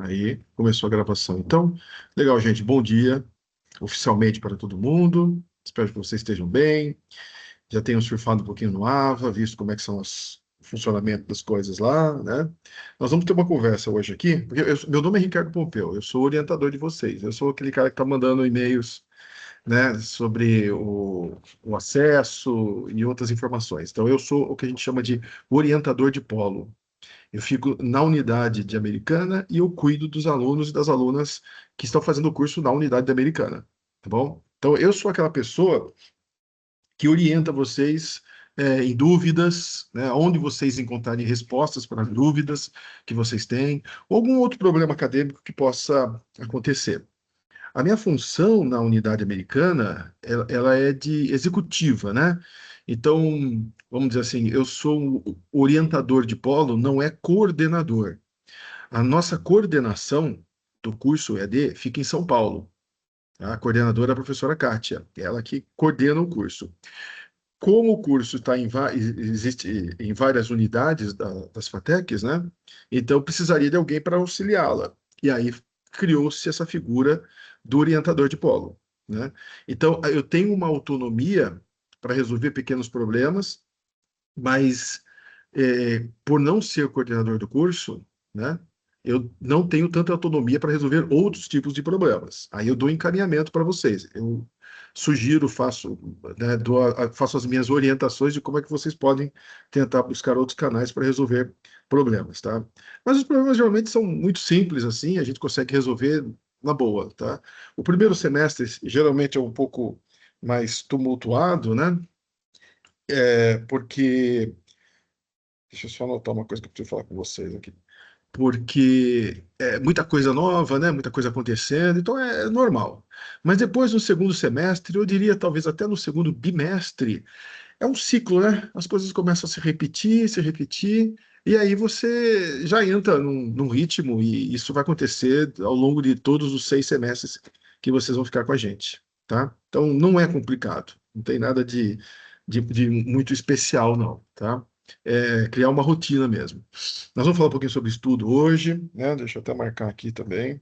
Aí, começou a gravação. Então, legal, gente. Bom dia, oficialmente para todo mundo. Espero que vocês estejam bem. Já tenham surfado um pouquinho no AVA, visto como é que são o funcionamento das coisas lá, né? Nós vamos ter uma conversa hoje aqui, porque meu nome é Ricardo Pompeu, eu sou orientador de vocês. Eu sou aquele cara que está mandando e-mails, né, sobre o acesso e outras informações. Então, eu sou o que a gente chama de orientador de polo. Eu fico na unidade de Americana e eu cuido dos alunos e das alunas que estão fazendo o curso na unidade de Americana, tá bom? Então, eu sou aquela pessoa que orienta vocês em dúvidas, né, onde vocês encontrarem respostas para dúvidas que vocês têm, ou algum outro problema acadêmico que possa acontecer. A minha função na unidade americana, ela é de executiva, né? Então, vamos dizer assim, eu sou o orientador de polo, não é coordenador. A nossa coordenação do curso EAD fica em São Paulo. Tá? A coordenadora é a professora Kátia, ela que coordena o curso. Como o curso existe em várias unidades das FATECs, né? Então precisaria de alguém para auxiliá-la. E aí criou-se essa figura do orientador de polo, né? Então eu tenho uma autonomia para resolver pequenos problemas, mas por não ser coordenador do curso, né, eu não tenho tanta autonomia para resolver outros tipos de problemas. Aí eu dou encaminhamento para vocês. Eu sugiro, faço, né, faço as minhas orientações de como é que vocês podem tentar buscar outros canais para resolver problemas, tá? Mas os problemas geralmente são muito simples, assim, a gente consegue resolver na boa, tá? O primeiro semestre geralmente é um pouco mais tumultuado, né? Porque deixa eu só anotar uma coisa que eu preciso falar com vocês aqui. Porque é muita coisa nova, né? Muita coisa acontecendo, então é normal. Mas depois, no segundo semestre, eu diria talvez até no segundo bimestre, é um ciclo, né? As coisas começam a se repetir, e aí você já entra num ritmo, e isso vai acontecer ao longo de todos os 6 semestres que vocês vão ficar com a gente, tá? Então não é complicado, não tem nada de muito especial, não, tá? É criar uma rotina mesmo. Nós vamos falar um pouquinho sobre estudo hoje, né? Deixa eu até marcar aqui também,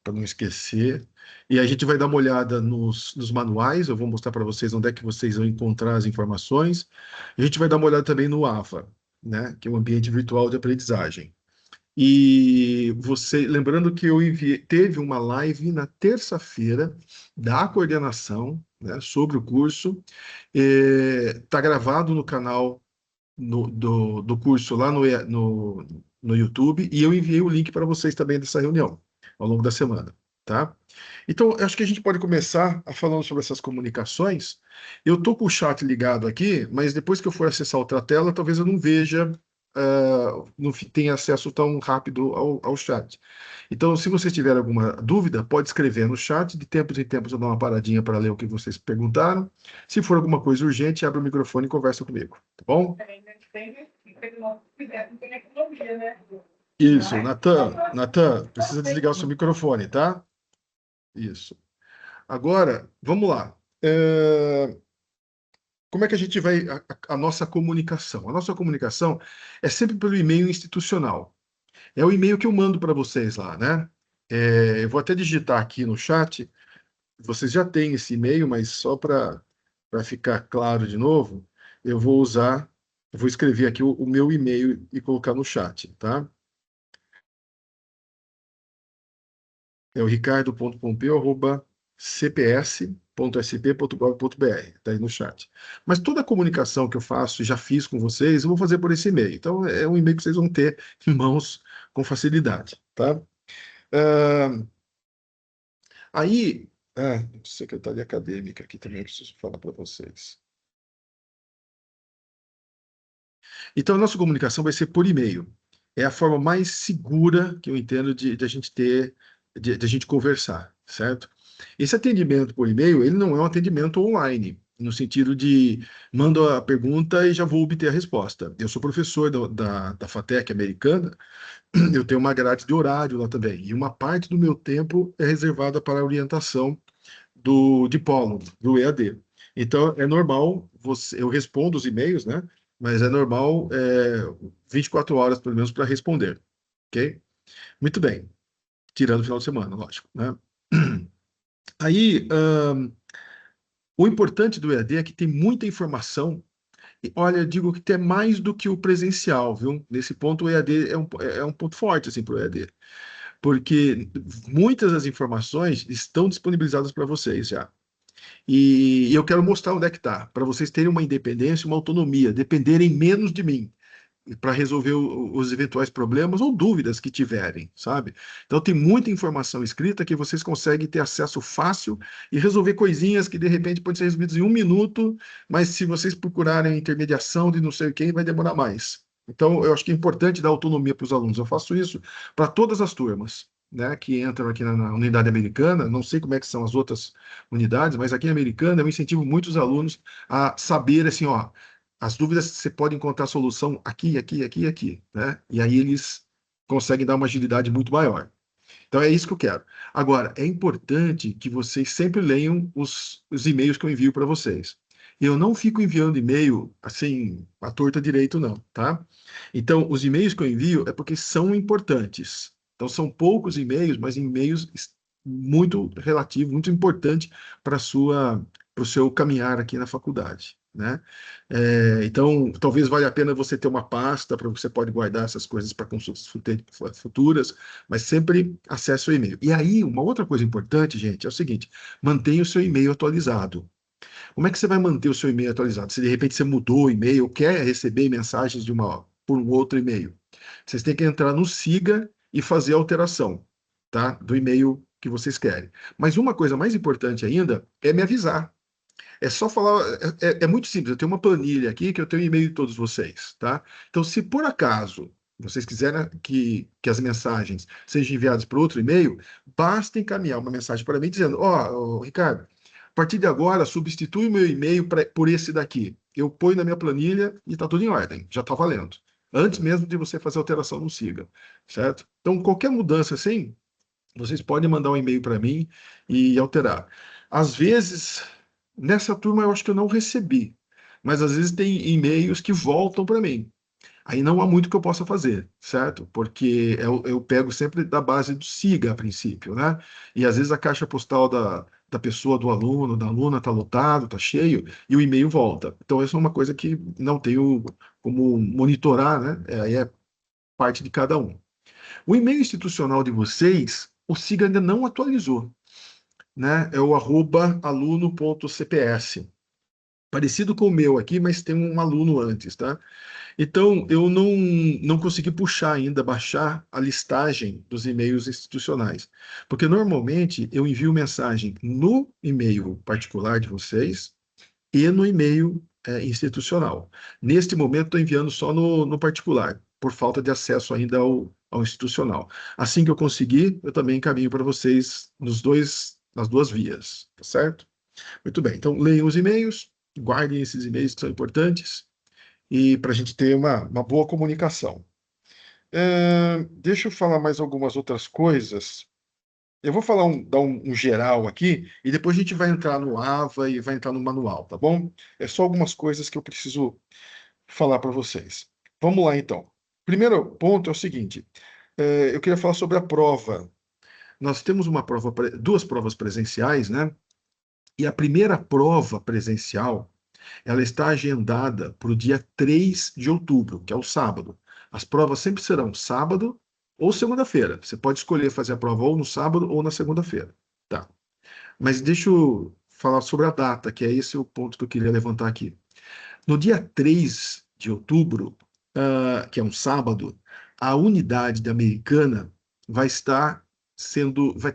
para não esquecer. E a gente vai dar uma olhada nos manuais, eu vou mostrar para vocês onde é que vocês vão encontrar as informações. A gente vai dar uma olhada também no AFA, né? Que é o ambiente virtual de aprendizagem. E você, lembrando que teve uma live na terça-feira da coordenação, né, sobre o curso. Está gravado no canal do curso lá no YouTube, e eu enviei o link para vocês também dessa reunião ao longo da semana, tá? Então, eu acho que a gente pode começar falando sobre essas comunicações. Eu estou com o chat ligado aqui, mas depois que eu for acessar outra tela, talvez eu não veja, não tenha acesso tão rápido ao chat. Então, se vocês tiverem alguma dúvida, pode escrever no chat. De tempos em tempos eu dou uma paradinha para ler o que vocês perguntaram. Se for alguma coisa urgente, abre o microfone e conversa comigo, tá bom? Isso, Natan, precisa desligar o seu microfone, tá? Isso. Agora, vamos lá. Como é que a gente vai a nossa comunicação? A nossa comunicação é sempre pelo e-mail institucional. É o e-mail que eu mando para vocês lá, né? Eu vou até digitar aqui no chat. Vocês já têm esse e-mail, mas só para ficar claro de novo, eu vou escrever aqui o meu e-mail e colocar no chat, tá? É o ricardo.pompeu@cps.sp.gov.br, está aí no chat. Mas toda a comunicação que eu faço, já fiz com vocês, eu vou fazer por esse e-mail. Então, é um e-mail que vocês vão ter em mãos com facilidade, tá? Ah, aí, secretaria acadêmica aqui também eu preciso falar para vocês. Então, a nossa comunicação vai ser por e-mail. É a forma mais segura que eu entendo de a gente ter, de a gente conversar, certo? Esse atendimento por e-mail, ele não é um atendimento online, no sentido de mando a pergunta e já vou obter a resposta. Eu sou professor da FATEC americana, eu tenho uma grade de horário lá também, e uma parte do meu tempo é reservada para a orientação de polo, do EAD. Então, é normal, eu respondo os e-mails, né? Mas é normal 24 horas, pelo menos, para responder, ok? Muito bem, tirando o final de semana, lógico, né? Aí, o importante do EAD é que tem muita informação. E, olha, eu digo que tem mais do que o presencial, viu? Nesse ponto, o EAD é um ponto forte assim, para o EAD, porque muitas das informações estão disponibilizadas para vocês já. E eu quero mostrar onde é que está, para vocês terem uma independência, uma autonomia, dependerem menos de mim para resolver os eventuais problemas ou dúvidas que tiverem, sabe? Então tem muita informação escrita que vocês conseguem ter acesso fácil e resolver coisinhas que de repente podem ser resolvidas em um minuto, mas se vocês procurarem intermediação de não sei quem, vai demorar mais. Então eu acho que é importante dar autonomia para os alunos. Eu faço isso para todas as turmas. Né, que entram aqui na unidade americana, não sei como é que são as outras unidades, mas aqui na americana eu incentivo muitos alunos a saber assim, ó, as dúvidas você pode encontrar solução aqui, aqui, aqui e aqui, né? E aí eles conseguem dar uma agilidade muito maior. Então é isso que eu quero. Agora, é importante que vocês sempre leiam os e-mails que eu envio para vocês. Eu não fico enviando e-mail assim, à torta direito, não, tá? Então, os e-mails que eu envio é porque são importantes. Então, são poucos e-mails, mas e-mails muito relativos, muito importantes para o seu caminhar aqui na faculdade, né? Então, talvez valha a pena você ter uma pasta para você pode guardar essas coisas para consultas futuras, mas sempre acesse o e-mail. E aí, uma outra coisa importante, gente, é o seguinte: mantenha o seu e-mail atualizado. Como é que você vai manter o seu e-mail atualizado? Se de repente você mudou o e-mail, quer receber mensagens por um outro e-mail, vocês têm que entrar no Siga e fazer a alteração, tá? Do e-mail que vocês querem. Mas uma coisa mais importante ainda é me avisar. É só falar, é muito simples. Eu tenho uma planilha aqui que eu tenho e-mail de todos vocês, tá? Então, se por acaso vocês quiserem que as mensagens sejam enviadas para outro e-mail, basta encaminhar uma mensagem para mim dizendo: Ó, Ricardo, a partir de agora, substitui o meu e-mail por esse daqui. Eu ponho na minha planilha e está tudo em ordem, já está valendo. Antes mesmo de você fazer a alteração no Siga, certo? Então, qualquer mudança assim, vocês podem mandar um e-mail para mim e alterar. Às vezes, nessa turma eu acho que eu não recebi, mas às vezes tem e-mails que voltam para mim. Aí não há muito que eu possa fazer, certo? Porque eu pego sempre da base do SIGA a princípio, né? E às vezes a caixa postal da pessoa, do aluno, da aluna está lotado, está cheio, e o e-mail volta. Então, isso é uma coisa que não tenho como monitorar, né? Aí é parte de cada um. O e-mail institucional de vocês, o SIGA ainda não atualizou, né? É o @aluno.cps. Parecido com o meu aqui, mas tem um aluno antes, tá? Então, eu não consegui puxar ainda, baixar a listagem dos e-mails institucionais. Porque normalmente eu envio mensagem no e-mail particular de vocês e no e-mail institucional. Neste momento, estou enviando só no particular, por falta de acesso ainda ao institucional. Assim que eu conseguir, eu também encaminho para vocês nas duas vias, tá certo? Muito bem, então leiam os e-mails, guardem esses e-mails que são importantes, e para a gente ter uma boa comunicação. Deixa eu falar mais algumas outras coisas. Eu vou dar um geral aqui e depois a gente vai entrar no AVA e vai entrar no manual, tá bom? É só algumas coisas que eu preciso falar para vocês. Vamos lá, então. Primeiro ponto é o seguinte: eu queria falar sobre a prova. Nós temos duas provas presenciais, né? E a primeira prova presencial, ela está agendada para o dia 3 de outubro, que é o sábado. As provas sempre serão sábado ou segunda-feira. Você pode escolher fazer a prova ou no sábado ou na segunda-feira. Tá. Mas deixa eu falar sobre a data, que é esse o ponto que eu queria levantar aqui. No dia 3 de outubro, que é um sábado, a unidade da Americana vai estar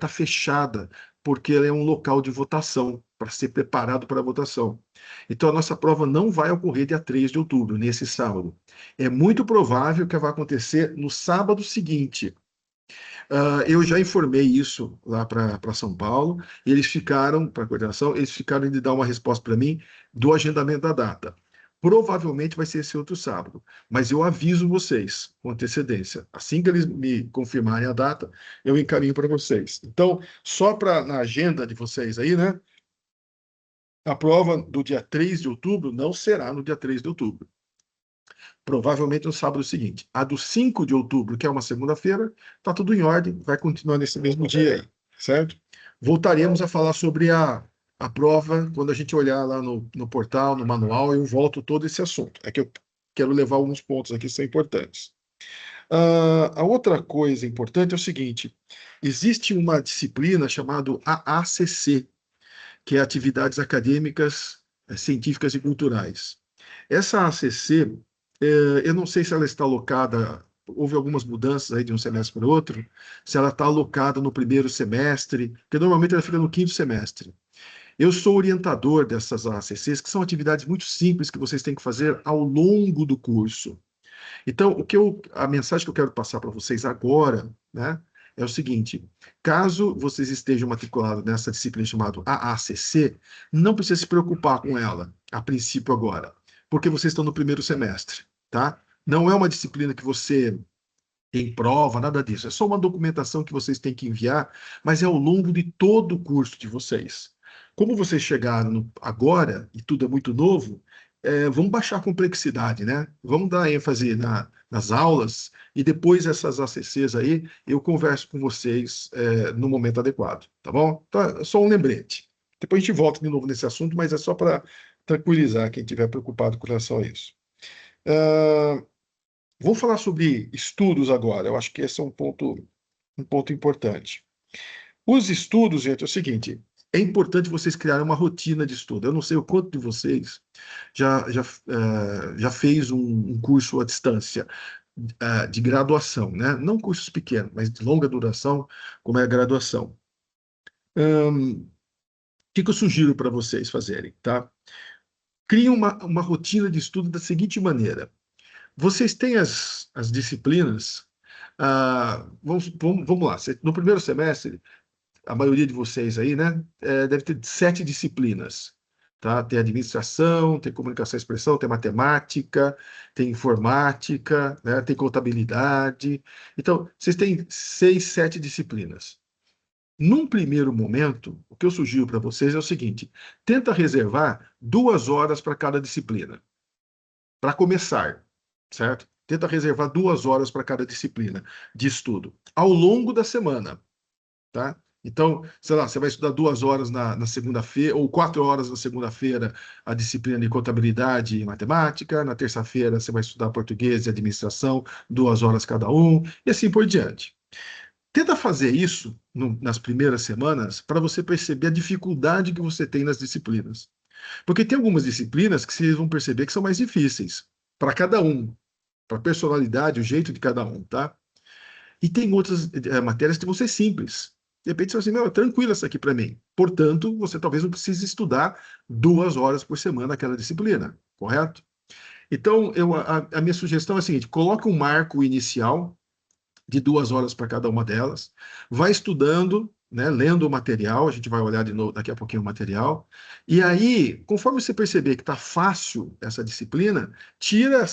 fechada, porque ela é um local de votação, para ser preparado para a votação. Então, a nossa prova não vai ocorrer dia 3 de outubro, nesse sábado. É muito provável que vai acontecer no sábado seguinte. Eu já informei isso lá para São Paulo, e eles ficaram, para a coordenação, eles ficaram de dar uma resposta para mim do agendamento da data. Provavelmente vai ser esse outro sábado, mas eu aviso vocês com antecedência. Assim que eles me confirmarem a data, eu encaminho para vocês. Então, só para na agenda de vocês aí, né? A prova do dia 3 de outubro não será no dia 3 de outubro. Provavelmente no sábado seguinte. A do 5 de outubro, que é uma segunda-feira, está tudo em ordem, vai continuar nesse mesmo dia aí, certo? Voltaremos a falar sobre a prova quando a gente olhar lá no portal, no manual, eu volto todo esse assunto. É que eu quero levar alguns pontos aqui que são importantes. A outra coisa importante é o seguinte: existe uma disciplina chamada AACC, que é Atividades Acadêmicas, Científicas e Culturais. Essa ACC, eu não sei se ela está alocada, houve algumas mudanças aí de um semestre para o outro, se ela está alocada no primeiro semestre, porque normalmente ela fica no quinto semestre. Eu sou orientador dessas ACCs, que são atividades muito simples que vocês têm que fazer ao longo do curso. Então, a mensagem que eu quero passar para vocês agora, né, é o seguinte: caso vocês estejam matriculados nessa disciplina chamada AACC, não precisa se preocupar com ela, a princípio agora, porque vocês estão no primeiro semestre, tá? Não é uma disciplina que você tem prova, nada disso. É só uma documentação que vocês têm que enviar, mas é ao longo de todo o curso de vocês. Como vocês chegaram agora e tudo é muito novo, vamos baixar a complexidade, né? Vamos dar ênfase nas aulas e depois essas ACCs aí eu converso com vocês no momento adequado, tá bom? Então, é só um lembrete. Depois a gente volta de novo nesse assunto, mas é só para tranquilizar quem estiver preocupado com relação a isso. Uh, Vou falar sobre estudos agora. Eu acho que esse é um ponto importante. Os estudos, gente, é o seguinte: é importante vocês criarem uma rotina de estudo. Eu não sei o quanto de vocês já fez um curso à distância de graduação, né? Não cursos pequenos, mas de longa duração, como é a graduação. O que eu sugiro para vocês fazerem, tá? Criem uma rotina de estudo da seguinte maneira. Vocês têm as disciplinas. Vamos lá. No primeiro semestre, a maioria de vocês aí, né, deve ter 7 disciplinas. Tá? Tem administração, tem comunicação e expressão, tem matemática, tem informática, né, tem contabilidade. Então, vocês têm 6, 7 disciplinas. Num primeiro momento, o que eu sugiro para vocês é o seguinte: tenta reservar 2 horas para cada disciplina, para começar, certo? Tenta reservar 2 horas para cada disciplina de estudo, ao longo da semana, tá? Então, sei lá, você vai estudar 2 horas na segunda-feira, ou 4 horas na segunda-feira, a disciplina de contabilidade e matemática. Na terça-feira, você vai estudar português e administração, 2 horas cada um, e assim por diante. Tenta fazer isso nas primeiras semanas para você perceber a dificuldade que você tem nas disciplinas. Porque tem algumas disciplinas que vocês vão perceber que são mais difíceis para cada um, para a personalidade, o jeito de cada um, tá? E tem outras matérias que vão ser simples. De repente, você vai assim, meu, é tranquilo essa aqui para mim. Portanto, você talvez não precise estudar 2 horas por semana aquela disciplina, correto? Então, a minha sugestão é a seguinte: coloque um marco inicial de 2 horas para cada uma delas, vai estudando, né, lendo o material, a gente vai olhar de novo daqui a pouquinho o material, e aí, conforme você perceber que está fácil essa disciplina, tira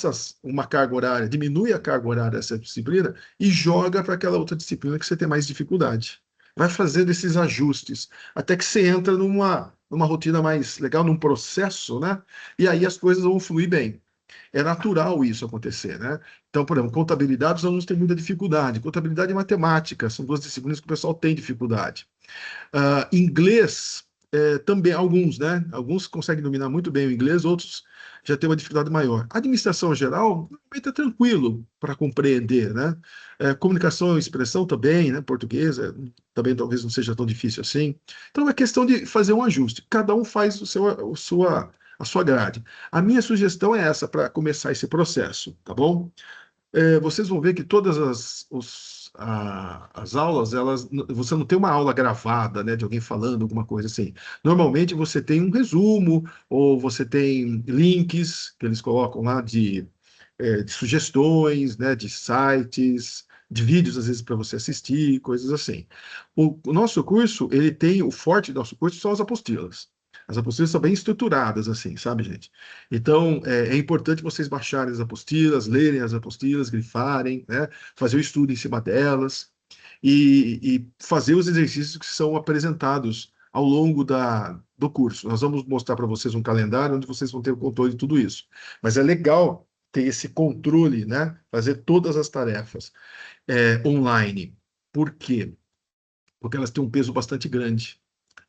uma carga horária, diminui a carga horária dessa disciplina e joga para aquela outra disciplina que você tem mais dificuldade. Vai fazendo esses ajustes, até que você entra numa rotina mais legal, num processo, né? E aí as coisas vão fluir bem. É natural isso acontecer, né? Então, por exemplo, contabilidade, os alunos têm muita dificuldade. Contabilidade e matemática são 2 disciplinas que o pessoal tem dificuldade. Inglês, também, alguns, né? Alguns conseguem dominar muito bem o inglês, outros já têm uma dificuldade maior. Administração geral, normalmente é tranquilo para compreender, né? Comunicação e expressão também, né? Português, também talvez não seja tão difícil assim. Então, é questão de fazer um ajuste. Cada um faz a sua grade. A minha sugestão é essa para começar esse processo, tá bom? Vocês vão ver que todas as aulas, você não tem uma aula gravada, né, de alguém falando alguma coisa assim. Normalmente você tem um resumo, ou você tem links que eles colocam lá de sugestões, né, de sites, de vídeos, às vezes, para você assistir, coisas assim. O nosso curso, o forte do nosso curso são as apostilas. As apostilas são bem estruturadas, assim, sabe, gente? Então, é importante vocês baixarem as apostilas, lerem as apostilas, grifarem, né? Fazer o estudo em cima delas e fazer os exercícios que são apresentados ao longo do curso. Nós vamos mostrar para vocês um calendário onde vocês vão ter o controle de tudo isso. Mas é legal ter esse controle, né? Fazer todas as tarefas online. Por quê? Porque elas têm um peso bastante grande.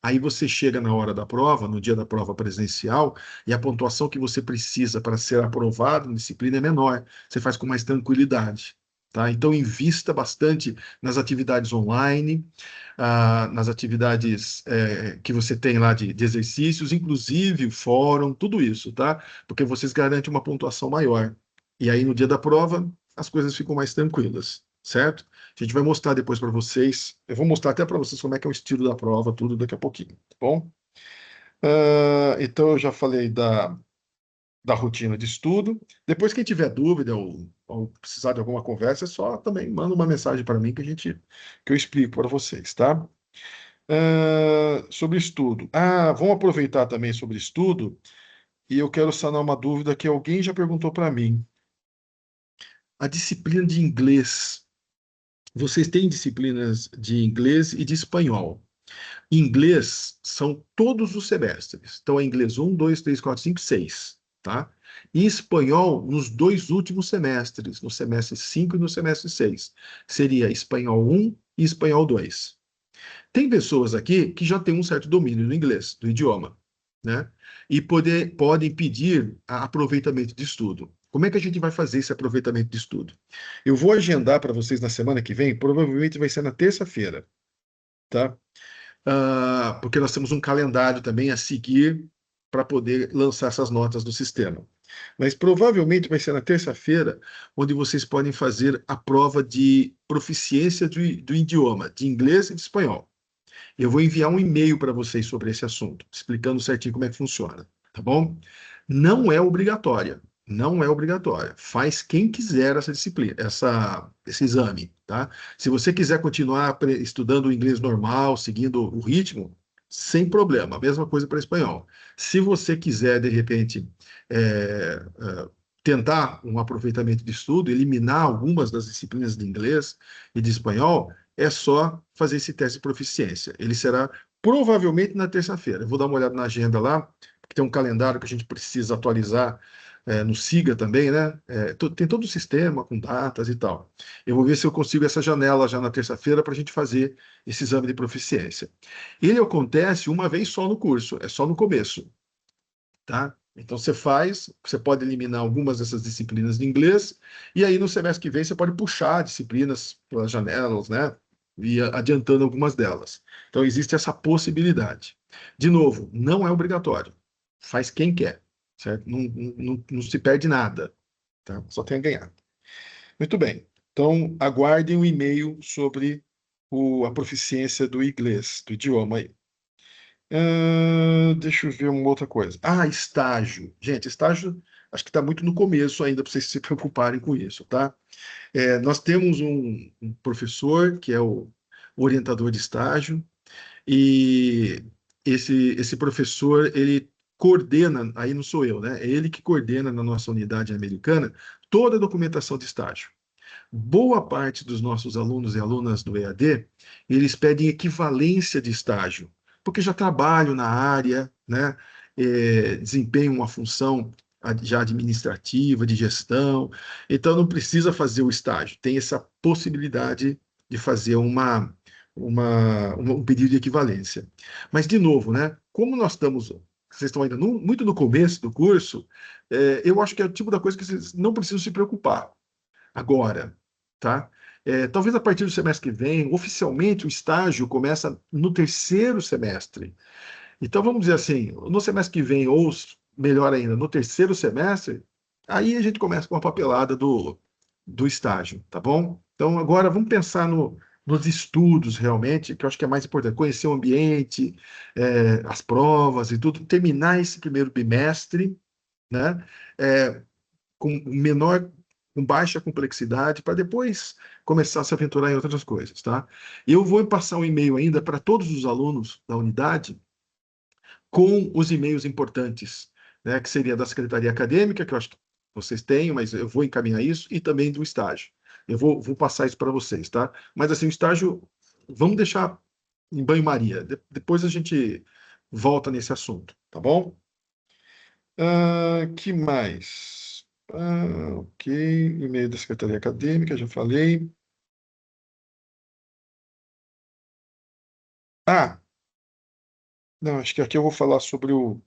Aí você chega na hora da prova, no dia da prova presencial, e a pontuação que você precisa para ser aprovado na disciplina é menor. Você faz com mais tranquilidade. Tá? Então, invista bastante nas atividades online, nas atividades que você tem lá de exercícios, inclusive o fórum, tudo isso, tá? Porque vocês garantem uma pontuação maior. E aí, no dia da prova, as coisas ficam mais tranquilas, certo? A gente vai mostrar depois para vocês. Eu vou mostrar até para vocês como é que é o estilo da prova, tudo daqui a pouquinho, tá bom? Então, eu já falei da rotina de estudo. Depois, quem tiver dúvida ou precisar de alguma conversa, é só também manda uma mensagem para mim que eu explico para vocês, tá? Sobre estudo. Vamos aproveitar também sobre estudo e eu quero sanar uma dúvida que alguém já perguntou para mim. A disciplina de inglês. Vocês têm disciplinas de inglês e de espanhol. Inglês são todos os semestres. Então, é inglês 1, 2, 3, 4, 5, 6, tá? E espanhol nos dois últimos semestres, no semestre 5 e no semestre 6. Seria espanhol 1 e espanhol 2. Tem pessoas aqui que já têm um certo domínio do inglês, do idioma, né? E podem pedir aproveitamento de estudo. Como é que a gente vai fazer esse aproveitamento de estudo? Eu vou agendar para vocês na semana que vem, provavelmente vai ser na terça-feira, tá? Porque nós temos um calendário também a seguir para poder lançar essas notas do sistema. Mas provavelmente vai ser na terça-feira, onde vocês podem fazer a prova de proficiência do idioma, de inglês e de espanhol. Eu vou enviar um e-mail para vocês sobre esse assunto, explicando certinho como é que funciona, tá bom? Não é obrigatória, não é obrigatória. Faz quem quiser essa disciplina, esse exame, tá? Se você quiser continuar estudando o inglês normal, seguindo o ritmo, sem problema. A mesma coisa para espanhol. Se você quiser, de repente, tentar um aproveitamento de estudo, eliminar algumas das disciplinas de inglês e de espanhol, é só fazer esse teste de proficiência. Ele será provavelmente na terça-feira. Eu vou dar uma olhada na agenda lá, porque tem um calendário que a gente precisa atualizar no SIGA também, né? Tem todo o sistema com datas e tal. Eu vou ver se eu consigo essa janela já na terça-feira para a gente fazer esse exame de proficiência. Ele acontece uma vez só no curso, é só no começo, tá? Então você pode eliminar algumas dessas disciplinas de inglês, e aí no semestre que vem você pode puxar disciplinas pelas janelas, né? E adiantando algumas delas. Então existe essa possibilidade. De novo, não é obrigatório. Faz quem quer, certo? Não se perde nada, tá? Só tem a ganhar. Muito bem. Então aguardem o e-mail sobre a proficiência do inglês, do idioma aí. Deixa eu ver uma outra coisa. Estágio. Gente, estágio acho que está muito no começo ainda para vocês se preocuparem com isso, tá? Nós temos um professor que é o orientador de estágio e esse professor, ele coordena, aí não sou eu, né? É ele que coordena na nossa unidade americana toda a documentação de estágio. Boa parte dos nossos alunos e alunas do EAD, eles pedem equivalência de estágio, porque já trabalham na área, né? Desempenham uma função já administrativa, de gestão, então não precisa fazer o estágio, tem essa possibilidade de fazer um pedido de equivalência. Mas, de novo, né? Como vocês estão ainda muito no começo do curso, eu acho que é o tipo da coisa que vocês não precisam se preocupar agora, tá? Talvez a partir do semestre que vem, oficialmente o estágio começa no terceiro semestre. Então, vamos dizer assim, no semestre que vem, ou melhor ainda, no terceiro semestre, aí a gente começa com a papelada do estágio, tá bom? Então, agora vamos pensar nos estudos realmente, que eu acho que é mais importante, conhecer o ambiente, as provas e tudo, terminar esse primeiro bimestre, né? É, com menor, com baixa complexidade, para depois começar a se aventurar em outras coisas, tá? Eu vou passar um e-mail ainda para todos os alunos da unidade com os e-mails importantes, né? Que seria da Secretaria Acadêmica, que eu acho que vocês têm, mas eu vou encaminhar isso, e também do estágio. Eu vou passar isso para vocês, tá? Mas assim, o estágio, vamos deixar em banho-maria. Depois a gente volta nesse assunto, tá bom? Que mais? Ok, e-mail da Secretaria Acadêmica, já falei. Ah, não, acho que aqui eu vou falar sobre o.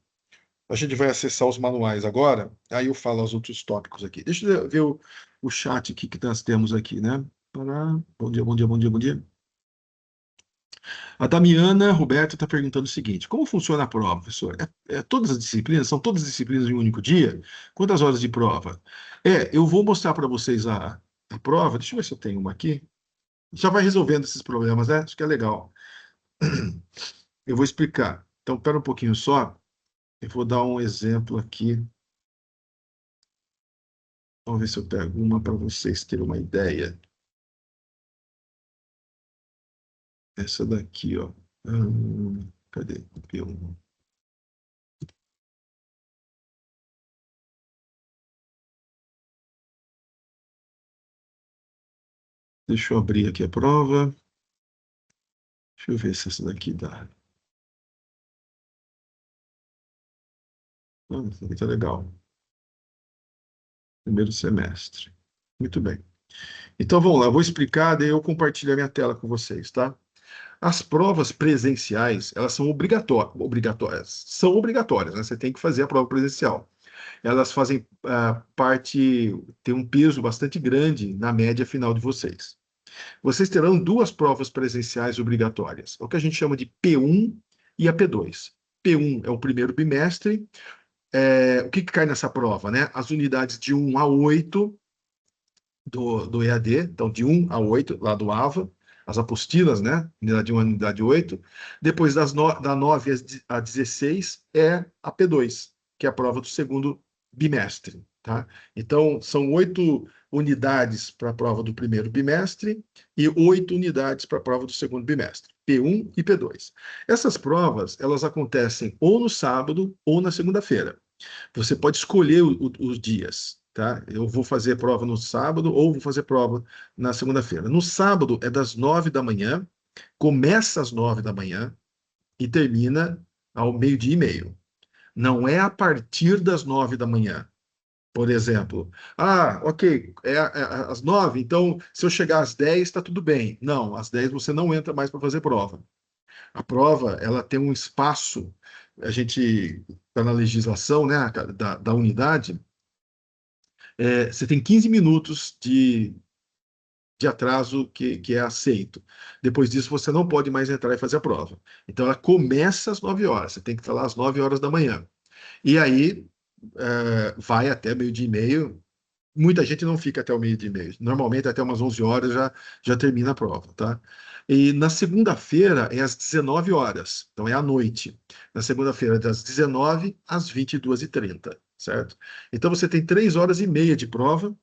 A gente vai acessar os manuais agora, aí eu falo os outros tópicos aqui. Deixa eu ver o chat aqui que nós temos aqui, né? Pará. Bom dia, bom dia, bom dia, bom dia. A Damiana Roberto está perguntando o seguinte: como funciona a prova, professor? Todas as disciplinas, são todas as disciplinas em um único dia? Quantas horas de prova? Eu vou mostrar para vocês a prova. Deixa eu ver se eu tenho uma aqui. Já vai resolvendo esses problemas, né? Acho que é legal. Eu vou explicar. Então, espera um pouquinho só. Eu vou dar um exemplo aqui. Vamos ver se eu pego uma para vocês terem uma ideia. Essa daqui, ó. Cadê? P1. Deixa eu abrir aqui a prova. Deixa eu ver se essa daqui dá. Essa daqui tá legal. Primeiro semestre. Muito bem. Então vamos lá, eu vou explicar, daí eu compartilho a minha tela com vocês, tá? As provas presenciais, elas são obrigatórias, são obrigatórias, né? Você tem que fazer a prova presencial. Elas fazem parte, tem um peso bastante grande na média final de vocês. Vocês terão duas provas presenciais obrigatórias, o que a gente chama de P1 e a P2. P1 é o primeiro bimestre. O que cai nessa prova, né? As unidades de 1 a 8 do EAD, então de 1 a 8, lá do AVA, as apostilas, né? Unidade 1 a unidade 8. Depois da 9 a 16 é a P2, que é a prova do segundo bimestre, tá? Então, são 8 unidades para a prova do primeiro bimestre e 8 unidades para a prova do segundo bimestre, P1 e P2. Essas provas, elas acontecem ou no sábado ou na segunda-feira. Você pode escolher os dias, tá? Eu vou fazer prova no sábado ou vou fazer prova na segunda-feira. No sábado é das 9 da manhã, começa às 9 da manhã e termina ao meio-dia e meio. Não é a partir das 9 da manhã. Por exemplo, ok, às 9, então se eu chegar às 10 está tudo bem. Não, às 10 você não entra mais para fazer prova. A prova, ela tem um espaço, a gente está na legislação, né, da unidade. Você tem 15 minutos de atraso que é aceito. Depois disso, você não pode mais entrar e fazer a prova. Então, ela começa às 9 horas, você tem que estar lá às 9 horas da manhã. E aí, vai até meio-dia e meio. Muita gente não fica até o meio-dia e meio. Normalmente, até umas 11 horas já termina a prova, tá? E na segunda-feira é às 19 horas, então é à noite. Na segunda-feira, das 19 às 22h30, certo? Então você tem 3 horas e meia de prova.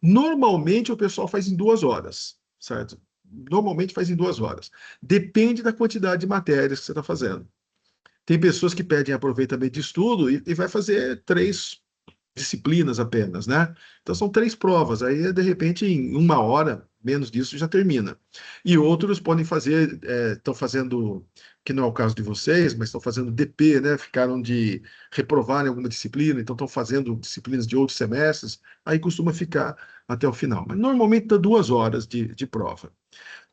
Normalmente o pessoal faz em 2 horas, certo? Normalmente faz em 2 horas. Depende da quantidade de matérias que você está fazendo. Tem pessoas que pedem aproveitamento de estudo e vai fazer 3 disciplinas apenas, né? Então são 3 provas, aí de repente em 1 hora, menos disso, já termina. E outros podem fazer, estão fazendo, que não é o caso de vocês, mas estão fazendo DP, né? Ficaram de reprovar em alguma disciplina, então estão fazendo disciplinas de outros semestres, aí costuma ficar até o final. Mas normalmente dá 2 horas de prova.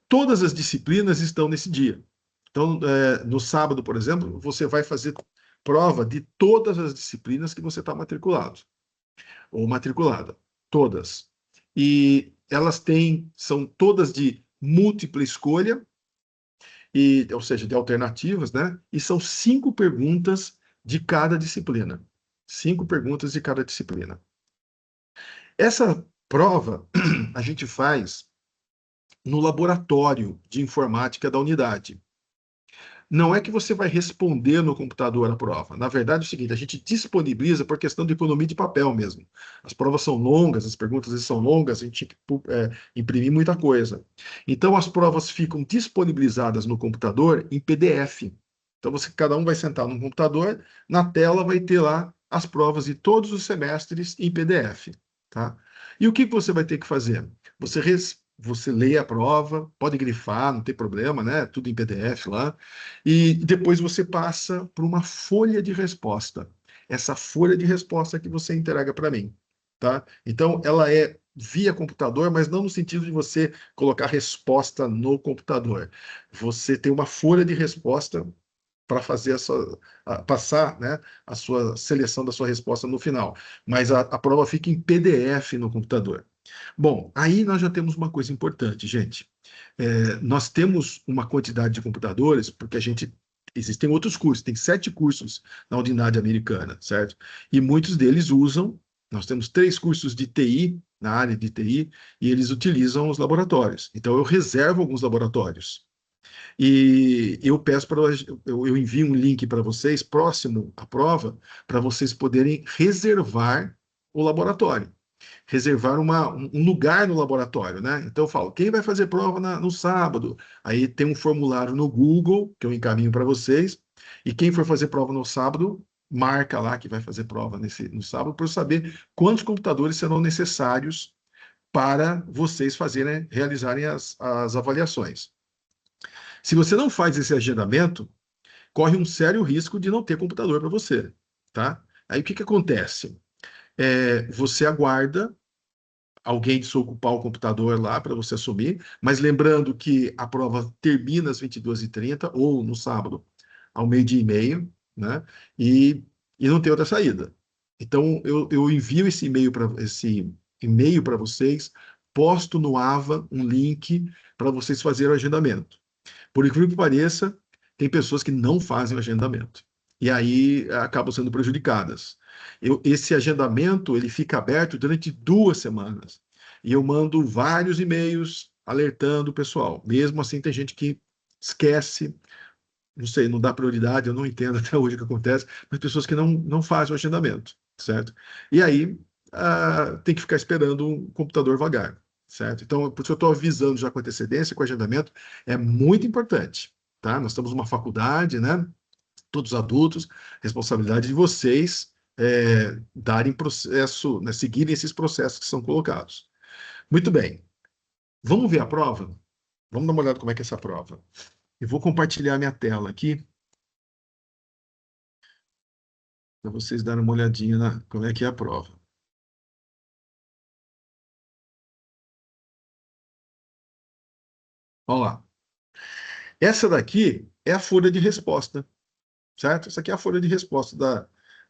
Todas as disciplinas estão nesse dia. Então, no sábado, por exemplo, você vai fazer prova de todas as disciplinas que você está matriculado ou matriculada, todas. E elas são todas de múltipla escolha, ou seja, de alternativas, né? E são 5 perguntas de cada disciplina. 5 perguntas de cada disciplina. Essa prova a gente faz no laboratório de informática da unidade. Não é que você vai responder no computador a prova. Na verdade, é o seguinte: a gente disponibiliza por questão de economia de papel mesmo. As provas são longas, as perguntas são longas, a gente tinha que imprimir muita coisa. Então, as provas ficam disponibilizadas no computador em PDF. Então, cada um vai sentar no computador, na tela vai ter lá as provas de todos os semestres em PDF. Tá? E o que você vai ter que fazer? Você lê a prova, pode grifar, não tem problema, né? Tudo em PDF lá. E depois você passa para uma folha de resposta. Essa folha de resposta que você entrega para mim. tá? Então, ela é via computador, mas não no sentido de você colocar resposta no computador. Você tem uma folha de resposta para fazer passar, né, a sua seleção da sua resposta no final. Mas a prova fica em PDF no computador. Bom, aí nós já temos uma coisa importante, gente. Nós temos uma quantidade de computadores, porque a gente. Existem outros cursos, tem 7 cursos na unidade americana, certo? E muitos deles usam. Nós temos 3 cursos de TI, na área de TI, e eles utilizam os laboratórios. Então, eu reservo alguns laboratórios. E eu peço para eu envio um link para vocês próximo à prova para vocês poderem reservar o laboratório, reservar um lugar no laboratório, né? Então eu falo, quem vai fazer prova no sábado? Aí tem um formulário no Google que eu encaminho para vocês e quem for fazer prova no sábado marca lá que vai fazer prova no sábado para eu saber quantos computadores serão necessários para vocês realizarem as avaliações. Se você não faz esse agendamento, corre um sério risco de não ter computador para você, tá? Aí o que que acontece? Você aguarda alguém desocupar o computador lá para você assumir, mas lembrando que a prova termina às 22h30 ou no sábado ao 12h30, né? E não tem outra saída. Então eu envio esse e-mail para vocês, posto no AVA um link para vocês fazerem o agendamento. Por incrível que pareça, tem pessoas que não fazem o agendamento. E aí acabam sendo prejudicadas. Esse agendamento ele fica aberto durante 2 semanas. E eu mando vários e-mails alertando o pessoal. Mesmo assim, tem gente que esquece, não sei, não dá prioridade, eu não entendo até hoje o que acontece, mas pessoas que não fazem o agendamento, certo? E aí tem que ficar esperando um computador vagar, certo? Então, por isso eu estou avisando já com antecedência, com o agendamento, é muito importante, tá? Nós estamos numa faculdade, né? Todos adultos, responsabilidade de vocês darem processo, né, seguirem esses processos que são colocados. Muito bem. Vamos ver a prova? Vamos dar uma olhada como é que é essa prova. Eu vou compartilhar minha tela aqui para vocês darem uma olhadinha como é que é a prova. Olha lá. Essa daqui é a folha de resposta, certo? Essa aqui é a folha de resposta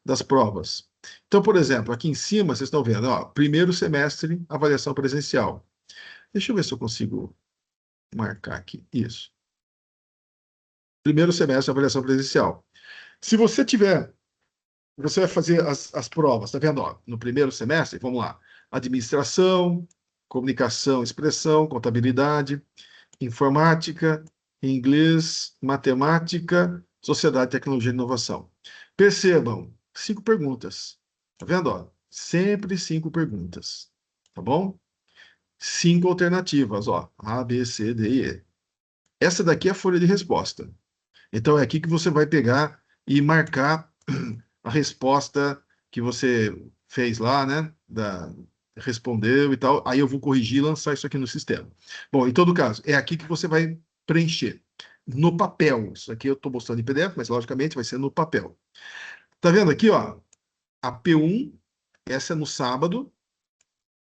das provas. Então, por exemplo, aqui em cima, vocês estão vendo, ó, primeiro semestre, avaliação presencial. Deixa eu ver se eu consigo marcar aqui. Isso. Primeiro semestre, avaliação presencial. Se você tiver, você vai fazer as provas, tá vendo? Ó, no primeiro semestre, vamos lá. Administração, comunicação, expressão, contabilidade, informática, inglês, matemática, sociedade, tecnologia e inovação. Percebam, 5 perguntas. Tá vendo? Ó? Sempre 5 perguntas. Tá bom? 5 alternativas, ó. A, B, C, D e E. Essa daqui é a folha de resposta. Então é aqui que você vai pegar e marcar a resposta que você fez lá, né? Respondeu e tal. Aí eu vou corrigir e lançar isso aqui no sistema. Bom, em todo caso, é aqui que você vai preencher. No papel. Isso aqui eu estou mostrando em PDF, mas logicamente vai ser no papel. Tá vendo aqui, ó? A P1, essa é no sábado,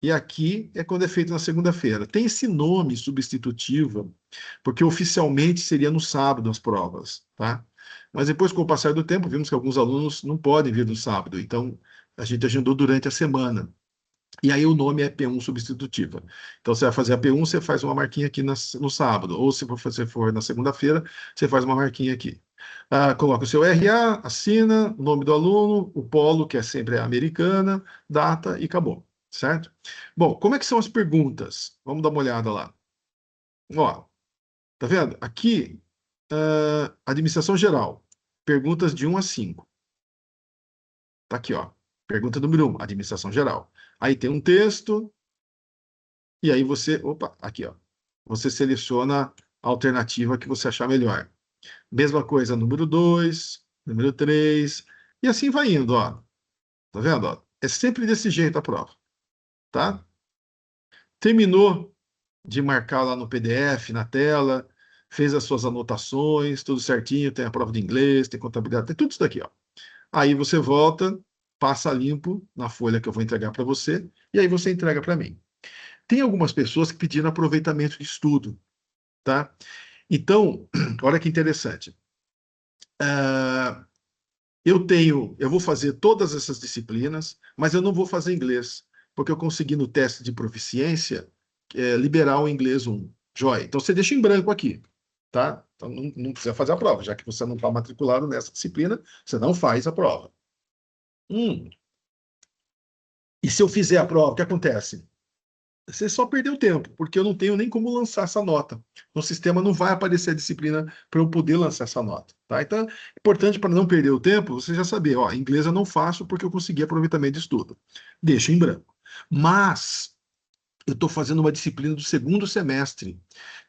e aqui é quando é feito na segunda-feira. Tem esse nome substitutivo, porque oficialmente seria no sábado as provas, tá? Mas depois, com o passar do tempo, vimos que alguns alunos não podem vir no sábado, então a gente agendou durante a semana. E aí o nome é P1 substitutiva. Então você vai fazer a P1, você faz uma marquinha aqui no sábado, ou se você for na segunda-feira, você faz uma marquinha aqui. Coloca o seu RA, assina, o nome do aluno, o polo, que é sempre a americana, data e acabou, certo? Bom, como é que são as perguntas? Vamos dar uma olhada lá. Ó, tá vendo? Aqui, administração geral, perguntas de 1 a 5. Tá aqui, ó. Pergunta número 1, administração geral. Aí tem um texto, e aí opa, aqui, ó. Você seleciona a alternativa que você achar melhor. Mesma coisa, número 2, número 3, e assim vai indo, ó. Tá vendo, ó? É sempre desse jeito a prova, tá? Terminou de marcar lá no PDF, na tela, fez as suas anotações, tudo certinho, tem a prova de inglês, tem contabilidade, tem tudo isso daqui, ó. Aí você volta passa limpo na folha que eu vou entregar para você, e aí você entrega para mim. Tem algumas pessoas que pediram aproveitamento de estudo, tá? Então, olha que interessante. Ah, eu vou fazer todas essas disciplinas, mas eu não vou fazer inglês, porque eu consegui no teste de proficiência liberar o inglês 1. Joia. Então você deixa em branco aqui, tá? Então não precisa fazer a prova, já que você não está matriculado nessa disciplina, você não faz a prova. E se eu fizer a prova, o que acontece? Você só perdeu tempo, porque eu não tenho nem como lançar essa nota. No sistema não vai aparecer a disciplina para eu poder lançar essa nota. Tá? Então, é importante para não perder o tempo, você já saber, ó, inglês eu não faço porque eu consegui aproveitamento de estudo. Deixa em branco. Mas eu estou fazendo uma disciplina do segundo semestre,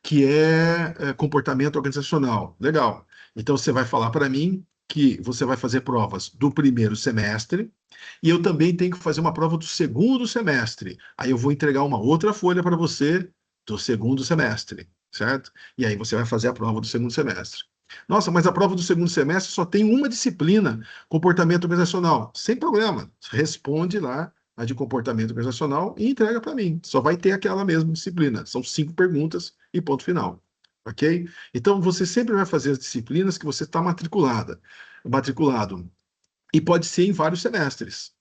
que é comportamento organizacional. Legal. Então, você vai falar para mim que você vai fazer provas do primeiro semestre, e eu também tenho que fazer uma prova do segundo semestre. Aí eu vou entregar uma outra folha para você do segundo semestre, certo? E aí você vai fazer a prova do segundo semestre. Nossa, mas a prova do segundo semestre só tem uma disciplina, comportamento organizacional. Sem problema. Responde lá a de comportamento organizacional e entrega para mim. Só vai ter aquela mesma disciplina. São 5 perguntas e ponto final. Ok? Então você sempre vai fazer as disciplinas que você está matriculado. E pode ser em vários semestres.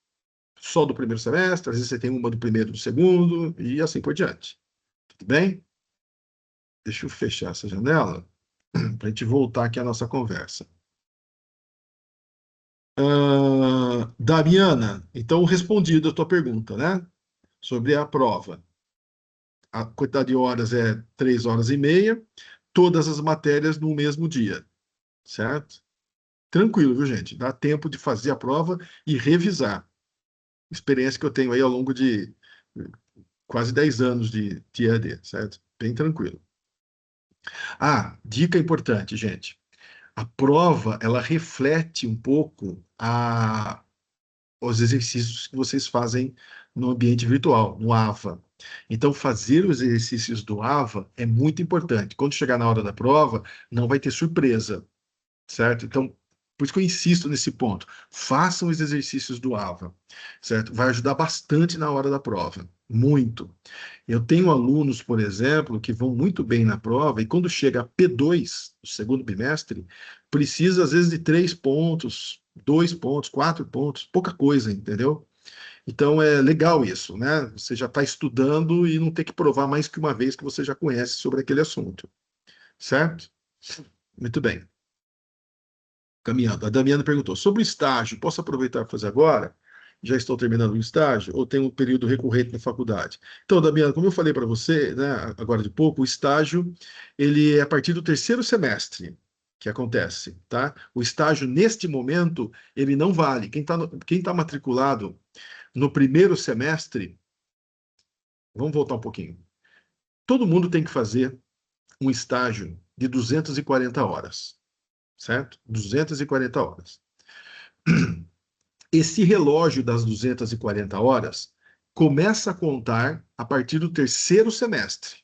Só do primeiro semestre, às vezes você tem uma do primeiro e do segundo, e assim por diante. Tudo bem? Deixa eu fechar essa janela para a gente voltar aqui à nossa conversa. Damiana, então respondido a tua pergunta, né? Sobre a prova. A quantidade de horas é 3 horas e meia, todas as matérias no mesmo dia, certo? Tranquilo, viu, gente? Dá tempo de fazer a prova e revisar. Experiência que eu tenho aí ao longo de quase 10 anos de EAD, certo? Bem tranquilo. Ah, dica importante, gente. A prova, ela reflete um pouco os exercícios que vocês fazem no ambiente virtual, no AVA. Então, fazer os exercícios do AVA é muito importante. Quando chegar na hora da prova, não vai ter surpresa, certo? Então, por isso que eu insisto nesse ponto. Façam os exercícios do AVA, certo? Vai ajudar bastante na hora da prova, muito. Eu tenho alunos, por exemplo, que vão muito bem na prova e quando chega a P2, o segundo bimestre, precisa às vezes de 3 pontos, 2 pontos, 4 pontos, pouca coisa, entendeu? Então é legal isso, né? Você já está estudando e não ter que provar mais que uma vez que você já conhece sobre aquele assunto, certo? Muito bem. Caminhando. A Damiana perguntou: sobre o estágio, posso aproveitar para fazer agora? Já estou terminando o estágio ou tenho um período recorrente na faculdade? Então, Damiana, como eu falei para você, né, agora de pouco, o estágio ele é a partir do terceiro semestre que acontece, tá? O estágio neste momento ele não vale. Quem tá matriculado no primeiro semestre, vamos voltar um pouquinho. Todo mundo tem que fazer um estágio de 240 horas, certo? 240 horas. Esse relógio das 240 horas começa a contar a partir do terceiro semestre.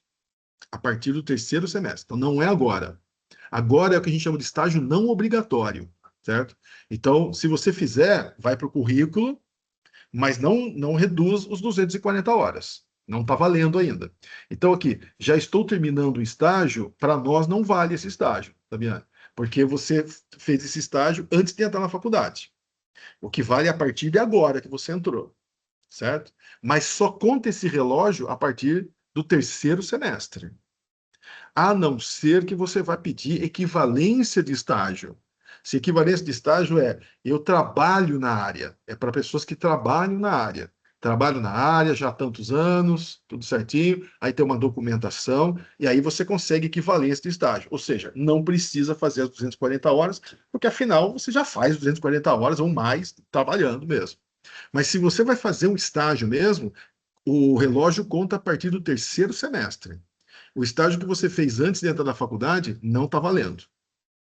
A partir do terceiro semestre. Então, não é agora. Agora é o que a gente chama de estágio não obrigatório, certo? Então, se você fizer, vai para o currículo, mas não reduz os 240 horas. Não está valendo ainda. Então, aqui, já estou terminando o estágio, para nós não vale esse estágio, Fabiano, porque você fez esse estágio antes de entrar na faculdade. O que vale é a partir de agora que você entrou, certo? Mas só conta esse relógio a partir do terceiro semestre. A não ser que você vá pedir equivalência de estágio. Se equivalência de estágio eu trabalho na área, é para pessoas que trabalham na área. Trabalho na área já há tantos anos, tudo certinho, aí tem uma documentação, e aí você consegue equivalência de estágio. Ou seja, não precisa fazer as 240 horas, porque afinal você já faz 240 horas ou mais trabalhando mesmo. Mas se você vai fazer um estágio mesmo, o relógio conta a partir do terceiro semestre. O estágio que você fez antes de entrar na faculdade não está valendo,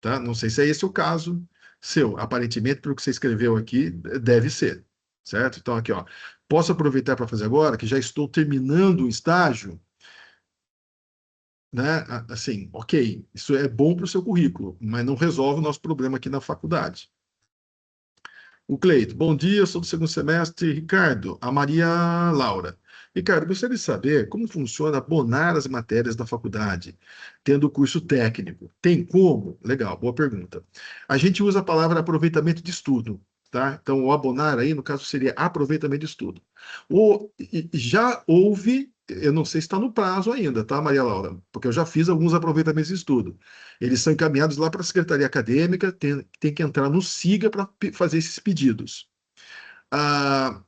tá? Não sei se é esse o caso seu. Aparentemente, pelo que você escreveu aqui, deve ser, certo? Então, aqui, ó. Posso aproveitar para fazer agora, que já estou terminando o estágio, né? Assim, ok, isso é bom para o seu currículo, mas não resolve o nosso problema aqui na faculdade. O Cleito, bom dia, sou do segundo semestre. Ricardo, a Maria Laura. Ricardo, gostaria de saber como funciona abonar as matérias da faculdade, tendo o curso técnico. Tem como? Legal, boa pergunta. A gente usa a palavra aproveitamento de estudo, tá? Então, o abonar aí, no caso, seria aproveitamento de estudo. Já houve, eu não sei se está no prazo ainda, tá, Maria Laura? Porque eu já fiz alguns aproveitamentos de estudo. Eles são encaminhados lá para a Secretaria Acadêmica, tem que entrar no SIGA para fazer esses pedidos. Ah,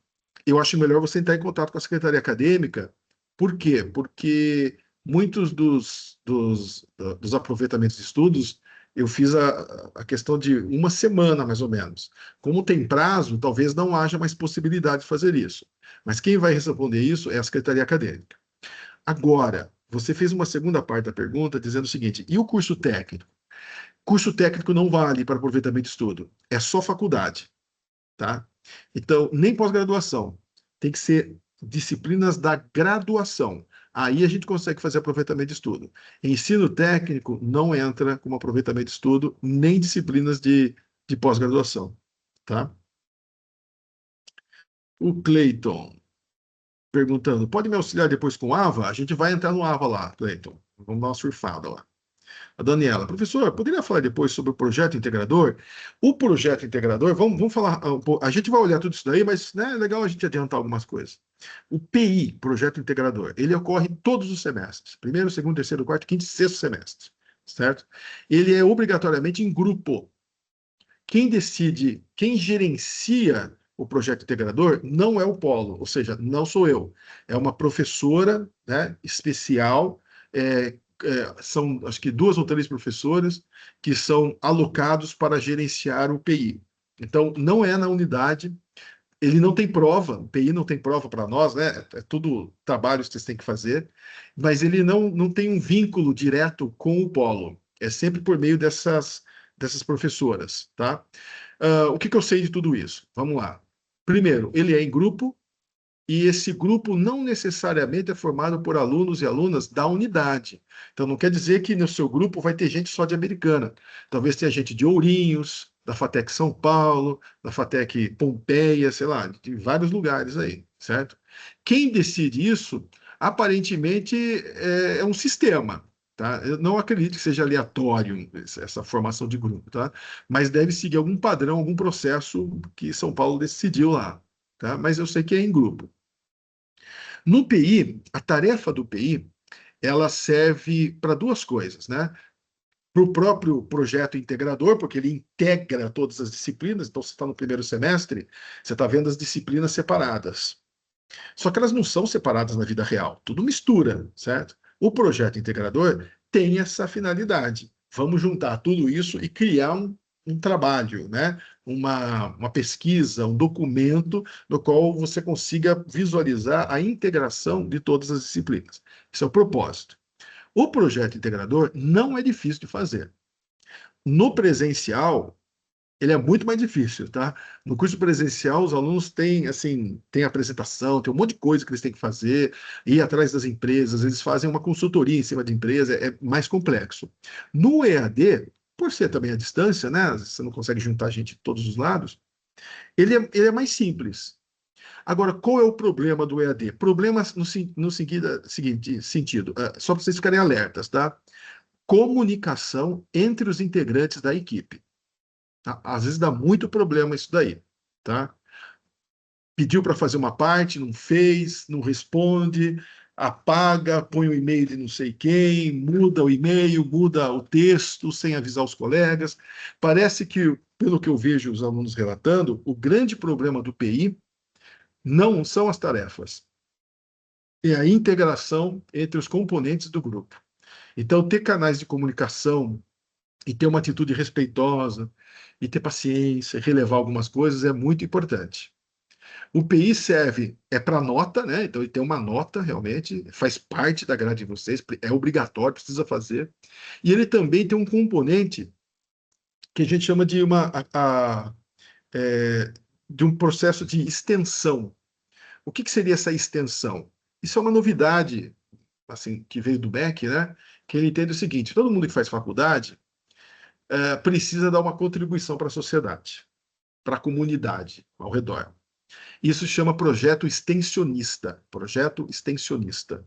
eu acho melhor você entrar em contato com a Secretaria Acadêmica. Por quê? Porque muitos dos aproveitamentos de estudos eu fiz a questão de uma semana, mais ou menos. Como tem prazo, talvez não haja mais possibilidade de fazer isso. Mas quem vai responder isso é a Secretaria Acadêmica. Agora, você fez uma segunda parte da pergunta dizendo o seguinte: e o curso técnico? Curso técnico não vale para aproveitamento de estudo, é só faculdade, tá? Então, nem pós-graduação, tem que ser disciplinas da graduação. Aí a gente consegue fazer aproveitamento de estudo. Ensino técnico não entra como aproveitamento de estudo, nem disciplinas de pós-graduação, tá? O Cleiton perguntando, pode me auxiliar depois com AVA? A gente vai entrar no AVA lá, Cleiton. Vamos dar uma surfada lá. A Daniela, professor, poderia falar depois sobre o projeto integrador? O projeto integrador, vamos falar, a gente vai olhar tudo isso daí, mas né, é legal a gente adiantar algumas coisas. O PI, projeto integrador, ele ocorre todos os semestres, primeiro, segundo, terceiro, quarto, quinto e sexto semestre, certo? Ele é obrigatoriamente em grupo. Quem decide, quem gerencia o projeto integrador não é o polo, ou seja, não sou eu. É uma professora, né, especial, são acho que duas ou três professoras que são alocados para gerenciar o PI. Então, não é na unidade, ele não tem prova, o PI não tem prova para nós, né? É tudo trabalhos que vocês têm que fazer, mas ele não tem um vínculo direto com o polo. É sempre por meio dessas professoras, tá? O que eu sei de tudo isso? Vamos lá. Primeiro, ele é em grupo, e esse grupo não necessariamente é formado por alunos e alunas da unidade. Então, não quer dizer que no seu grupo vai ter gente só de Americana. Talvez tenha gente de Ourinhos, da FATEC São Paulo, da FATEC Pompeia, sei lá, de vários lugares aí, certo? Quem decide isso, aparentemente, é um sistema. Tá? Eu não acredito que seja aleatório essa formação de grupo, tá? Mas deve seguir algum padrão, algum processo que São Paulo decidiu lá. Tá? Mas eu sei que é em grupo. No PI, a tarefa do PI, ela serve para duas coisas, né? Para o próprio projeto integrador, porque ele integra todas as disciplinas, então você está no primeiro semestre, você está vendo as disciplinas separadas. Só que elas não são separadas na vida real, tudo mistura, certo? O projeto integrador tem essa finalidade. Vamos juntar tudo isso e criar um trabalho, né? Uma pesquisa, um documento no qual você consiga visualizar a integração de todas as disciplinas. Esse é o propósito. O projeto integrador não é difícil de fazer. No presencial, ele é muito mais difícil, tá? No curso presencial, os alunos têm, assim, tem apresentação, tem um monte de coisa que eles têm que fazer, ir atrás das empresas, eles fazem uma consultoria em cima de empresa, é mais complexo. No EAD, por ser também à distância, né? Você não consegue juntar gente de todos os lados, ele é mais simples. Agora, qual é o problema do EAD? Problemas no seguinte sentido, só para vocês ficarem alertas, tá? Comunicação entre os integrantes da equipe. Tá? Às vezes dá muito problema isso daí, tá? Pediu para fazer uma parte, não fez, não responde, apaga, põe o e-mail de não sei quem, muda o e-mail, muda o texto sem avisar os colegas. Parece que, pelo que eu vejo os alunos relatando, o grande problema do PI não são as tarefas, é a integração entre os componentes do grupo. Então, ter canais de comunicação e ter uma atitude respeitosa, e ter paciência, relevar algumas coisas é muito importante. O PI serve para nota, né? Então ele tem uma nota realmente, faz parte da grade de vocês, é obrigatório, precisa fazer. E ele também tem um componente que a gente chama de é, de um processo de extensão. O que seria essa extensão? Isso é uma novidade, assim, que veio do Beck, né? Que ele entende o seguinte: todo mundo que faz faculdade precisa dar uma contribuição para a sociedade. para a comunidade ao redor. Isso chama projeto extensionista. Projeto extensionista.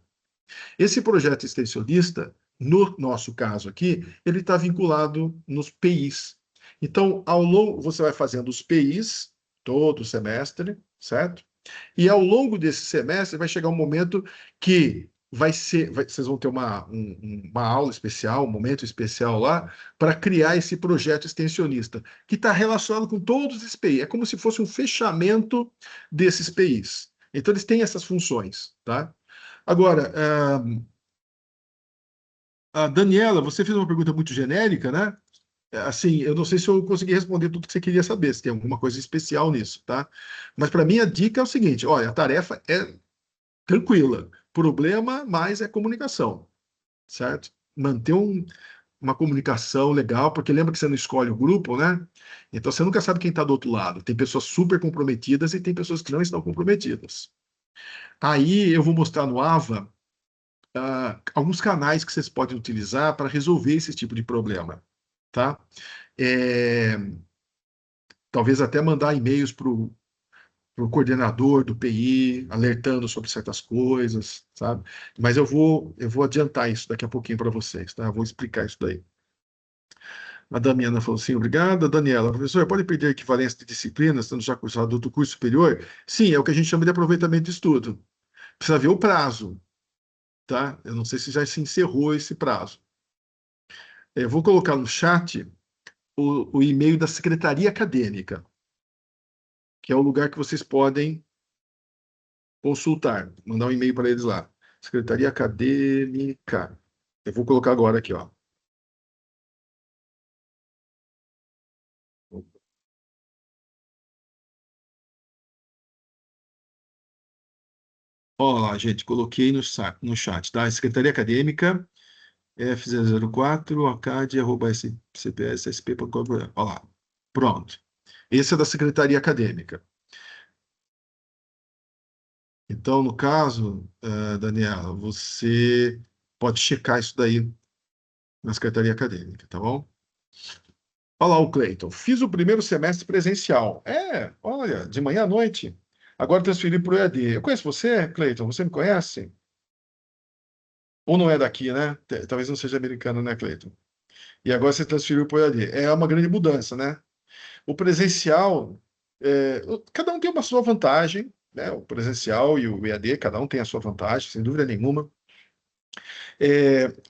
Esse projeto extensionista, no nosso caso aqui, ele está vinculado nos PIs. Então, ao longo, você vai fazendo os PIs todo semestre, certo? E ao longo desse semestre vai chegar um momento que vocês vão ter uma aula especial, um momento especial lá, para criar esse projeto extensionista, que está relacionado com todos os PIs. É como se fosse um fechamento desses PIs. Então, eles têm essas funções, tá? Agora, a Daniela, você fez uma pergunta muito genérica, né? Assim, eu não sei se eu consegui responder tudo que você queria saber, se tem alguma coisa especial nisso, tá? Mas para mim a dica é o seguinte: olha, a tarefa é tranquila. Problema mais é comunicação, certo? Manter uma comunicação legal, porque lembra que você não escolhe o grupo, né? Então você nunca sabe quem está do outro lado. Tem pessoas super comprometidas e tem pessoas que não estão comprometidas. Aí eu vou mostrar no AVA alguns canais que vocês podem utilizar para resolver esse tipo de problema, tá? É, talvez até mandar e-mails para o coordenador do PI, alertando sobre certas coisas, sabe? Mas eu vou adiantar isso daqui a pouquinho para vocês, tá? Eu vou explicar isso daí. A Damiana falou assim, obrigada. Daniela, professor, pode pedir equivalência de disciplinas, estando já cursado do curso superior? Sim, é o que a gente chama de aproveitamento de estudo. Precisa ver o prazo, tá? Eu não sei se já se encerrou esse prazo. Eu vou colocar no chat o e-mail da secretaria acadêmica, que é o lugar que vocês podem consultar, mandar um e-mail para eles lá. Secretaria Acadêmica. Eu vou colocar agora aqui, ó. Ó lá, gente, coloquei no chat, tá? Secretaria Acadêmica, F004, acad.cpssp.com. Ó lá. Pronto. Esse é da Secretaria Acadêmica. Então, no caso, Daniela, você pode checar isso daí na Secretaria Acadêmica, tá bom? Olha lá o Cleiton. Fiz o primeiro semestre presencial. Olha, de manhã à noite. Agora transferi para o EAD. Eu conheço você, Cleiton? Você me conhece? Ou não é daqui, né? Talvez não seja americano, né, Cleiton? E agora você transferiu para o EAD. É uma grande mudança, né? O presencial, cada um tem uma sua vantagem, né? O presencial e o EAD, cada um tem a sua vantagem, sem dúvida nenhuma.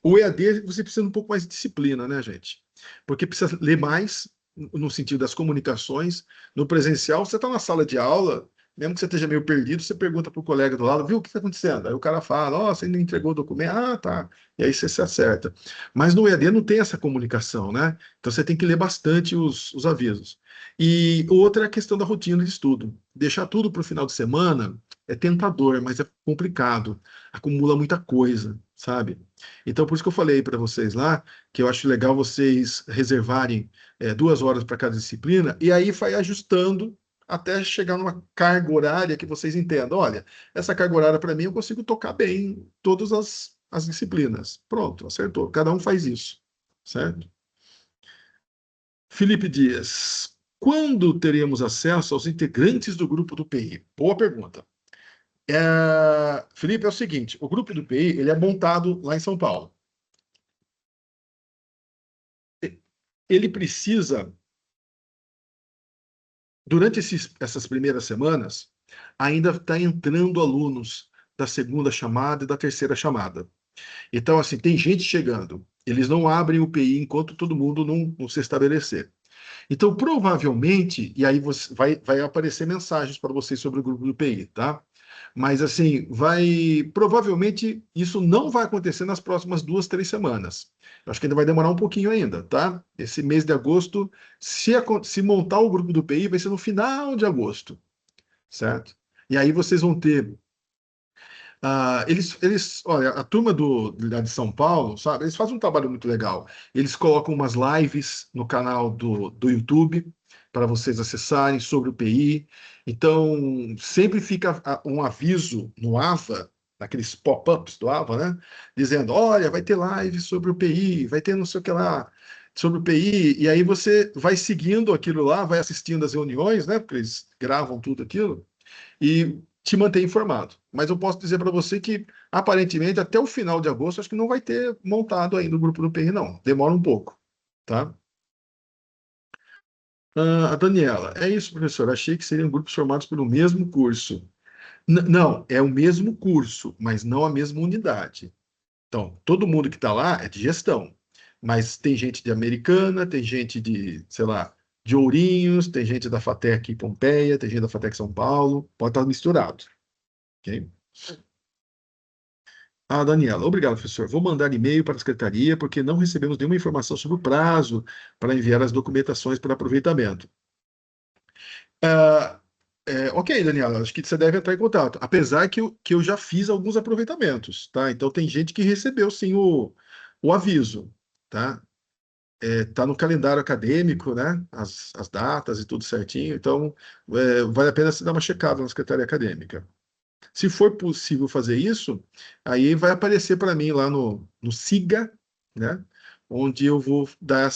O EAD, você precisa de um pouco mais de disciplina, né, gente? Porque precisa ler mais, no sentido das comunicações. No presencial, você está na sala de aula, mesmo que você esteja meio perdido, você pergunta para o colega do lado, viu, o que está acontecendo? Aí o cara fala, ó, você ainda entregou o documento? Ah, tá. E aí você se acerta. Mas no EAD não tem essa comunicação, né? Então você tem que ler bastante os avisos. E outra é a questão da rotina de estudo. Deixar tudo para o final de semana é tentador, mas é complicado. Acumula muita coisa, sabe? Então, por isso que eu falei para vocês lá, que eu acho legal vocês reservarem 2 horas para cada disciplina, e aí vai ajustando até chegar numa carga horária que vocês entendam. Olha, essa carga horária para mim eu consigo tocar bem todas as disciplinas. Pronto, acertou. Cada um faz isso, certo? Felipe Dias, quando teremos acesso aos integrantes do grupo do PI? Boa pergunta. Felipe, é o seguinte, o grupo do PI ele é montado lá em São Paulo. Ele precisa, durante essas primeiras semanas, ainda está entrando alunos da segunda chamada e da terceira chamada. Então, assim, tem gente chegando. Eles não abrem o PI enquanto todo mundo não se estabelecer. Então, provavelmente, e aí vai aparecer mensagens para vocês sobre o grupo do PI, tá? Mas, assim, provavelmente, isso não vai acontecer nas próximas 2, 3 semanas. Eu acho que ainda vai demorar um pouquinho ainda, tá? Esse mês de agosto, se montar o grupo do PI, vai ser no final de agosto, certo? E aí vocês vão ter olha, a turma lá de São Paulo, sabe, eles fazem um trabalho muito legal. Eles colocam umas lives no canal do YouTube para vocês acessarem sobre o PI. Então, sempre fica um aviso no AVA, naqueles pop-ups do AVA, né? Dizendo, olha, vai ter live sobre o PI, vai ter não sei o que lá. sobre o PI, e aí você vai seguindo aquilo lá, vai assistindo as reuniões, né? Porque eles gravam tudo aquilo, e te mantém informado. Mas eu posso dizer para você que, aparentemente, até o final de agosto, acho que não vai ter montado ainda o grupo do PI, não. Demora um pouco, tá? A Daniela, é isso, professor. Achei que seriam grupos formados pelo mesmo curso. Não, é o mesmo curso, mas não a mesma unidade. Então, todo mundo que está lá é de gestão, mas tem gente de Americana, tem gente de, sei lá, de Ourinhos, tem gente da FATEC em Pompeia, tem gente da FATEC São Paulo, pode estar misturado, ok? Ah, Daniela, obrigado, professor. Vou mandar e-mail para a secretaria porque não recebemos nenhuma informação sobre o prazo para enviar as documentações para aproveitamento. Ah, ok, Daniela, acho que você deve entrar em contato. Apesar que eu já fiz alguns aproveitamentos, tá? Então tem gente que recebeu sim o aviso, tá? Tá no calendário acadêmico, né? As datas e tudo certinho. Então vale a pena você dar uma checada na secretaria acadêmica. Se for possível fazer isso, aí vai aparecer para mim lá no SIGA, né? Onde eu vou dar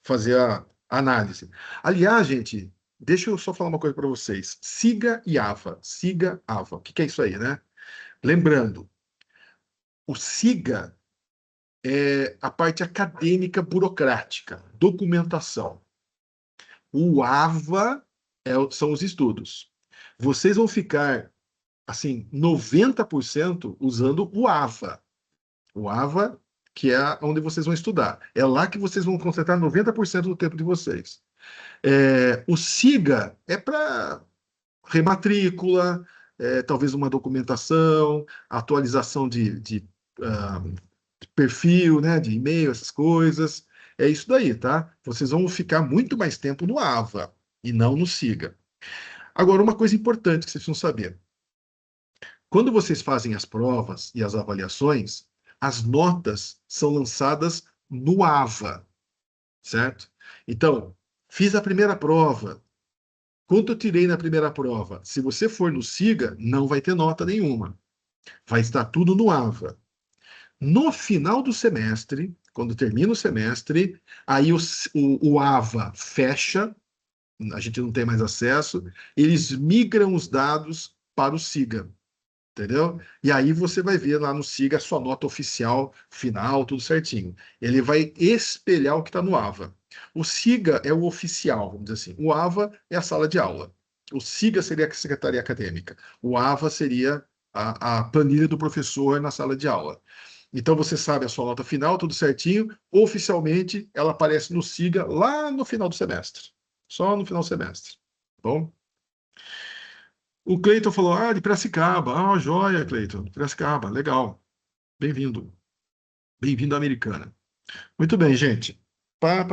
fazer a análise. Aliás, gente, deixa eu só falar uma coisa para vocês. SIGA e AVA. SIGA, AVA. O que que é isso aí, né? Lembrando, o SIGA é a parte acadêmica burocrática, documentação. O AVA são os estudos. Vocês vão ficar assim, 90% usando o AVA. O AVA, que é onde vocês vão estudar. É lá que vocês vão concentrar 90% do tempo de vocês. O SIGA é para rematrícula, talvez uma documentação, atualização de perfil, né, de e-mail, essas coisas. É isso daí, tá? Vocês vão ficar muito mais tempo no AVA e não no SIGA. Agora, uma coisa importante que vocês precisam saber. Quando vocês fazem as provas e as avaliações, as notas são lançadas no AVA, certo? Então, fiz a primeira prova. Quanto eu tirei na primeira prova? Se você for no SIGA, não vai ter nota nenhuma. Vai estar tudo no AVA. No final do semestre, quando termina o semestre, aí o AVA fecha, a gente não tem mais acesso, eles migram os dados para o SIGA. Entendeu? E aí você vai ver lá no SIGA a sua nota oficial, final, tudo certinho. Ele vai espelhar o que está no AVA. O SIGA é o oficial, vamos dizer assim. O AVA é a sala de aula. O SIGA seria a secretaria acadêmica. O AVA seria a planilha do professor na sala de aula. Então você sabe a sua nota final, tudo certinho. Oficialmente, ela aparece no SIGA lá no final do semestre. Só no final do semestre. Tá bom? O Cleiton falou, de Piracicaba. Ah, joia, Cleiton. Piracicaba, legal. Bem-vindo. Bem-vindo à Americana. Muito bem, gente. Pá.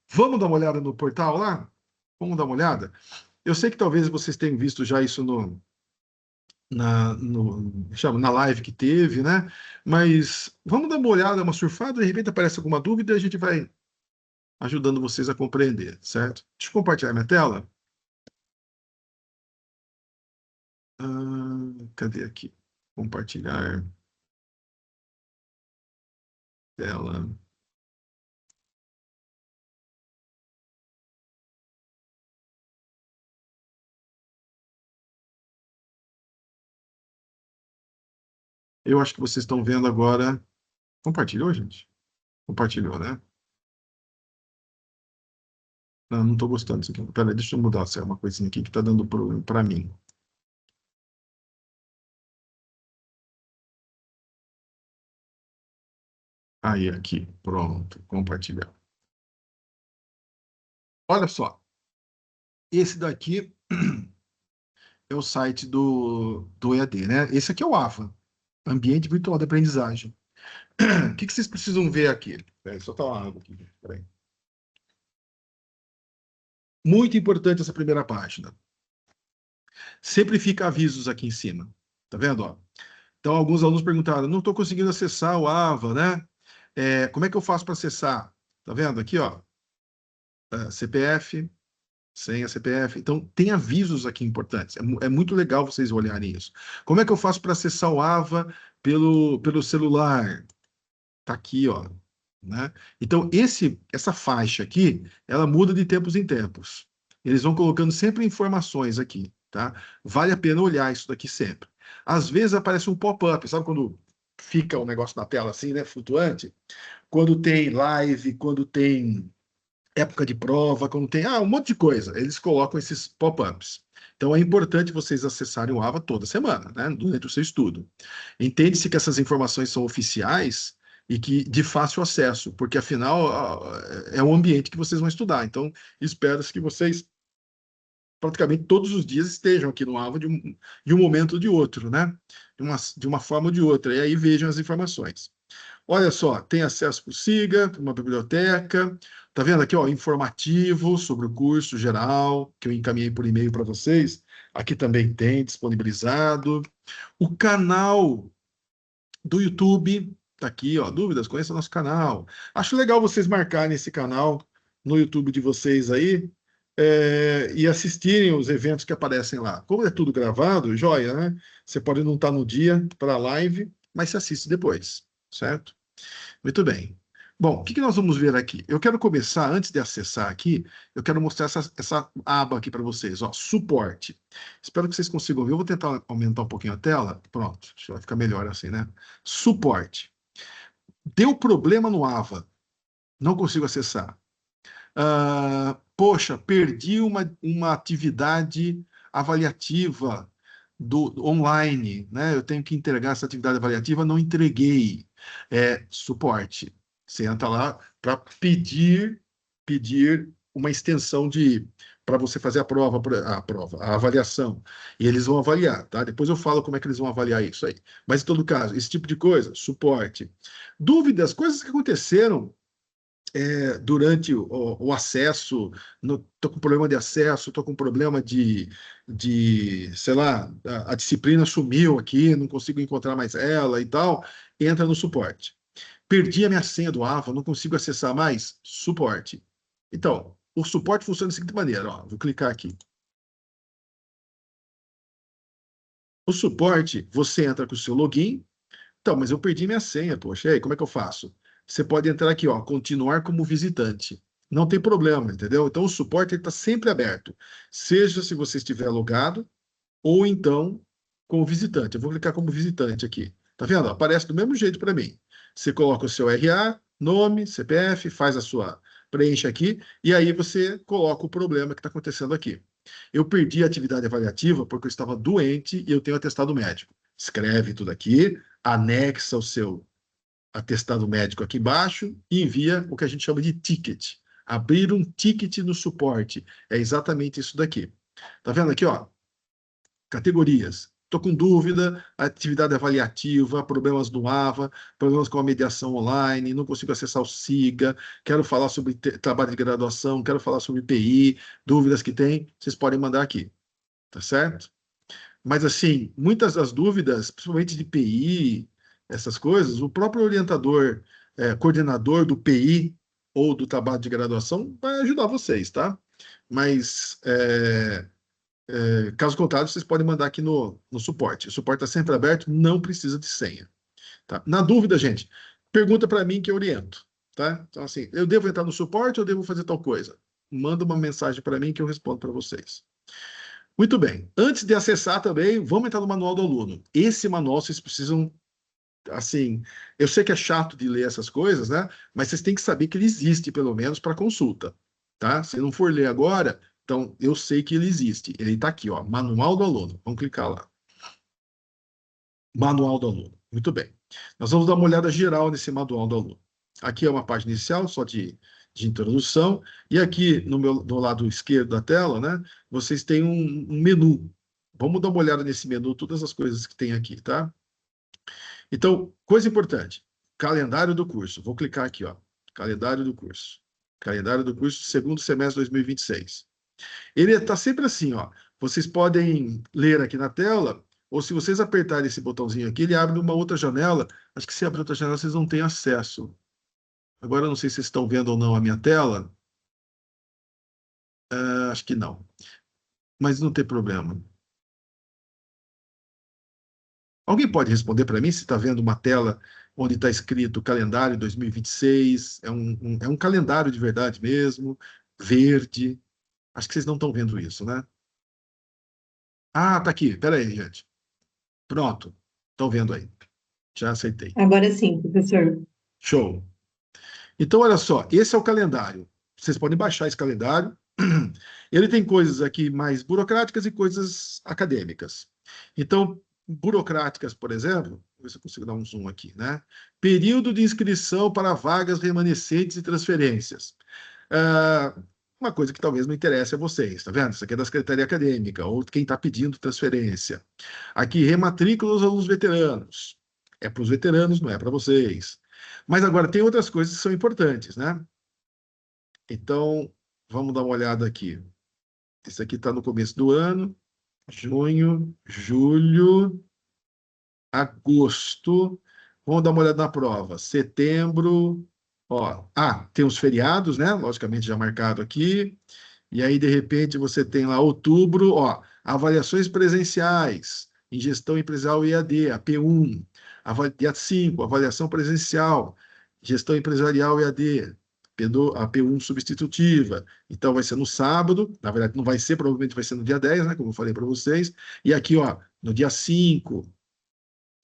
Vamos dar uma olhada no portal lá? Vamos dar uma olhada? Eu sei que talvez vocês tenham visto já isso na live que teve, né? Mas vamos dar uma olhada, uma surfada, de repente aparece alguma dúvida e a gente vai ajudando vocês a compreender, certo? Deixa eu compartilhar minha tela. Cadê aqui? Compartilhar tela. Eu acho que vocês estão vendo agora. Compartilhou, gente? Compartilhou, né? Não estou gostando disso aqui. Peraí, deixa eu mudar se é uma coisinha aqui que está dando problema para mim. Aí, aqui. Pronto. Compartilhar. Olha só. Esse daqui é o site do EAD, né? Esse aqui é o AVA. Ambiente Virtual de Aprendizagem. O que vocês precisam ver aqui? Peraí, só tá uma água aqui. Peraí. Muito importante essa primeira página. Sempre fica avisos aqui em cima. Tá vendo? Ó? Então, alguns alunos perguntaram: não estou conseguindo acessar o AVA, né? Como é que eu faço para acessar? Tá vendo aqui, ó? CPF, senha CPF. Então, tem avisos aqui importantes. É muito legal vocês olharem isso. Como é que eu faço para acessar o AVA pelo celular? Tá aqui, ó. né? Então, essa faixa aqui, ela muda de tempos em tempos. Eles vão colocando sempre informações aqui, tá? Vale a pena olhar isso daqui sempre. Às vezes aparece um pop-up, sabe quando fica o negócio na tela assim, né, flutuante? Quando tem live, quando tem época de prova, quando tem um monte de coisa, eles colocam esses pop-ups. Então é importante vocês acessarem o AVA toda semana, né, durante o seu estudo. Entende-se que essas informações são oficiais e que de fácil acesso, porque afinal é o ambiente que vocês vão estudar. Então espero-se que vocês praticamente todos os dias estejam aqui no AVA de um momento ou de outro, né? De uma forma ou de outra, e aí vejam as informações. Olha só, tem acesso para o SIGA, uma biblioteca. Tá vendo aqui, ó, informativo sobre o curso geral, que eu encaminhei por e-mail para vocês. Aqui também tem disponibilizado. O canal do YouTube, tá aqui, ó, dúvidas, conheça nosso canal. Acho legal vocês marcarem esse canal no YouTube de vocês aí, e assistirem os eventos que aparecem lá. Como é tudo gravado, joia, né? Você pode não estar no dia para a live, mas se assiste depois, certo? Muito bem. Bom, o que nós vamos ver aqui? Eu quero começar, antes de acessar aqui, eu quero mostrar essa aba aqui para vocês, ó, suporte. Espero que vocês consigam ver. Eu vou tentar aumentar um pouquinho a tela. Pronto, acho que vai ficar melhor assim, né? Suporte. Deu problema no AVA, não consigo acessar. Poxa, perdi uma atividade avaliativa do online, né? Eu tenho que entregar essa atividade avaliativa, não entreguei. Suporte. Você entra lá para pedir uma extensão para você fazer a avaliação. E eles vão avaliar, tá? Depois eu falo como é que eles vão avaliar isso aí. Mas, em todo caso, esse tipo de coisa, suporte. Dúvidas, coisas que aconteceram durante o acesso, estou com problema de acesso, estou com problema sei lá, a disciplina sumiu aqui, não consigo encontrar mais ela e tal, entra no suporte. Perdi a minha senha do AVA, não consigo acessar mais, suporte. Então, o suporte funciona da seguinte maneira, ó, vou clicar aqui. O suporte, você entra com o seu login, então, mas eu perdi minha senha, poxa, e aí, como é que eu faço? Você pode entrar aqui, ó, continuar como visitante. Não tem problema, entendeu? Então, o suporte está sempre aberto, seja se você estiver logado ou então como visitante. Eu vou clicar como visitante aqui. Tá vendo? Aparece do mesmo jeito para mim. Você coloca o seu RA, nome, CPF, faz preenche aqui, e aí você coloca o problema que está acontecendo aqui. Eu perdi a atividade avaliativa porque eu estava doente e eu tenho atestado médico. Escreve tudo aqui, anexa o seu atestado médico aqui embaixo e envia o que a gente chama de ticket. Abrir um ticket no suporte. É exatamente isso daqui. Tá vendo aqui, ó? Categorias. Estou com dúvida, atividade avaliativa, problemas do AVA, problemas com a mediação online, não consigo acessar o SIGA, quero falar sobre trabalho de graduação, quero falar sobre PI, dúvidas que tem, vocês podem mandar aqui, tá certo? Mas, assim, muitas das dúvidas, principalmente de PI, essas coisas, o próprio orientador, coordenador do PI ou do trabalho de graduação vai ajudar vocês, tá? Mas, caso contrário, vocês podem mandar aqui no suporte. O suporte está sempre aberto, não precisa de senha. Tá? Na dúvida, gente, pergunta para mim que eu oriento. Tá? Então, assim, eu devo entrar no suporte ou devo fazer tal coisa? Manda uma mensagem para mim que eu respondo para vocês. Muito bem. Antes de acessar também, vamos entrar no manual do aluno. Esse manual vocês precisam, assim, eu sei que é chato de ler essas coisas, né? Mas vocês têm que saber que ele existe, pelo menos, para consulta, tá? Se não for ler agora, então eu sei que ele existe. Ele está aqui, ó, manual do aluno. Vamos clicar lá. Manual do aluno. Muito bem. Nós vamos dar uma olhada geral nesse manual do aluno. Aqui é uma página inicial, só de introdução, e aqui no lado esquerdo da tela, né, vocês têm um menu. Vamos dar uma olhada nesse menu, todas as coisas que tem aqui, tá? Então, coisa importante, calendário do curso. Vou clicar aqui, ó, calendário do curso. Calendário do curso, segundo semestre de 2026. Ele está sempre assim, ó. Vocês podem ler aqui na tela, ou se vocês apertarem esse botãozinho aqui, ele abre uma outra janela. Acho que se abrir outra janela, vocês não têm acesso. Agora, eu não sei se vocês estão vendo ou não a minha tela. Acho que não. Mas não tem problema. Alguém pode responder para mim se está vendo uma tela onde está escrito calendário 2026, é um calendário de verdade mesmo, verde. Acho que vocês não estão vendo isso, né? Ah, tá aqui, peraí, gente. Pronto, estão vendo aí. Já aceitei. Agora sim, professor. Show. Então, olha só, esse é o calendário. Vocês podem baixar esse calendário. Ele tem coisas aqui mais burocráticas e coisas acadêmicas. Então, burocráticas, por exemplo, vou ver se eu consigo dar um zoom aqui, né? Período de inscrição para vagas remanescentes e transferências. Ah, uma coisa que talvez não interesse a vocês, tá vendo? Isso aqui é da Secretaria Acadêmica, ou quem está pedindo transferência. Aqui, rematrícula dos alunos veteranos. É para os veteranos, não é para vocês. Mas agora tem outras coisas que são importantes, né? Então, vamos dar uma olhada aqui. Isso aqui está no começo do ano, junho, julho, agosto. Vamos dar uma olhada na prova. Setembro, ó. Ah, tem os feriados, né? Logicamente já marcado aqui. E aí, de repente, você tem lá outubro, ó, avaliações presenciais em gestão empresarial EAD, a P1. Dia 5, avaliação presencial, gestão empresarial EAD, a P1 substitutiva. Então, vai ser no sábado, na verdade, não vai ser, provavelmente vai ser no dia 10, né, como eu falei para vocês. E aqui, ó, no dia 5,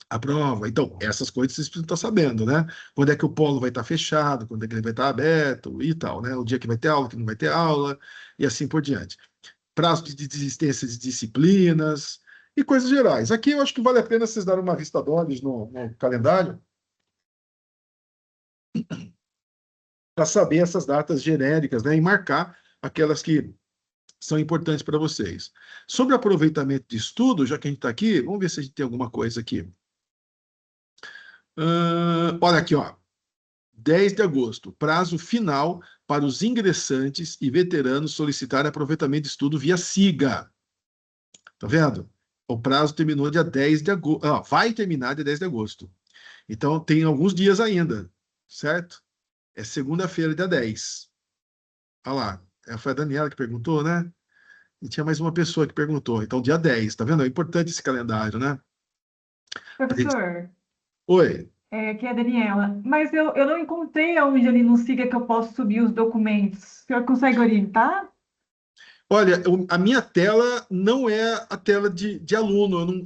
a prova. Então, essas coisas vocês precisam estar sabendo, né? Quando é que o polo vai estar fechado, quando é que ele vai estar aberto e tal, né? O dia que vai ter aula, que não vai ter aula, e assim por diante. Prazo de desistência de disciplinas e coisas gerais. Aqui eu acho que vale a pena vocês darem uma vista de olhos no calendário para saber essas datas genéricas, né? E marcar aquelas que são importantes para vocês. Sobre aproveitamento de estudo, já que a gente está aqui, vamos ver se a gente tem alguma coisa aqui. Olha aqui, ó. 10 de agosto, prazo final para os ingressantes e veteranos solicitarem aproveitamento de estudo via SIGA. Tá vendo? O prazo terminou dia 10 de agosto. Ah, vai terminar dia 10 de agosto. Então, tem alguns dias ainda, certo? É segunda-feira, dia 10. Olha lá. Foi a Daniela que perguntou, né? E tinha mais uma pessoa que perguntou. Então, dia 10, tá vendo? É importante esse calendário, né? Professor, Oi. aqui é a Daniela, mas eu não encontrei aonde ali no Siga que eu posso subir os documentos. O senhor consegue orientar? Olha, a minha tela não é a tela de aluno,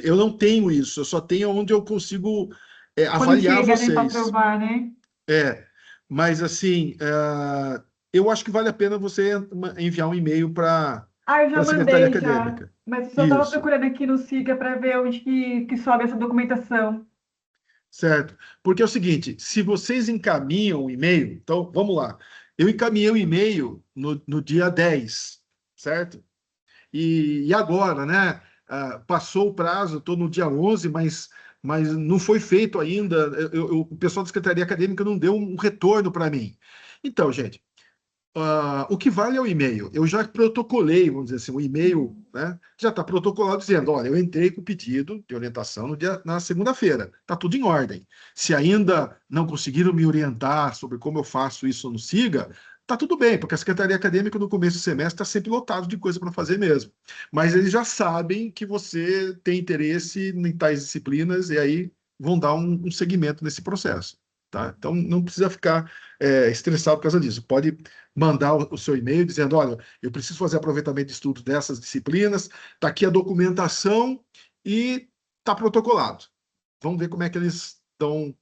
eu não tenho isso, eu só tenho onde eu consigo Quando avaliar chega, né, para vocês. aprovar, né? É, mas assim, eu acho que vale a pena você enviar um e-mail para Ah, eu já a Secretaria mandei já, Acadêmica. mas eu só estava Isso, procurando aqui no Siga para ver onde que sobe essa documentação. certo? Porque é o seguinte, se vocês encaminham o e-mail, então vamos lá. Eu encaminhei o e-mail no dia 10, certo? E agora, né? Passou o prazo, estou no dia 11, mas não foi feito ainda. O pessoal da Secretaria Acadêmica não deu um retorno para mim. Então, gente, o que vale é o e-mail. Eu já protocolei, vamos dizer assim, o e-mail, né? Já está protocolado dizendo: olha, eu entrei com o pedido de orientação na segunda-feira. Está tudo em ordem. Se ainda não conseguiram me orientar sobre como eu faço isso no SIGA, tá tudo bem, porque a Secretaria Acadêmica no começo do semestre está sempre lotado de coisa para fazer mesmo. Mas eles já sabem que você tem interesse em tais disciplinas e aí vão dar um segmento nesse processo. Tá? Então não precisa ficar estressado por causa disso. Pode mandar o seu e-mail dizendo: olha, eu preciso fazer aproveitamento de estudo dessas disciplinas, está aqui a documentação e está protocolado. Vamos ver como é que eles dão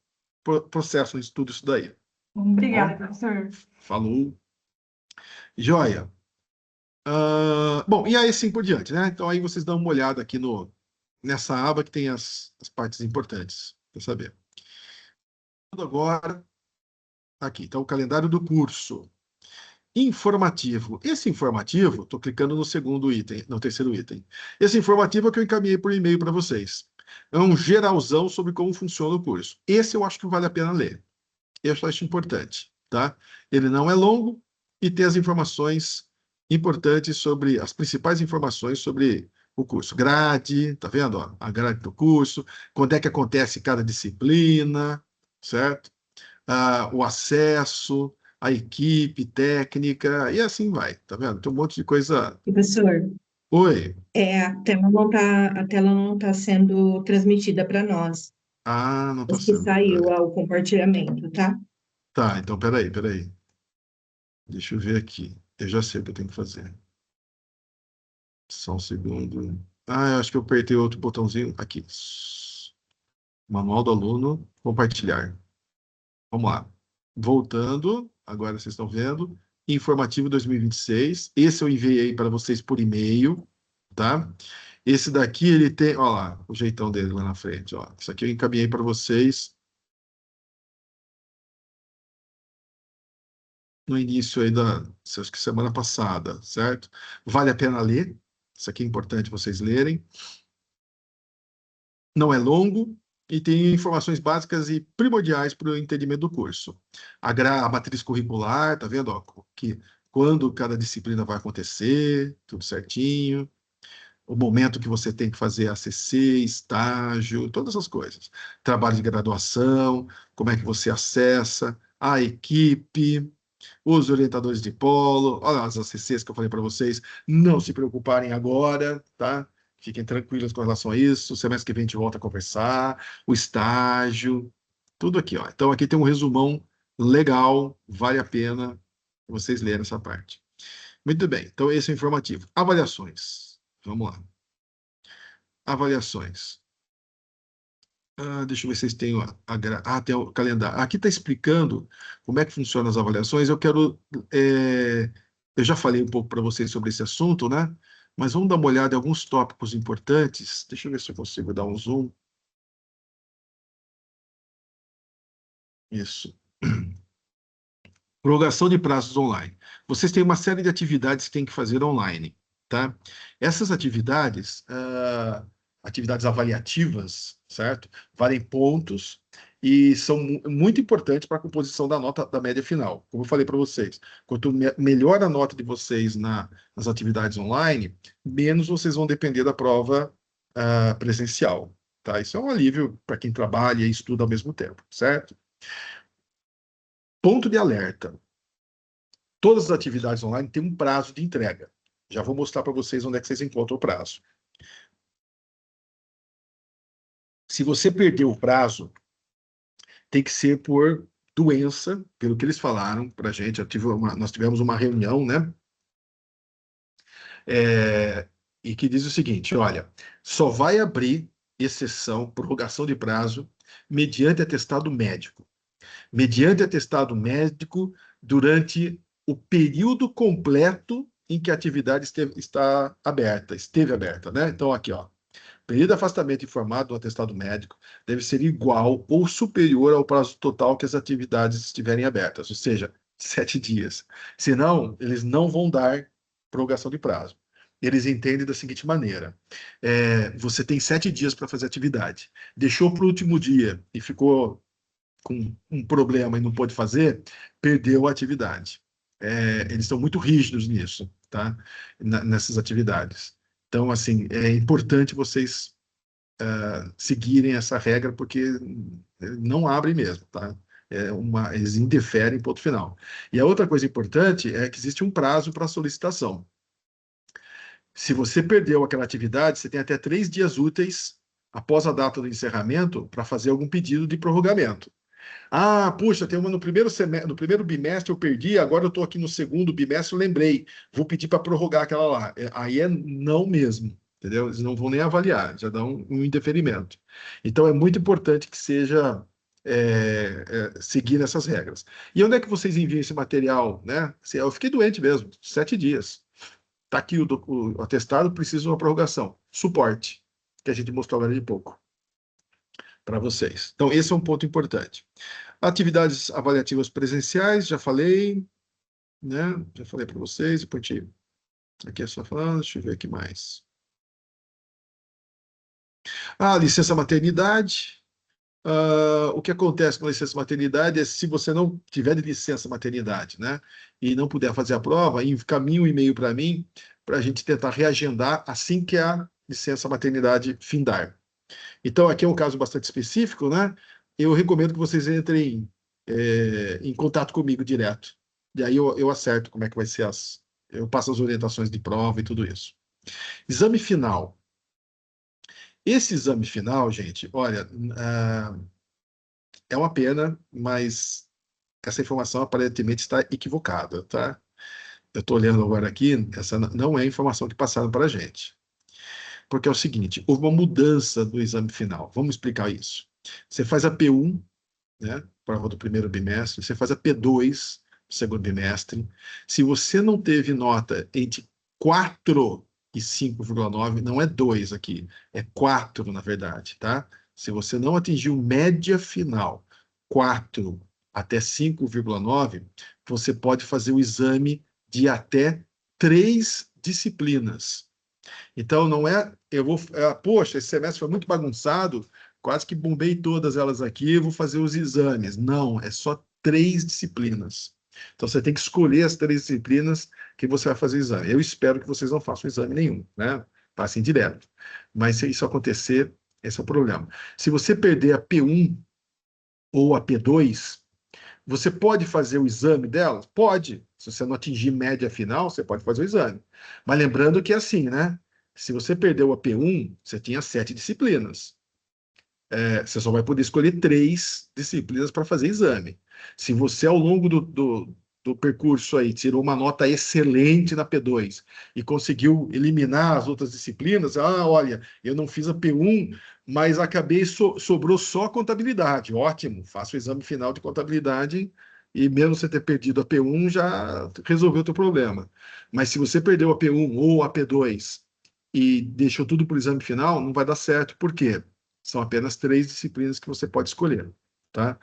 processo de estudo isso daí. Tá Obrigada, bom? professor. Falou. Joia. Bom, e aí assim por diante, né? Então aí vocês dão uma olhada aqui nessa aba que tem as partes importantes para saber. Agora, aqui, então o calendário do curso. Informativo. Esse informativo, estou clicando no segundo item, no terceiro item. Esse informativo é o que eu encaminhei por e-mail para vocês. É um geralzão sobre como funciona o curso. Esse eu acho que vale a pena ler. Eu acho importante, tá? Ele não é longo e tem as informações importantes sobre, as principais informações sobre o curso. Grade, tá vendo? Ó, a grade do curso, quando é que acontece cada disciplina, certo? O acesso, a equipe técnica, e assim vai, tá vendo? Tem um monte de coisa. Professor, Oi. a tela não está sendo transmitida para nós. Ah, não está Os que sendo. saiu o compartilhamento, tá? Tá, então peraí. Deixa eu ver aqui. Eu já sei o que eu tenho que fazer. Só um segundo. Ah, eu acho que eu apertei outro botãozinho. Aqui. Manual do aluno, compartilhar. Vamos lá. Voltando, agora vocês estão vendo. Informativo 2026. Esse eu enviei para vocês por e-mail, tá? Esse daqui, ele tem, ó lá, o jeitão dele lá na frente, ó. Isso aqui eu encaminhei para vocês no início aí da, acho que semana passada, certo? Vale a pena ler. Isso aqui é importante vocês lerem. Não é longo e tem informações básicas e primordiais para o entendimento do curso. A matriz curricular, tá vendo? Ó, que quando cada disciplina vai acontecer, tudo certinho. O momento que você tem que fazer ACC, estágio, todas essas coisas. Trabalho de graduação, como é que você acessa, a equipe, os orientadores de polo, olha as ACCs que eu falei para vocês, não se preocuparem agora, tá? Fiquem tranquilos com relação a isso. O semestre que vem a gente volta a conversar, o estágio, tudo aqui, ó. Então aqui tem um resumão legal, vale a pena vocês lerem essa parte. Muito bem, então esse é o informativo. Avaliações. Vamos lá. Avaliações. Deixa eu ver se vocês têm tem o calendário. Aqui está explicando como é que funcionam as avaliações. Eu já falei um pouco para vocês sobre esse assunto, né? Mas vamos dar uma olhada em alguns tópicos importantes. Deixa eu ver se eu consigo dar um zoom. Isso. Prorrogação de prazos online. Vocês têm uma série de atividades que têm que fazer online, tá? Essas atividades, atividades avaliativas, certo? Valem pontos e são muito importantes para a composição da nota da média final. Como eu falei para vocês, quanto melhor a nota de vocês nas atividades online, menos vocês vão depender da prova, presencial, tá? Isso é um alívio para quem trabalha e estuda ao mesmo tempo, certo? Ponto de alerta. Todas as atividades online têm um prazo de entrega. Já vou mostrar para vocês onde é que vocês encontram o prazo. Se você perdeu o prazo, tem que ser por doença, pelo que eles falaram para a gente. Nós tivemos uma reunião, né? E que diz o seguinte: olha, só vai abrir exceção, prorrogação de prazo, mediante atestado médico. Mediante atestado médico durante o período completo em que a atividade esteve aberta, né? Então, aqui, ó. Período de afastamento informado do atestado médico deve ser igual ou superior ao prazo total que as atividades estiverem abertas, ou seja, 7 dias. Senão, eles não vão dar prorrogação de prazo. Eles entendem da seguinte maneira: você tem 7 dias para fazer atividade. Deixou para o último dia e ficou com um problema e não pôde fazer, perdeu a atividade. Eles estão muito rígidos nisso, tá? Nessas atividades. Então, assim, é importante vocês seguirem essa regra, porque não abrem mesmo, tá? Eles interferem, ponto final. E a outra coisa importante é que existe um prazo para solicitação. Se você perdeu aquela atividade, você tem até 3 dias úteis após a data do encerramento para fazer algum pedido de prorrogamento. Puxa, tem uma no primeiro semestre, no primeiro bimestre eu perdi, agora eu estou aqui no segundo bimestre, eu lembrei, vou pedir para prorrogar aquela lá. Aí é não mesmo, entendeu? Eles não vão nem avaliar, já dão um indeferimento. Então é muito importante que seja seguir essas regras. E onde é que vocês enviam esse material, né? Eu fiquei doente mesmo, 7 dias. Está aqui o atestado, precisa de uma prorrogação. Suporte, que a gente mostrou agora de pouco para vocês. Então, esse é um ponto importante. Atividades avaliativas presenciais, já falei, né? Já falei para vocês, aqui é só falando, deixa eu ver aqui mais. Licença maternidade. O que acontece com a licença maternidade é se você não tiver de licença maternidade, né? E não puder fazer a prova, encaminhe um e-mail para mim, para a gente tentar reagendar assim que a licença maternidade findar. Então, aqui é um caso bastante específico, né? Eu recomendo que vocês entrem em contato comigo direto. E aí eu acerto como é que vai ser eu passo as orientações de prova e tudo isso. Exame final. Esse exame final, gente, olha, é uma pena, mas essa informação aparentemente está equivocada, tá? Eu estou olhando agora aqui, essa não é a informação que passaram para a gente. Porque é o seguinte, houve uma mudança do exame final. Vamos explicar isso. Você faz a P1, né, prova do primeiro bimestre, você faz a P2, segundo bimestre. Se você não teve nota entre 4 e 5,9, não é 2 aqui, é 4 na verdade, tá? Se você não atingiu média final 4 até 5,9, você pode fazer o exame de até 3 disciplinas. Então, não é, poxa, esse semestre foi muito bagunçado, quase que bombei todas elas aqui, vou fazer os exames. Não, é só 3 disciplinas. Então, você tem que escolher as 3 disciplinas que você vai fazer o exame. Eu espero que vocês não façam exame nenhum, né? Passem direto. Mas se isso acontecer, esse é o problema. Se você perder a P1 ou a P2, você pode fazer o exame delas? Pode. Se você não atingir média final, você pode fazer o exame. Mas lembrando que é assim, né? Se você perdeu a P1, você tinha 7 disciplinas. Você só vai poder escolher 3 disciplinas para fazer exame. Se você, ao longo do percurso aí, tirou uma nota excelente na P2 e conseguiu eliminar as outras disciplinas, olha, eu não fiz a P1, mas acabei, sobrou só a contabilidade. Ótimo, faça o exame final de contabilidade e mesmo você ter perdido a P1, já resolveu o teu problema. Mas se você perdeu a P1 ou a P2 e deixou tudo para o exame final, não vai dar certo. Por quê? São apenas 3 disciplinas que você pode escolher, tá?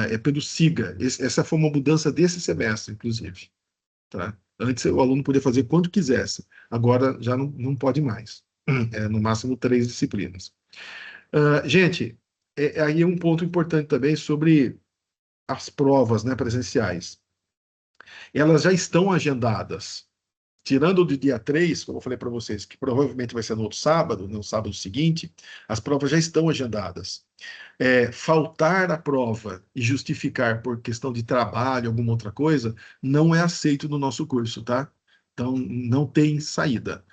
É pelo SIGA. Essa foi uma mudança desse semestre, inclusive, tá? Antes o aluno podia fazer quanto quisesse, agora já não pode mais. No máximo 3 disciplinas. Gente, aí é um ponto importante também sobre as provas, né, presenciais. Elas já estão agendadas. Tirando do dia 3, como eu falei para vocês, que provavelmente vai ser no outro sábado, no sábado seguinte, as provas já estão agendadas. Faltar a prova e justificar por questão de trabalho, alguma outra coisa, não é aceito no nosso curso, tá? Então, não tem saída.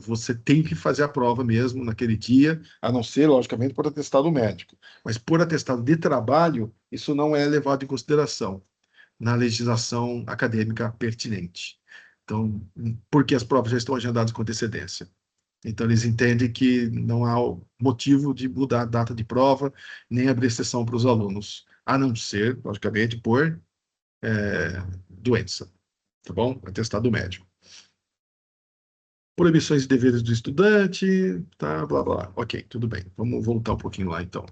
Você tem que fazer a prova mesmo naquele dia, a não ser, logicamente, por atestado médico. Mas por atestado de trabalho, isso não é levado em consideração na legislação acadêmica pertinente. Então, porque as provas já estão agendadas com antecedência. Então, eles entendem que não há motivo de mudar a data de prova, nem abrir exceção para os alunos, a não ser, logicamente, por doença, tá bom? Atestado médico. Proibições e deveres do estudante, tá, blá, blá. Ok, tudo bem. Vamos voltar um pouquinho lá, então.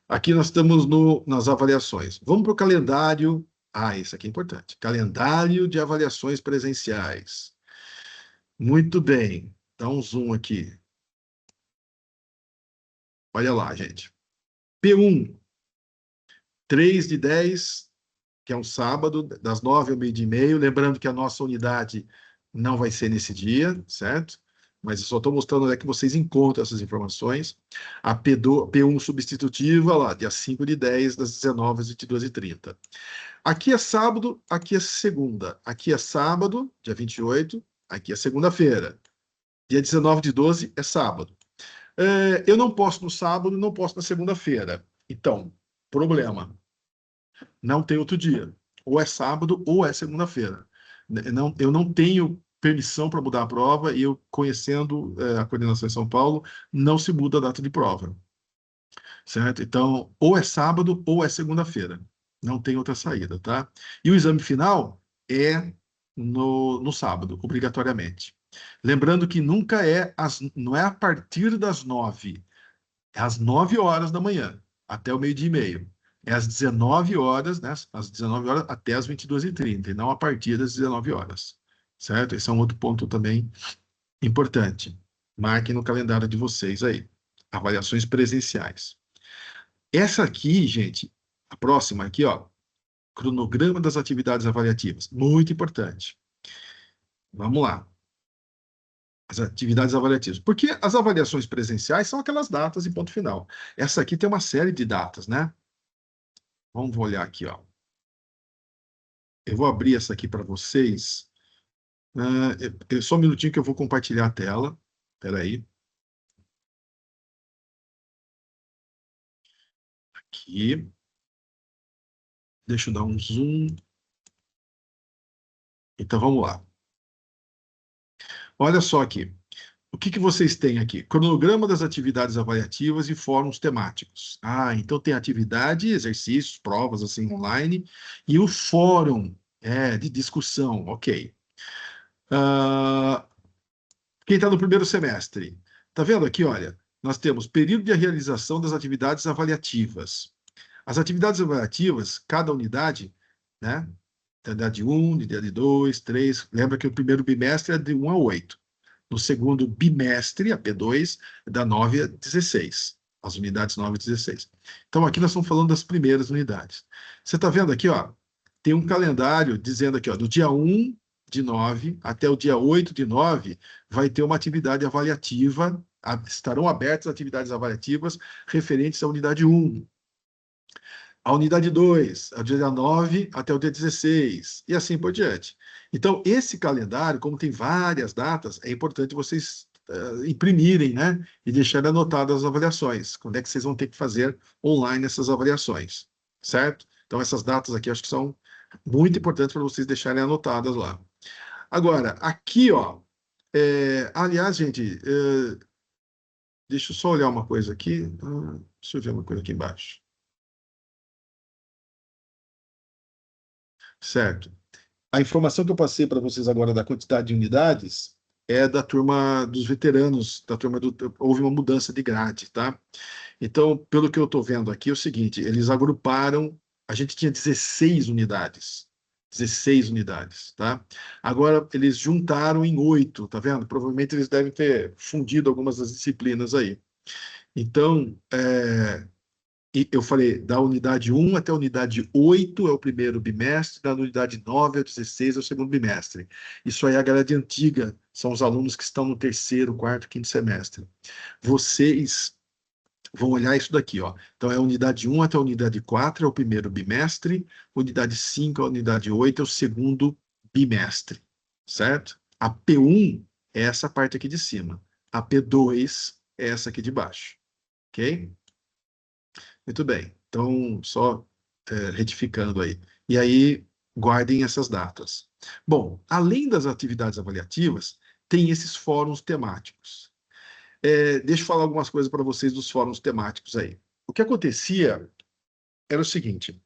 Aqui nós estamos nas avaliações. Vamos para o calendário. Isso aqui é importante. Calendário de avaliações presenciais. Muito bem. Dá um zoom aqui. Olha lá, gente. P1, 3 de 10, que é um sábado, das 9 ao meio-dia e meio. Lembrando que a nossa unidade não vai ser nesse dia, certo? Mas eu só estou mostrando onde é que vocês encontram essas informações. A P1 substitutiva, lá, dia 5 de 10, das 19 às 22h30. Aqui é sábado, aqui é segunda. Aqui é sábado, dia 28, aqui é segunda-feira. Dia 19 de 12 é sábado. Eu não posso no sábado, não posso na segunda-feira. Então, problema. Não tem outro dia. Ou é sábado ou é segunda-feira. Eu não tenho permissão para mudar a prova e eu, conhecendo a coordenação em São Paulo, não se muda a data de prova. Certo? Então, ou é sábado ou é segunda-feira. Não tem outra saída, tá? E o exame final é no sábado, obrigatoriamente. Lembrando que nunca não é a partir das 9, é às 9 horas da manhã, até o meio-dia e meio. É às 19 horas, né? Às 19 horas até às 22h30, e não a partir das 19 horas. Certo? Esse é um outro ponto também importante. Marquem no calendário de vocês aí. Avaliações presenciais. Essa aqui, gente, a próxima aqui, ó, cronograma das atividades avaliativas. Muito importante. Vamos lá. As atividades avaliativas. Porque as avaliações presenciais são aquelas datas e ponto final. Essa aqui tem uma série de datas, né? Vamos olhar aqui, ó. Eu vou abrir essa aqui para vocês. Só um minutinho que eu vou compartilhar a tela. Espera aí. Aqui. Deixa eu dar um zoom. Então, vamos lá. Olha só aqui. O que vocês têm aqui? Cronograma das atividades avaliativas e fóruns temáticos. Ah, então tem atividade, exercícios, provas assim online e o fórum de discussão, ok. Quem está no primeiro semestre? Está vendo aqui, olha, nós temos período de realização das atividades avaliativas. As atividades avaliativas, cada unidade, né? Unidade 1, unidade 2, 3. Lembra que o primeiro bimestre é de 1 a 8. No segundo bimestre, a P2, é da 9 a 16. As unidades 9 a 16. Então, aqui nós estamos falando das primeiras unidades. Você está vendo aqui, ó, tem um calendário dizendo aqui, ó, do dia 1 de 9 até o dia 8 de 9, vai ter uma atividade avaliativa, estarão abertas atividades avaliativas referentes à unidade 1. A unidade 2, a dia 9 até o dia 16, e assim por diante. Então, esse calendário, como tem várias datas, é importante vocês imprimirem, né? E deixarem anotadas as avaliações. Quando é que vocês vão ter que fazer online essas avaliações, certo? Então, essas datas aqui acho que são muito importantes para vocês deixarem anotadas lá. Agora, aqui, ó, aliás, gente, deixa eu só olhar uma coisa aqui. Deixa eu ver uma coisa aqui embaixo. Certo. A informação que eu passei para vocês agora da quantidade de unidades é da turma dos veteranos, da turma houve uma mudança de grade, tá? Então, pelo que eu estou vendo aqui, é o seguinte, eles agruparam, a gente tinha 16 unidades, 16 unidades, tá? Agora, eles juntaram em 8, tá vendo? Provavelmente eles devem ter fundido algumas das disciplinas aí. Então, e eu falei, da unidade 1 até a unidade 8 é o primeiro bimestre, da unidade 9 ao 16 é o segundo bimestre. Isso aí é a grade antiga, são os alunos que estão no terceiro, quarto, quinto semestre. Vocês vão olhar isso daqui, ó. Então, é a unidade 1 até a unidade 4 é o primeiro bimestre, unidade 5 a unidade 8 é o segundo bimestre, certo? A P1 é essa parte aqui de cima, a P2 é essa aqui de baixo, ok? Muito bem. Então, só retificando aí. E aí, guardem essas datas. Bom, além das atividades avaliativas, tem esses fóruns temáticos. Deixa eu falar algumas coisas para vocês dos fóruns temáticos aí. O que acontecia era o seguinte.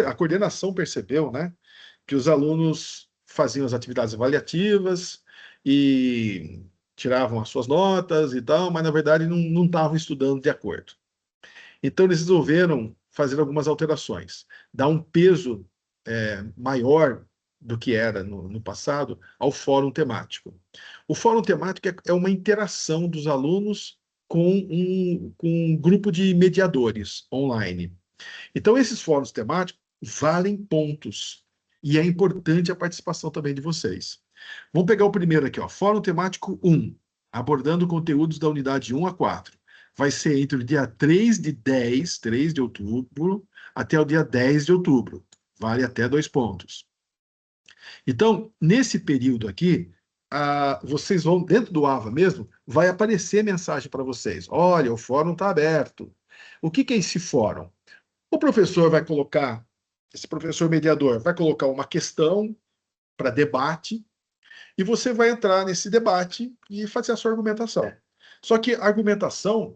A coordenação percebeu, né, que os alunos faziam as atividades avaliativas e tiravam as suas notas e tal, mas na verdade não estavam estudando de acordo. Então eles resolveram fazer algumas alterações, dar um peso maior do que era no passado ao fórum temático. O fórum temático é uma interação dos alunos com um grupo de mediadores online. Então esses fóruns temáticos valem pontos e é importante a participação também de vocês. Vamos pegar o primeiro aqui, ó, Fórum Temático 1, abordando conteúdos da unidade 1 a 4. Vai ser entre o dia 3 de outubro, até o dia 10 de outubro. Vale até 2 pontos. Então, nesse período aqui, vocês vão, dentro do AVA mesmo, vai aparecer mensagem para vocês. Olha, o fórum está aberto. O que é esse fórum? O professor vai colocar, esse professor mediador vai colocar uma questão para debate, e você vai entrar nesse debate e fazer a sua argumentação. Só que a argumentação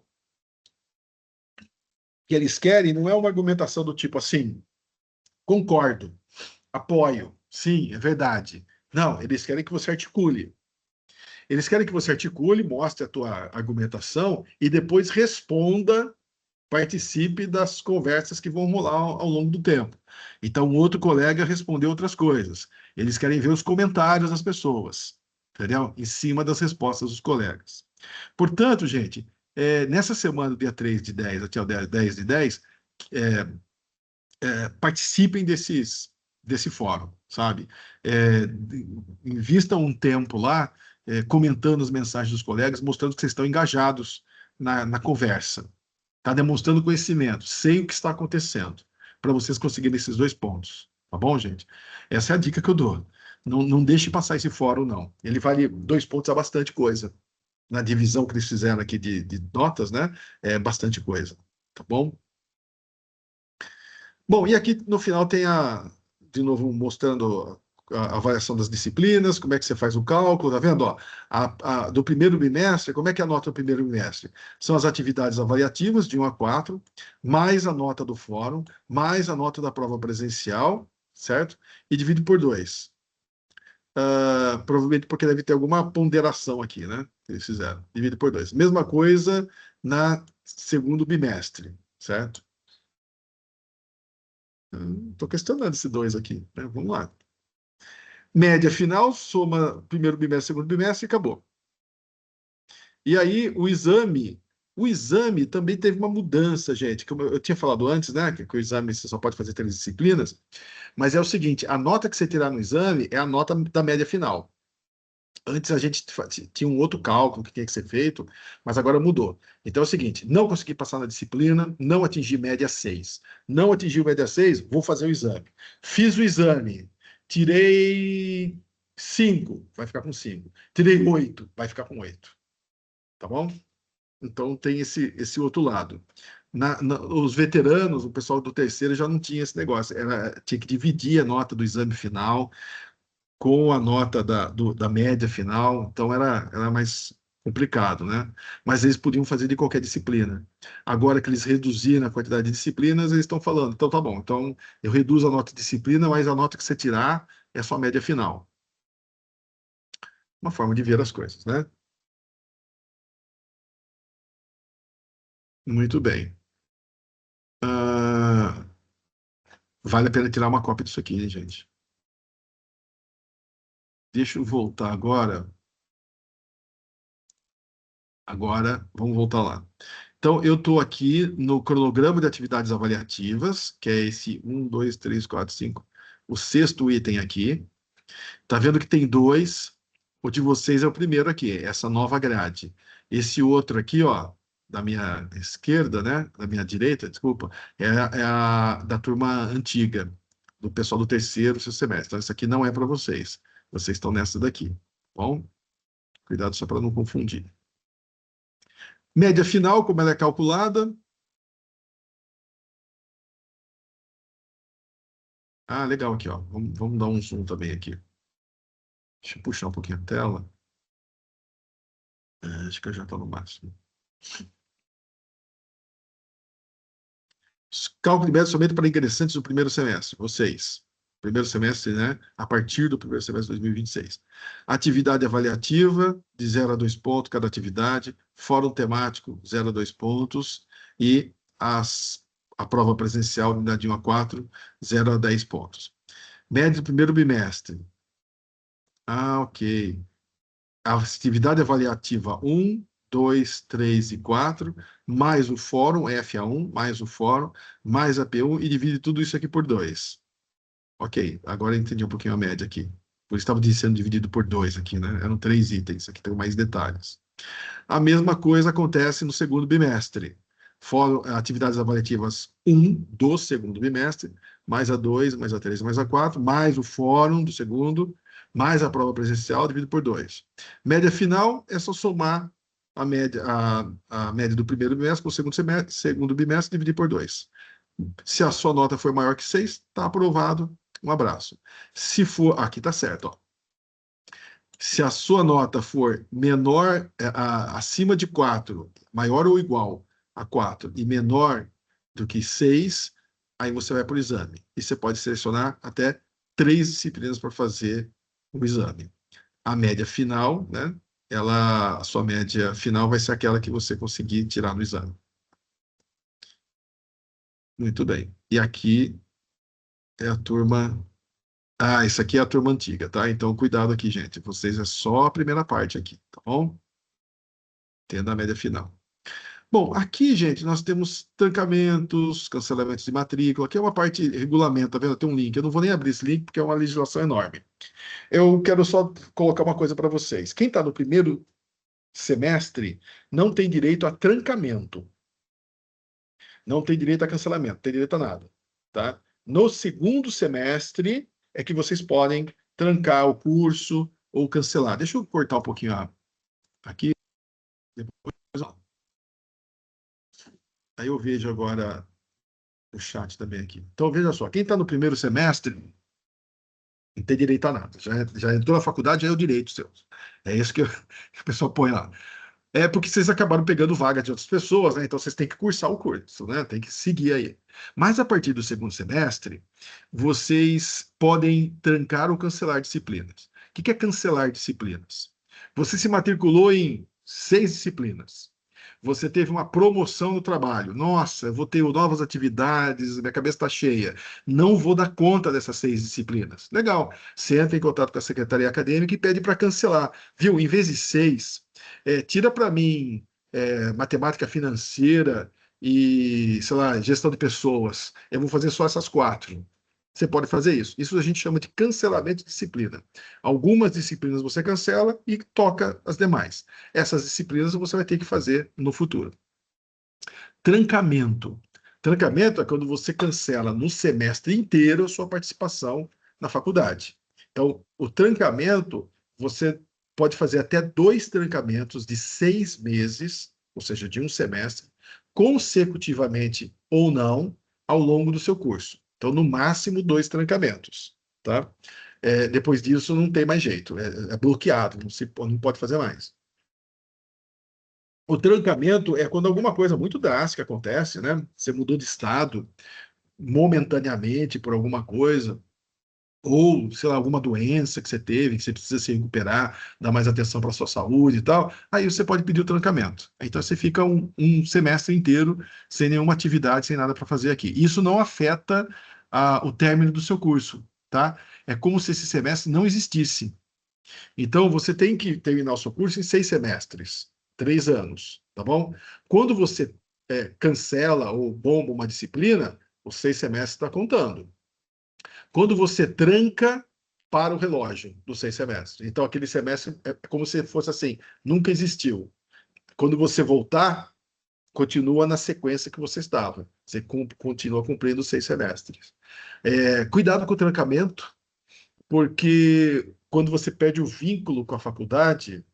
que eles querem não é uma argumentação do tipo assim, concordo, apoio, sim, é verdade. Não, eles querem que você articule. Eles querem que você articule, mostre a tua argumentação e depois responda, participe das conversas que vão rolar ao longo do tempo. Então, um outro colega respondeu outras coisas. Eles querem ver os comentários das pessoas, entendeu? Em cima das respostas dos colegas. Portanto, gente, nessa semana, do dia 3 de 10 até o 10 de 10, participem desse fórum, sabe? Invistam um tempo lá, comentando as mensagens dos colegas, mostrando que vocês estão engajados na conversa. Está demonstrando conhecimento, sei o que está acontecendo, para vocês conseguirem esses 2 pontos. Tá bom, gente? Essa é a dica que eu dou. Não deixe passar esse fórum, não. Ele vale 2 pontos, é bastante coisa. Na divisão que eles fizeram aqui de notas, né? É bastante coisa, tá bom? Bom, e aqui no final tem de novo, mostrando a avaliação das disciplinas, como é que você faz o cálculo, tá vendo? Ó, do primeiro bimestre, como é que é a nota do primeiro bimestre? São as atividades avaliativas, de 1 a 4, mais a nota do fórum, mais a nota da prova presencial, certo? E divido por 2. Provavelmente porque deve ter alguma ponderação aqui, né? Que eles fizeram. Divide por 2. Mesma coisa na segundo bimestre, certo? Estou questionando esse 2 aqui, né? Vamos lá. Média final, soma primeiro bimestre, segundo bimestre e acabou. E aí, o exame também teve uma mudança, gente. Como eu tinha falado antes, né? Que o exame você só pode fazer 3 disciplinas. Mas é o seguinte: a nota que você tirar no exame é a nota da média final. Antes a gente tinha um outro cálculo que tinha que ser feito, mas agora mudou. Então é o seguinte: não consegui passar na disciplina, não atingi média 6. Não atingi média 6, vou fazer o exame. Fiz o exame, tirei 5, vai ficar com 5. Tirei 8, vai ficar com 8. Tá bom? Então tem esse outro lado. Os veteranos, o pessoal do terceiro já não tinha esse negócio. Tinha que dividir a nota do exame final com a nota da média final, então era mais complicado, né? Mas eles podiam fazer de qualquer disciplina. Agora que eles reduziram a quantidade de disciplinas, eles estão falando, então tá bom, então eu reduzo a nota de disciplina, mas a nota que você tirar é a sua média final. Uma forma de ver as coisas, né? Muito bem. Vale a pena tirar uma cópia disso aqui, hein, gente? Deixa eu voltar agora. Agora, vamos voltar lá. Então, eu estou aqui no cronograma de atividades avaliativas, que é esse 1, 2, 3, 4, 5, o sexto item aqui. Tá vendo que tem 2? O de vocês é o primeiro aqui, essa nova grade. Esse outro aqui, ó, da minha esquerda, né? Da minha direita, desculpa, é a da turma antiga, do pessoal do terceiro semestre. Então, isso aqui não é para vocês. Vocês estão nessa daqui, tá bom? Cuidado só para não confundir. Média final, como ela é calculada? Ah, legal aqui, ó. Vamos dar um zoom também aqui. Deixa eu puxar um pouquinho a tela. Acho que eu já estou no máximo. Cálculo de média somente para ingressantes do primeiro semestre, vocês. Primeiro semestre, né? A partir do primeiro semestre de 2026. Atividade avaliativa, de 0 a 2 pontos cada atividade. Fórum temático, 0 a 2 pontos. E a prova presencial, unidade 1 a 4, 0 a 10 pontos. Média do primeiro bimestre. Ok. A atividade avaliativa 1, 2, 3 e 4, mais o fórum, FA1, mais o fórum, mais a P1, e divide tudo isso aqui por 2. Ok, agora eu entendi um pouquinho a média aqui. Por isso estava sendo dividido por 2 aqui, né? Eram 3 itens, aqui tem mais detalhes. A mesma coisa acontece no segundo bimestre. Fórum, atividades avaliativas 1 do segundo bimestre, mais a 2, mais a 3, mais a 4, mais o fórum do segundo, mais a prova presencial, dividido por 2. Média final é só somar a média do primeiro bimestre com o segundo bimestre, dividir por 2. Se a sua nota for maior que 6, está aprovado. Um abraço. Se for, aqui está certo, ó. Se a sua nota for menor, acima de 4, maior ou igual a 4 e menor do que 6, aí você vai para o exame. E você pode selecionar até 3 disciplinas para fazer o exame. A média final, né? A sua média final vai ser aquela que você conseguir tirar no exame. Muito bem. E aqui é a turma. Isso aqui é a turma antiga, tá? Então, cuidado aqui, gente. Vocês é só a primeira parte aqui, tá bom? Tendo a média final. Bom, aqui, gente, nós temos trancamentos, cancelamentos de matrícula, que é uma parte regulamento, tá vendo? Tem um link. Eu não vou nem abrir esse link porque é uma legislação enorme. Eu quero só colocar uma coisa para vocês. Quem está no primeiro semestre não tem direito a trancamento. Não tem direito a cancelamento, não tem direito a nada, tá? No segundo semestre é que vocês podem trancar o curso ou cancelar. Deixa eu cortar um pouquinho aqui. Depois, aí eu vejo agora o chat também aqui. Então, veja só, quem está no primeiro semestre não tem direito a nada. Já entrou na faculdade, já é o direito seu. É isso que o pessoal põe lá. É porque vocês acabaram pegando vaga de outras pessoas, né? Então vocês têm que cursar o curso, né? Tem que seguir aí. Mas a partir do segundo semestre, vocês podem trancar ou cancelar disciplinas. O que é cancelar disciplinas? Você se matriculou em 6 disciplinas. Você teve uma promoção no trabalho. Nossa, eu vou ter novas atividades, minha cabeça está cheia. Não vou dar conta dessas 6 disciplinas. Legal. Você entra em contato com a secretaria acadêmica e pede para cancelar. Viu? Em vez de 6, tira para mim matemática financeira e, sei lá, gestão de pessoas. Eu vou fazer só essas 4. Você pode fazer isso. Isso a gente chama de cancelamento de disciplina. Algumas disciplinas você cancela e toca as demais. Essas disciplinas você vai ter que fazer no futuro. Trancamento. Trancamento é quando você cancela no semestre inteiro a sua participação na faculdade. Então, o trancamento, você pode fazer até 2 trancamentos de 6 meses, ou seja, de um semestre, consecutivamente ou não, ao longo do seu curso. Então, no máximo, 2 trancamentos, tá? Depois disso, não tem mais jeito, é bloqueado, não pode fazer mais. O trancamento é quando alguma coisa muito drástica acontece, né? Você mudou de estado momentaneamente por alguma coisa, ou, sei lá, alguma doença que você teve, que você precisa se recuperar, dar mais atenção para a sua saúde e tal, aí você pode pedir o trancamento. Então você fica um semestre inteiro sem nenhuma atividade, sem nada para fazer aqui. Isso não afeta o término do seu curso, tá? É como se esse semestre não existisse. Então você tem que terminar o seu curso em 6 semestres, 3 anos, tá bom? Quando você cancela ou bomba uma disciplina, os 6 semestres está contando. Quando você tranca, para o relógio dos 6 semestres. Então, aquele semestre é como se fosse assim, nunca existiu. Quando você voltar, continua na sequência que você estava. Você continua cumprindo os 6 semestres. Cuidado com o trancamento, porque quando você perde o vínculo com a faculdade,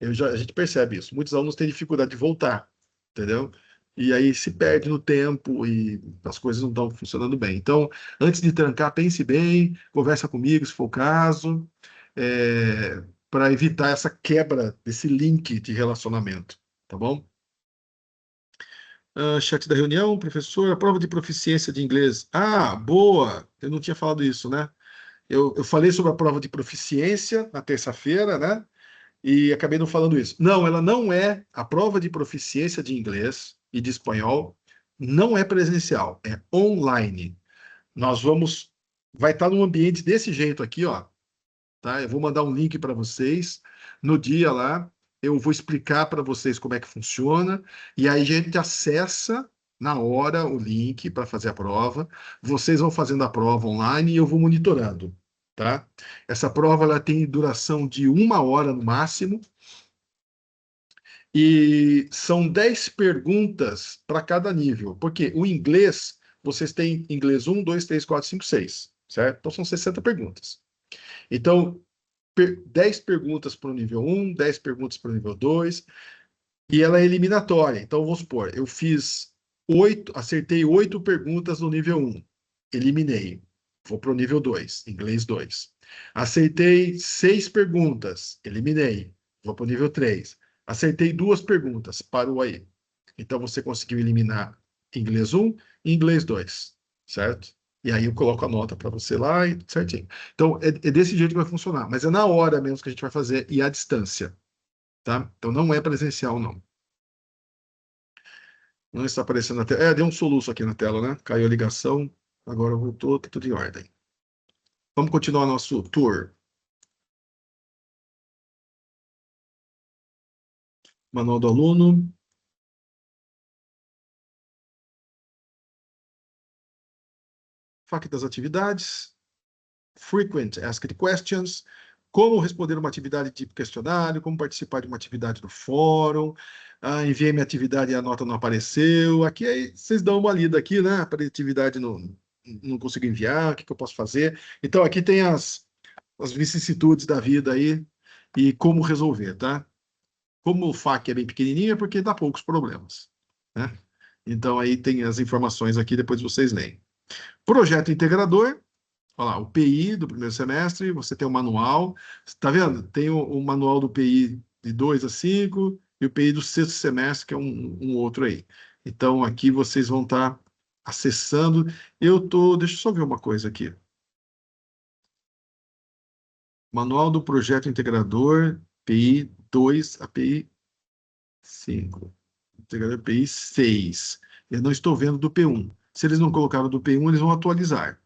a gente percebe isso. Muitos alunos têm dificuldade de voltar, entendeu? E aí se perde no tempo e as coisas não estão funcionando bem. Então, antes de trancar, pense bem, conversa comigo, se for o caso, para evitar essa quebra desse link de relacionamento, tá bom? Chat da reunião, professor, a prova de proficiência de inglês. Ah, boa! Eu não tinha falado isso, né? Eu falei sobre a prova de proficiência na terça-feira, né? E acabei não falando isso. Não, ela não é. A prova de proficiência de inglês e de espanhol não é presencial, é online. Vai estar num ambiente desse jeito aqui, ó. Tá? Eu vou mandar um link para vocês. No dia lá, eu vou explicar para vocês como é que funciona. E aí a gente acessa na hora o link para fazer a prova. Vocês vão fazendo a prova online e eu vou monitorando. Tá? Essa prova ela tem duração de 1 hora no máximo. E são 10 perguntas para cada nível. Porque o inglês, vocês têm inglês 1, 2, 3, 4, 5, 6. Certo? Então são 60 perguntas. Então, 10 perguntas para o nível 1, 10 perguntas para o nível 2, e ela é eliminatória. Então, vamos supor, eu fiz 8, acertei 8 perguntas no nível 1, eliminei, vou para o nível 2, inglês 2. Acertei 6 perguntas, eliminei, vou para o nível 3. Acertei 2 perguntas, parou aí. Então, você conseguiu eliminar inglês 1 e inglês 2, certo? E aí eu coloco a nota para você lá e certinho. Então, é desse jeito que vai funcionar. Mas é na hora mesmo que a gente vai fazer e à distância. Tá? Então, não é presencial, não. Não está aparecendo na tela. Deu um soluço aqui na tela, né? Caiu a ligação. Agora voltou, tá tudo em ordem. Vamos continuar nosso tour. Manual do aluno. FAQ das atividades. Frequent Asked Questions. Como responder uma atividade tipo questionário, como participar de uma atividade do fórum. Enviei minha atividade e a nota não apareceu. Aqui aí, vocês dão uma lida aqui, né? Para a atividade não consigo enviar, o que eu posso fazer? Então, aqui tem as vicissitudes da vida aí e como resolver, tá? Como o FAQ é bem pequenininho, é porque dá poucos problemas, né? Então, aí tem as informações aqui, depois vocês leem. Projeto integrador, olha lá, o PI do primeiro semestre, você tem o manual, tá vendo? Tem o manual do PI de 2 a 5 e o PI do sexto semestre, que é um outro aí. Então, aqui vocês vão estar acessando. Deixa eu só ver uma coisa aqui. Manual do projeto integrador, PI 2 a PI 5. Integrador PI 6. Eu não estou vendo do P1. Se eles não colocaram do P1, eles vão atualizar.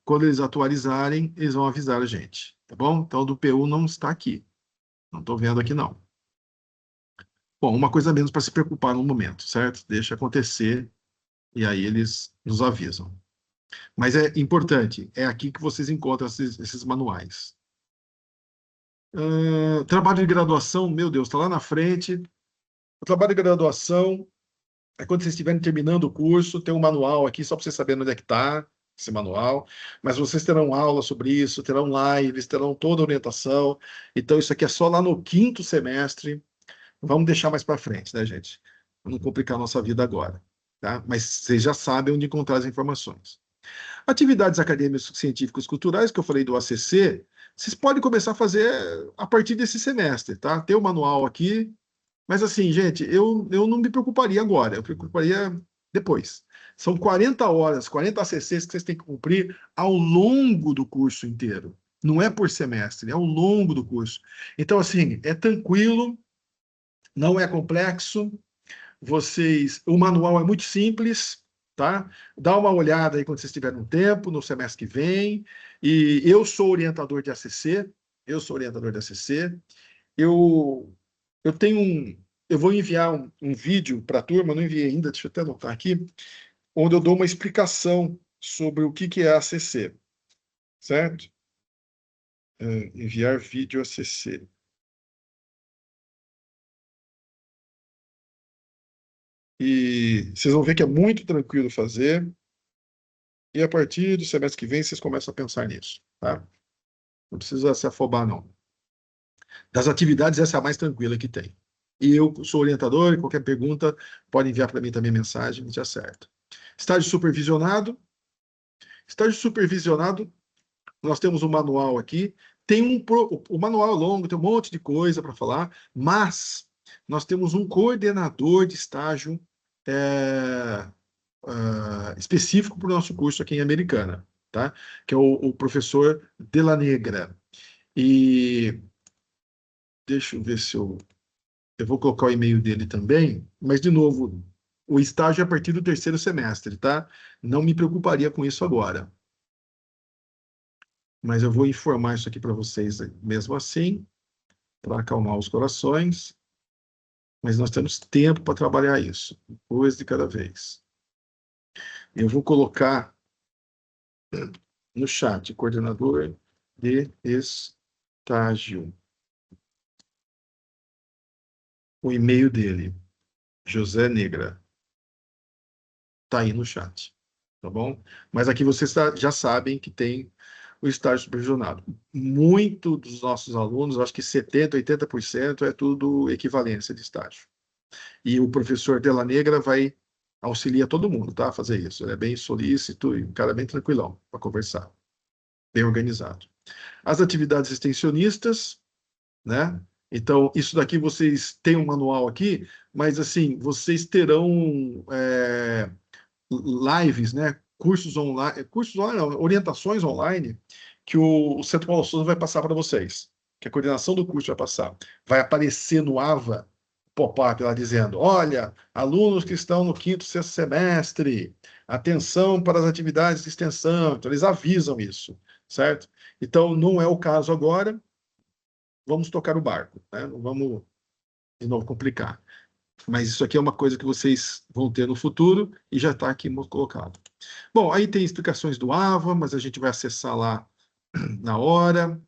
Quando eles atualizarem, eles vão avisar a gente, tá bom? Então, o do P1 não está aqui. Não estou vendo aqui, não. Bom, uma coisa a menos para se preocupar no momento, certo? Deixa acontecer e aí eles nos avisam. Mas é importante, é aqui que vocês encontram esses manuais. Trabalho de graduação, meu Deus, está lá na frente. O trabalho de graduação é quando vocês estiverem terminando o curso, tem um manual aqui, só para vocês saberem onde é que está esse manual. Mas vocês terão aula sobre isso, terão lives, terão toda a orientação. Então, isso aqui é só lá no quinto semestre. Vamos deixar mais para frente, né, gente? Para não complicar a nossa vida agora. Tá? Mas vocês já sabem onde encontrar as informações. Atividades acadêmicas, científicas, culturais, que eu falei do ACC, vocês podem começar a fazer a partir desse semestre, tá? Tem o manual aqui, mas assim, gente, eu não me preocuparia agora, eu me preocuparia depois. São 40 horas, 40 ACCs que vocês têm que cumprir ao longo do curso inteiro. Não é por semestre, é ao longo do curso. Então, assim, é tranquilo, não é complexo, o manual é muito simples, tá? Dá uma olhada aí quando vocês tiverem um tempo, no semestre que vem. E eu sou orientador de ACC, Eu, eu tenho eu vou enviar um vídeo para a turma, não enviei ainda, deixa eu até anotar aqui, onde eu dou uma explicação sobre o que é ACC, certo? Enviar vídeo ACC. E vocês vão ver que é muito tranquilo fazer. E a partir do semestre que vem, vocês começam a pensar nisso, tá? Não precisa se afobar, não. Das atividades, essa é a mais tranquila que tem. E eu sou orientador, e qualquer pergunta pode enviar para mim também mensagem, a gente acerta. Estágio supervisionado. Estágio supervisionado, nós temos um manual aqui. O manual é longo, tem um monte de coisa para falar, mas nós temos um coordenador de estágio específico para o nosso curso aqui em Americana, tá? Que é o professor Della Negra. E deixa eu ver se eu vou colocar o e-mail dele também, mas, de novo, o estágio é a partir do terceiro semestre, tá? Não me preocuparia com isso agora. Mas eu vou informar isso aqui para vocês mesmo assim, para acalmar os corações. Mas nós temos tempo para trabalhar isso, depois de cada vez. Eu vou colocar no chat, coordenador de estágio. O e-mail dele, José Negra. Está aí no chat, tá bom? Mas aqui vocês já sabem que tem o estágio supervisionado. Muito dos nossos alunos, acho que 70%, 80% é tudo equivalência de estágio. E o professor Della Negra vai auxiliar todo mundo, tá? A fazer isso. Ele é bem solícito e um cara bem tranquilão para conversar. Bem organizado. As atividades extensionistas, né? Então, isso daqui vocês têm um manual aqui, mas assim, vocês terão lives, né? Cursos online, não, orientações online que o Centro Paulo Souza vai passar para vocês, que a coordenação do curso vai passar. Vai aparecer no AVA pop-up lá dizendo: olha, alunos que estão no quinto, sexto semestre, atenção para as atividades de extensão. Então, eles avisam isso, certo? Então, não é o caso agora. Vamos tocar o barco, né? Não vamos, de novo, complicar. Mas isso aqui é uma coisa que vocês vão ter no futuro e já está aqui colocado. Bom, aí tem explicações do AVA, mas a gente vai acessar lá na hora,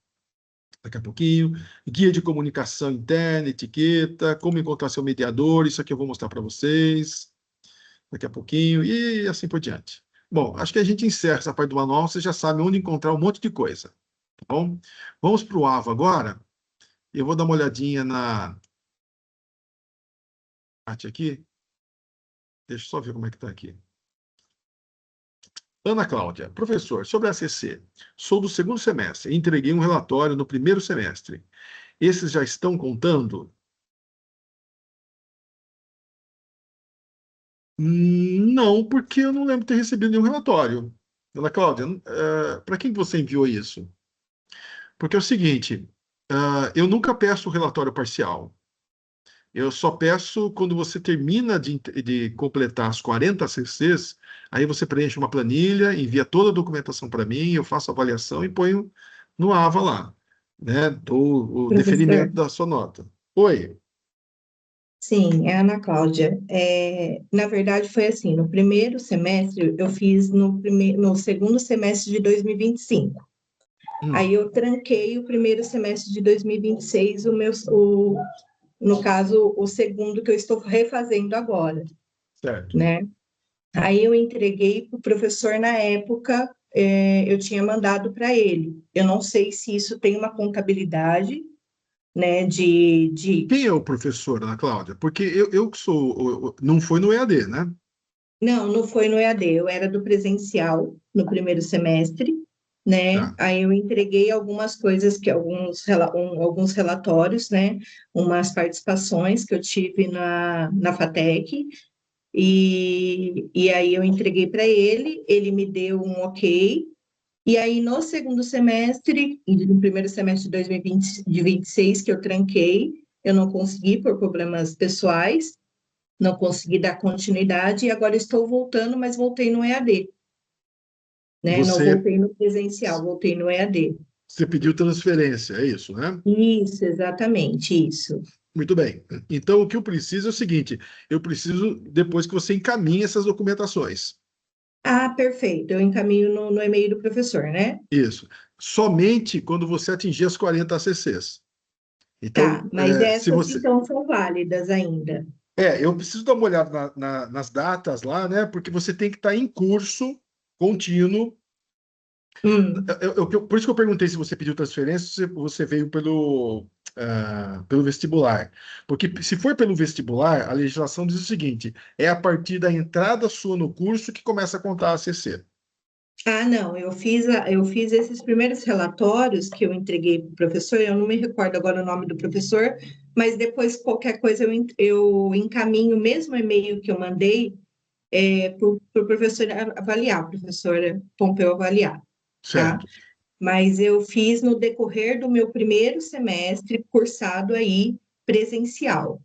daqui a pouquinho. Guia de comunicação interna, etiqueta, como encontrar seu mediador, isso aqui eu vou mostrar para vocês daqui a pouquinho e assim por diante. Bom, acho que a gente encerra essa parte do manual, vocês já sabem onde encontrar um monte de coisa, tá bom? Vamos para o AVA agora. Eu vou dar uma olhadinha na parte aqui. Deixa eu só ver como é que está aqui. Ana Cláudia, professor, sobre a ACC, sou do segundo semestre e entreguei um relatório no primeiro semestre. Esses já estão contando? Não, porque eu não lembro de ter recebido nenhum relatório. Ana Cláudia, para quem você enviou isso? Porque é o seguinte, eu nunca peço o relatório parcial. Eu só peço quando você termina de completar as 40 CCs, aí você preenche uma planilha, envia toda a documentação para mim, eu faço a avaliação e ponho no AVA lá, né, do o Professor, deferimento da sua nota. Oi. sim, é a Ana Cláudia. Na verdade, foi assim, no primeiro semestre, eu fiz no segundo semestre de 2025. Aí Hum, eu tranquei o primeiro semestre de 2026, no caso, o segundo que eu estou refazendo agora, certo. né? Aí eu entreguei para o professor na época, eu tinha mandado para ele. Eu não sei se isso tem uma contabilidade, né, Quem é o professor, Ana Cláudia? Porque eu que sou, não foi no EAD, né? Não, não foi no EAD, eu era do presencial no primeiro semestre, né? Tá. Aí eu entreguei algumas coisas, alguns relatórios, né? Umas participações que eu tive na FATEC, e aí eu entreguei para ele, ele me deu um ok, e aí no segundo semestre, no primeiro semestre de 2020, de 26, que eu tranquei, eu não consegui por problemas pessoais, não consegui dar continuidade e agora estou voltando, mas voltei no EAD, né? Não Você, voltei no presencial, voltei no EAD. você pediu transferência, é isso, né? Isso, exatamente, isso. Muito bem. Então, o que eu preciso é o seguinte: eu preciso, depois que você encaminhe essas documentações. Ah, perfeito. Eu encaminho no e-mail do professor, né? Isso. Somente quando você atingir as 40 ACCs. Então, Tá, mas se essas você. então são válidas ainda. Eu preciso dar uma olhada nas datas lá, né? Porque você tem que estar em curso contínuo. Hum. Por isso que eu perguntei se você pediu transferência, se você veio pelo vestibular. Porque se for pelo vestibular, a legislação diz o seguinte: é a partir da entrada sua no curso que começa a contar a ACC. Ah, não, eu fiz esses primeiros relatórios que eu entreguei para o professor, eu não me recordo agora o nome do professor, mas depois qualquer coisa eu encaminho o mesmo e-mail que eu mandei para o pro professor avaliar, professora Pompeu avaliar, tá? Certo, Mas eu fiz no decorrer do meu primeiro semestre cursado aí presencial,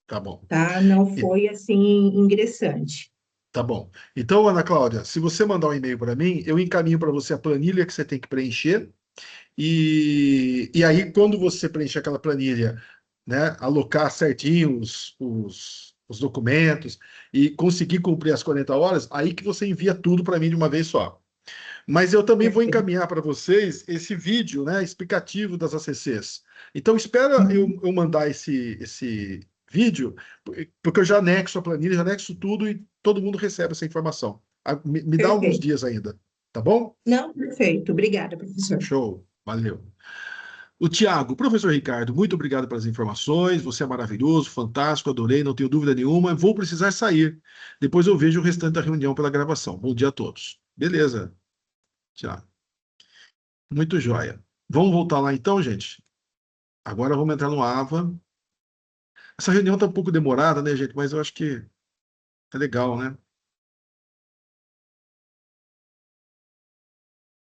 tá bom. tá? Não E- foi assim ingressante. Tá bom. Então, Ana Cláudia, se você mandar um e-mail para mim, eu encaminho para você a planilha que você tem que preencher. E aí, quando você preencher aquela planilha, né, alocar certinho os documentos e conseguir cumprir as 40 horas, aí que você envia tudo para mim de uma vez só. Mas eu também vou Perfeito. encaminhar para vocês esse vídeo, né, explicativo das ACCs. Então, espera eu mandar esse vídeo, porque eu já anexo a planilha, já anexo tudo e todo mundo recebe essa informação. Me dá alguns Perfeito. dias ainda, tá bom? Não, perfeito. Obrigada, professor. Show, valeu. O Tiago, professor Ricardo, muito obrigado pelas informações. Você é maravilhoso, fantástico, adorei, não tenho dúvida nenhuma. Vou precisar sair. Depois eu vejo o restante da reunião pela gravação. Bom dia a todos. Beleza, Tiago. Muito jóia. Vamos voltar lá então, gente? Agora vamos entrar no AVA. Essa reunião está um pouco demorada, né, gente? Mas eu acho que é legal, né?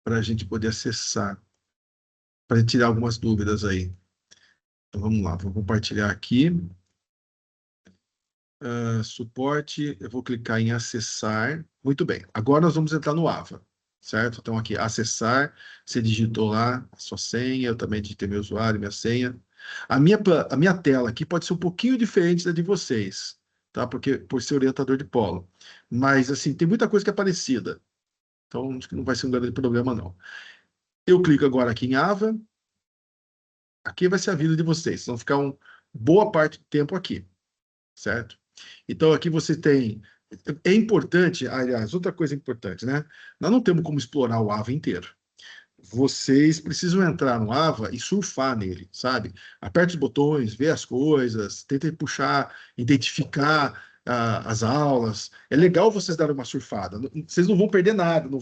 Para a gente poder acessar, para tirar algumas dúvidas aí. Então vamos lá, vou compartilhar aqui. Suporte, eu vou clicar em acessar. Muito bem, agora nós vamos entrar no AVA, certo? Então aqui, acessar, você digitou lá a sua senha, eu também digitei meu usuário, minha senha. A minha tela aqui pode ser um pouquinho diferente da de vocês, tá? Porque por ser orientador de polo. Mas, assim, tem muita coisa que é parecida. Então, acho que não vai ser um grande problema, não. Eu clico agora aqui em AVA. Aqui vai ser a vida de vocês. Vocês vão ficar boa parte do tempo aqui, certo? Então, aqui você tem. É importante, aliás, outra coisa importante, né? Nós não temos como explorar o AVA inteiro. vocês precisam entrar no AVA e surfar nele, sabe? Aperte os botões, vê as coisas, tentem puxar, identificar as aulas. É legal vocês darem uma surfada. Vocês não vão perder nada, não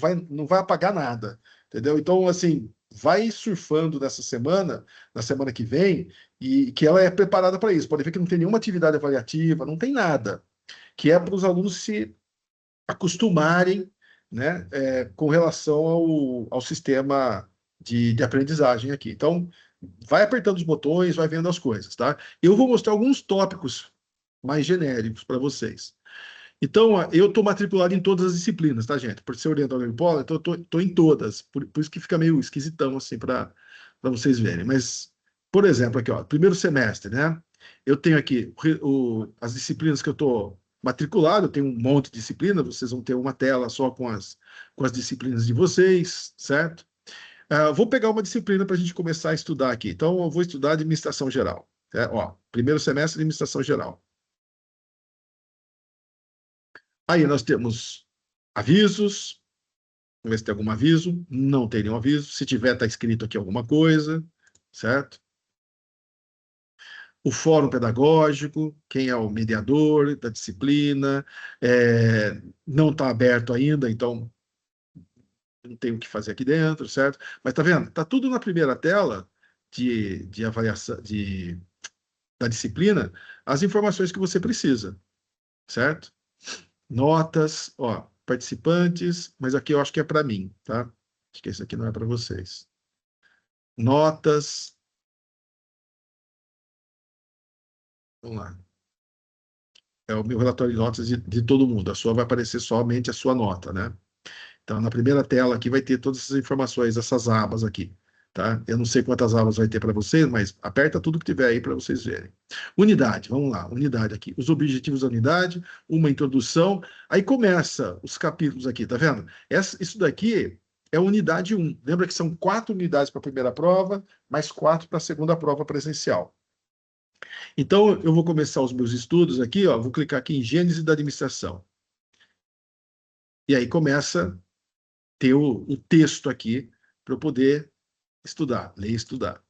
vai apagar nada, entendeu? Então, assim, vai surfando nessa semana, na semana que vem, e que ela é preparada para isso. Pode ver que não tem nenhuma atividade avaliativa, não tem nada, que é para os alunos se acostumarem, né, com relação ao sistema de aprendizagem aqui. Então, vai apertando os botões, vai vendo as coisas, tá? Eu vou mostrar alguns tópicos mais genéricos para vocês. Então, eu estou matriculado em todas as disciplinas, tá, gente? Por ser orientador de polo, então eu estou em todas. Por isso que fica meio esquisitão, assim, para vocês verem. Mas, por exemplo, aqui, ó, primeiro semestre, né? Eu tenho aqui as disciplinas que eu estou matriculado, eu tenho um monte de disciplinas, vocês vão ter uma tela só com as disciplinas de vocês, certo? Vou pegar uma disciplina para a gente começar a estudar aqui. Então, eu vou estudar administração geral. Ó, primeiro semestre, administração geral. Aí nós temos avisos. Vamos ver se tem algum aviso. Não tem nenhum aviso. Se tiver, está escrito aqui alguma coisa, certo? O fórum pedagógico, quem é o mediador da disciplina, não está aberto ainda, então não tem o que fazer aqui dentro, certo? Mas tá vendo? Tá tudo na primeira tela de avaliação da disciplina, as informações que você precisa, certo? Notas, ó, participantes, mas aqui eu acho que é para mim, tá? Acho que esse aqui não é para vocês. Notas. Vamos lá. É o meu relatório de notas de todo mundo. A sua vai aparecer somente a sua nota, né? Então, na primeira tela aqui vai ter todas essas informações, essas abas aqui, tá? Eu não sei quantas abas vai ter para vocês, mas aperta tudo que tiver aí para vocês verem. Unidade, vamos lá, unidade aqui. Os objetivos da unidade, uma introdução, aí começa os capítulos aqui, tá vendo? Isso daqui é a unidade 1. Lembra que são 4 unidades para a primeira prova, mais 4 para a segunda prova presencial. Então, eu vou começar os meus estudos aqui, ó, vou clicar aqui em Gênese da Administração. E aí começa a ter o texto aqui para eu poder estudar, ler e estudar.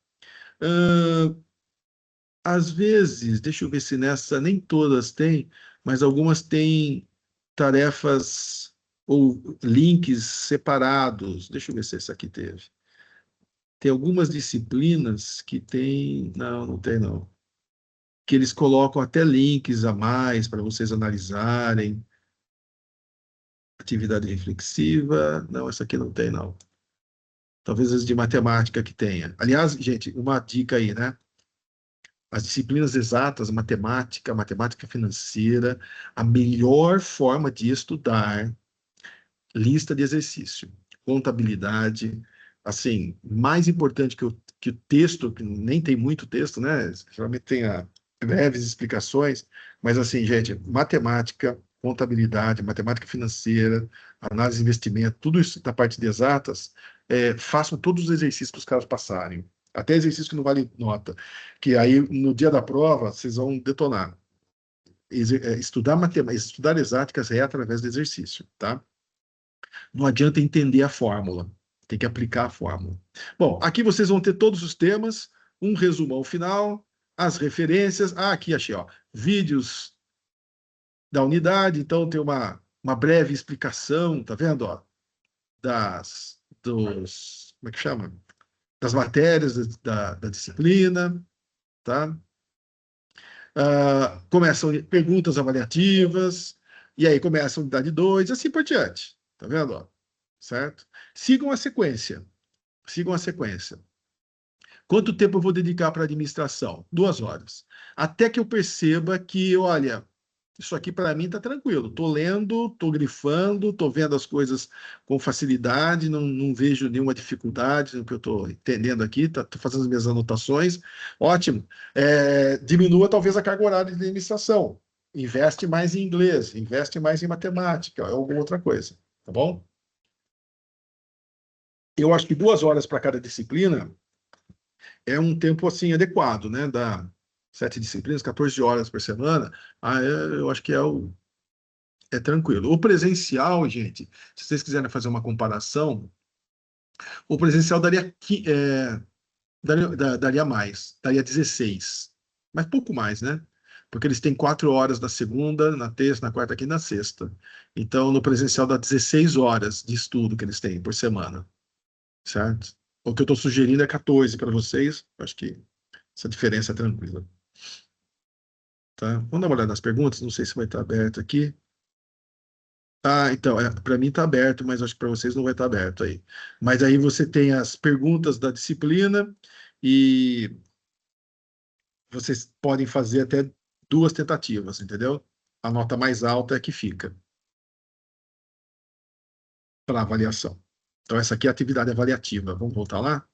Às vezes, deixa eu ver se nessa, nem todas têm, mas algumas têm tarefas ou links separados. Deixa eu ver se essa aqui teve. Tem algumas disciplinas que tem... Não, não tem não. Que eles colocam até links a mais para vocês analisarem. Atividade reflexiva. Não, essa aqui não tem, não. Talvez as de matemática que tenha. Aliás, gente, uma dica aí, né? As disciplinas exatas, matemática financeira, a melhor forma de estudar, lista de exercício, contabilidade, assim, mais importante que o texto, que nem tem muito texto, né? Geralmente tem breves explicações, mas assim, gente, matemática, contabilidade, matemática financeira, análise de investimento, tudo isso da parte de exatas, façam todos os exercícios para os caras passarem. Até exercício que não vale nota. Que aí, no dia da prova, vocês vão detonar. Estudar matemática, estudar exáticas é através do exercício, tá? Não adianta entender a fórmula. Tem que aplicar a fórmula. Bom, aqui vocês vão ter todos os temas, um resumão final, as referências. Aqui achei, ó, vídeos da unidade. Então, tem uma breve explicação, tá vendo, ó? Como é que chama? Das matérias da disciplina, tá? Começam perguntas avaliativas, e aí começa a unidade 2, assim por diante, tá vendo? Ó? Certo? Sigam a sequência. Quanto tempo eu vou dedicar para a administração? 2 horas. Até que eu perceba que, olha, isso aqui para mim está tranquilo. Estou lendo, estou grifando, estou vendo as coisas com facilidade, não vejo nenhuma dificuldade no que eu estou entendendo aqui, estou fazendo as minhas anotações. Ótimo. Diminua talvez a carga horária de administração. Investe mais em inglês, investe mais em matemática, ou alguma outra coisa. Tá bom? Eu acho que 2 horas para cada disciplina é um tempo assim adequado, né? Dá 7 disciplinas, 14 horas por semana. Eu acho que é tranquilo. O presencial, gente, se vocês quiserem fazer uma comparação, O presencial daria mais, daria 16, mas pouco mais, né? Porque eles têm 4 horas na segunda, na terça, na quarta, aqui na sexta. Então, no presencial dá 16 horas de estudo que eles têm por semana, certo? O que eu estou sugerindo é 14 para vocês. Acho que essa diferença é tranquila. Tá? Vamos dar uma olhada nas perguntas. Não sei se vai estar aberto aqui. Ah, então, para mim está aberto, mas acho que para vocês não vai estar aberto aí. Mas aí você tem as perguntas da disciplina e vocês podem fazer até 2 tentativas, entendeu? A nota mais alta é a que fica para avaliação. Então, essa aqui é a atividade avaliativa. Vamos voltar lá?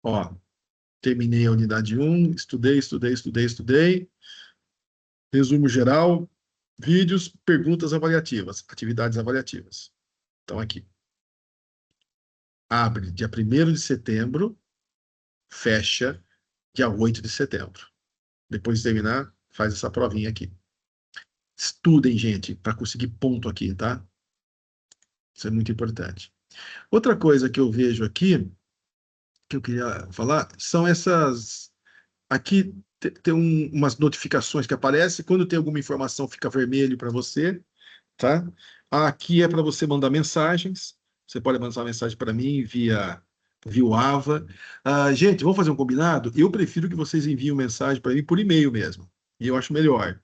Ó, terminei a unidade 1, estudei. Resumo geral, vídeos, perguntas avaliativas, atividades avaliativas. Então, aqui. Abre dia 1º de setembro, fecha dia 8 de setembro. Depois de terminar, faz essa provinha aqui. Estudem, gente, para conseguir ponto aqui, tá? Isso é muito importante. Outra coisa que eu vejo aqui, que eu queria falar, são essas... Aqui tem umas notificações que aparecem, quando tem alguma informação fica vermelho para você, tá? Aqui é para você mandar mensagens, você pode mandar mensagem para mim via o AVA. Gente, vamos fazer um combinado? Eu prefiro que vocês enviem mensagem para mim por e-mail mesmo, e eu acho melhor.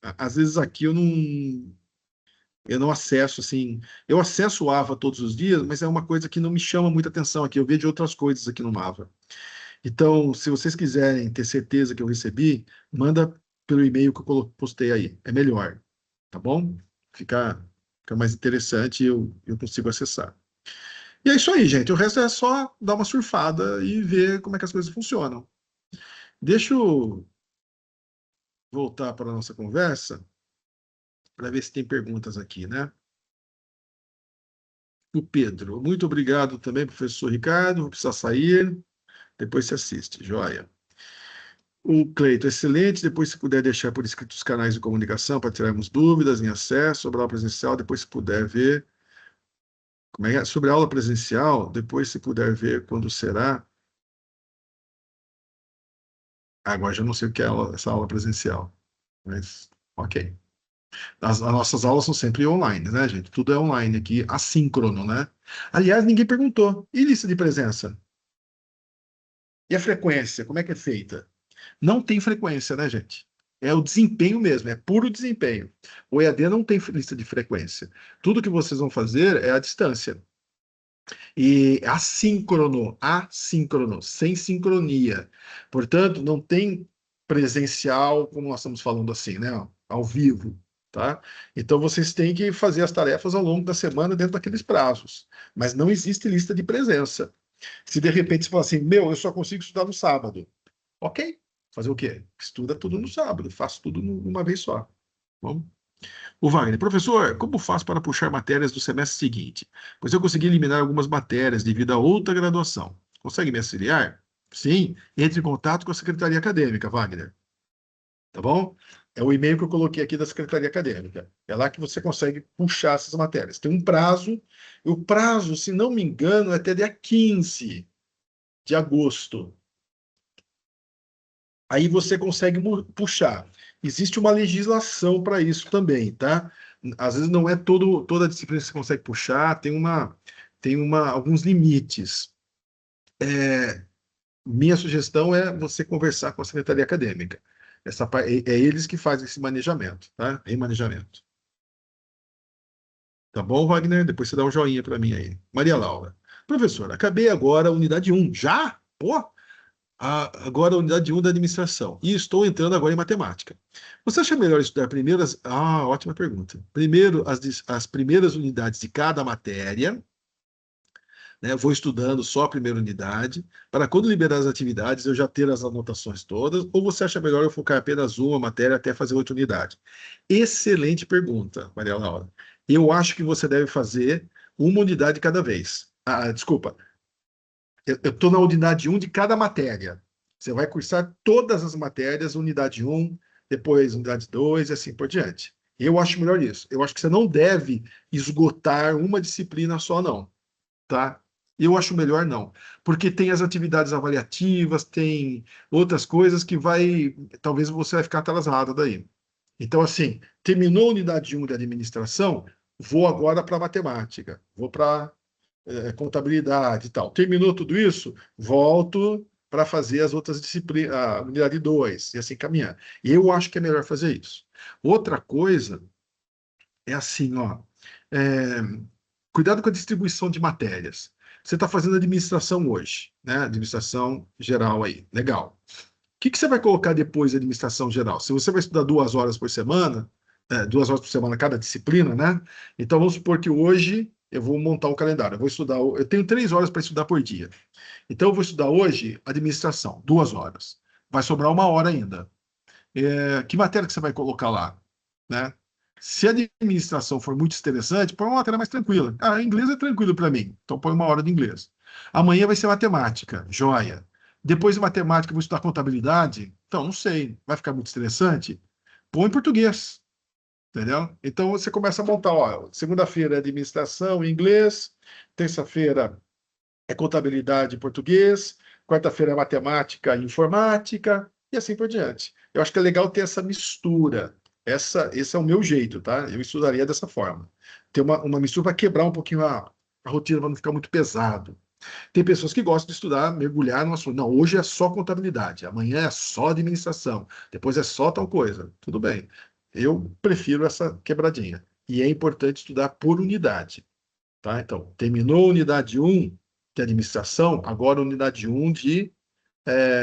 Às vezes aqui eu não acesso, assim, eu acesso o AVA todos os dias, mas é uma coisa que não me chama muita atenção aqui, eu vejo outras coisas aqui no AVA. Então, se vocês quiserem ter certeza que eu recebi, manda pelo e-mail que eu postei aí, é melhor, tá bom? Fica mais interessante e eu consigo acessar. E é isso aí, gente, o resto é só dar uma surfada e ver como é que as coisas funcionam. Deixa eu voltar para a nossa conversa, para ver se tem perguntas aqui, né? O Pedro, muito obrigado também, professor Ricardo. Vou precisar sair, depois se assiste, joia. O Cleito, excelente. Depois, se puder deixar por escrito os canais de comunicação para tirarmos dúvidas em acesso sobre a aula presencial, depois, se puder ver. Como é que é? Sobre a aula presencial, depois, se puder ver quando será. Agora já não sei o que é essa aula presencial, mas ok. As nossas aulas são sempre online, né, gente? Tudo é online aqui, assíncrono, né? Aliás, ninguém perguntou. E lista de presença? E a frequência, como é que é feita? Não tem frequência, né, gente? É o desempenho mesmo, é puro desempenho. O EAD não tem lista de frequência. Tudo que vocês vão fazer é à distância. E assíncrono, sem sincronia. Portanto, não tem presencial, como nós estamos falando assim, né? Ao vivo, tá? Então, vocês têm que fazer as tarefas ao longo da semana dentro daqueles prazos. Mas não existe lista de presença. Se de repente você fala assim, eu só consigo estudar no sábado. Ok, fazer o quê? Estuda tudo no sábado, faço tudo numa vez só. Vamos? O Wagner, professor, como faço para puxar matérias do semestre seguinte? Pois eu consegui eliminar algumas matérias devido a outra graduação. Consegue me auxiliar? Sim, entre em contato com a Secretaria Acadêmica, Wagner. Tá bom? É o e-mail que eu coloquei aqui da Secretaria Acadêmica. É lá que você consegue puxar essas matérias. Tem um prazo, e o prazo, se não me engano, é até dia 15 de agosto. Aí você consegue puxar. Existe uma legislação para isso também, tá? Às vezes não é toda a disciplina que você consegue puxar, alguns limites. Minha sugestão é você conversar com a secretaria acadêmica. É eles que fazem esse manejamento, tá? Remanejamento. Tá bom, Wagner? Depois você dá um joinha para mim aí. Maria Laura. Professor, acabei agora a unidade 1. Já? Pô, agora a unidade 1 da administração. E estou entrando agora em matemática. Você acha melhor estudar primeiro ótima pergunta. Primeiro as primeiras unidades de cada matéria, né? Vou estudando só a primeira unidade, para quando liberar as atividades eu já ter as anotações todas, ou você acha melhor eu focar apenas uma matéria até fazer 8 unidades? Excelente pergunta, Maria Laura. Eu acho que você deve fazer uma unidade cada vez. Desculpa, eu estou na unidade 1 de cada matéria. Você vai cursar todas as matérias, unidade 1, depois unidade 2 e assim por diante. Eu acho melhor isso. Eu acho que você não deve esgotar uma disciplina só, não. Tá? Eu acho melhor não, porque tem as atividades avaliativas, tem outras coisas que talvez você vai ficar atrasado daí. Então, assim, terminou a unidade 1 de administração, vou agora para matemática, vou para contabilidade e tal. Terminou tudo isso, volto para fazer as outras disciplinas, a unidade 2, e assim caminhar. E eu acho que é melhor fazer isso. Outra coisa é assim, ó, é, cuidado com a distribuição de matérias. Você está fazendo administração hoje, né? Administração geral aí, legal. O que você vai colocar depois da administração geral? Se você vai estudar 2 horas por semana, 2 horas por semana cada disciplina, né? Então vamos supor que hoje eu vou montar um calendário. Eu tenho 3 horas para estudar por dia. Então eu vou estudar hoje administração, 2 horas. Vai sobrar 1 hora ainda. Que matéria que você vai colocar lá, né? Se a administração for muito interessante, põe uma matéria mais tranquila. Ah, inglês é tranquilo para mim, então põe 1 hora de inglês. Amanhã vai ser matemática, joia. Depois de matemática, eu vou estudar contabilidade. Então, não sei, vai ficar muito estressante? Põe português, entendeu? Então, você começa a montar, ó, segunda-feira é administração em inglês, terça-feira é contabilidade em português, quarta-feira é matemática e informática, e assim por diante. Eu acho que é legal ter essa mistura. Esse é o meu jeito, tá? Eu estudaria dessa forma. Ter uma mistura para quebrar um pouquinho a rotina, para não ficar muito pesado. Tem pessoas que gostam de estudar, mergulhar no assunto. Não, hoje é só contabilidade, amanhã é só administração, depois é só tal coisa. Tudo bem. Eu prefiro essa quebradinha. E é importante estudar por unidade. Tá? Então, terminou a unidade 1 de administração, agora a unidade 1 de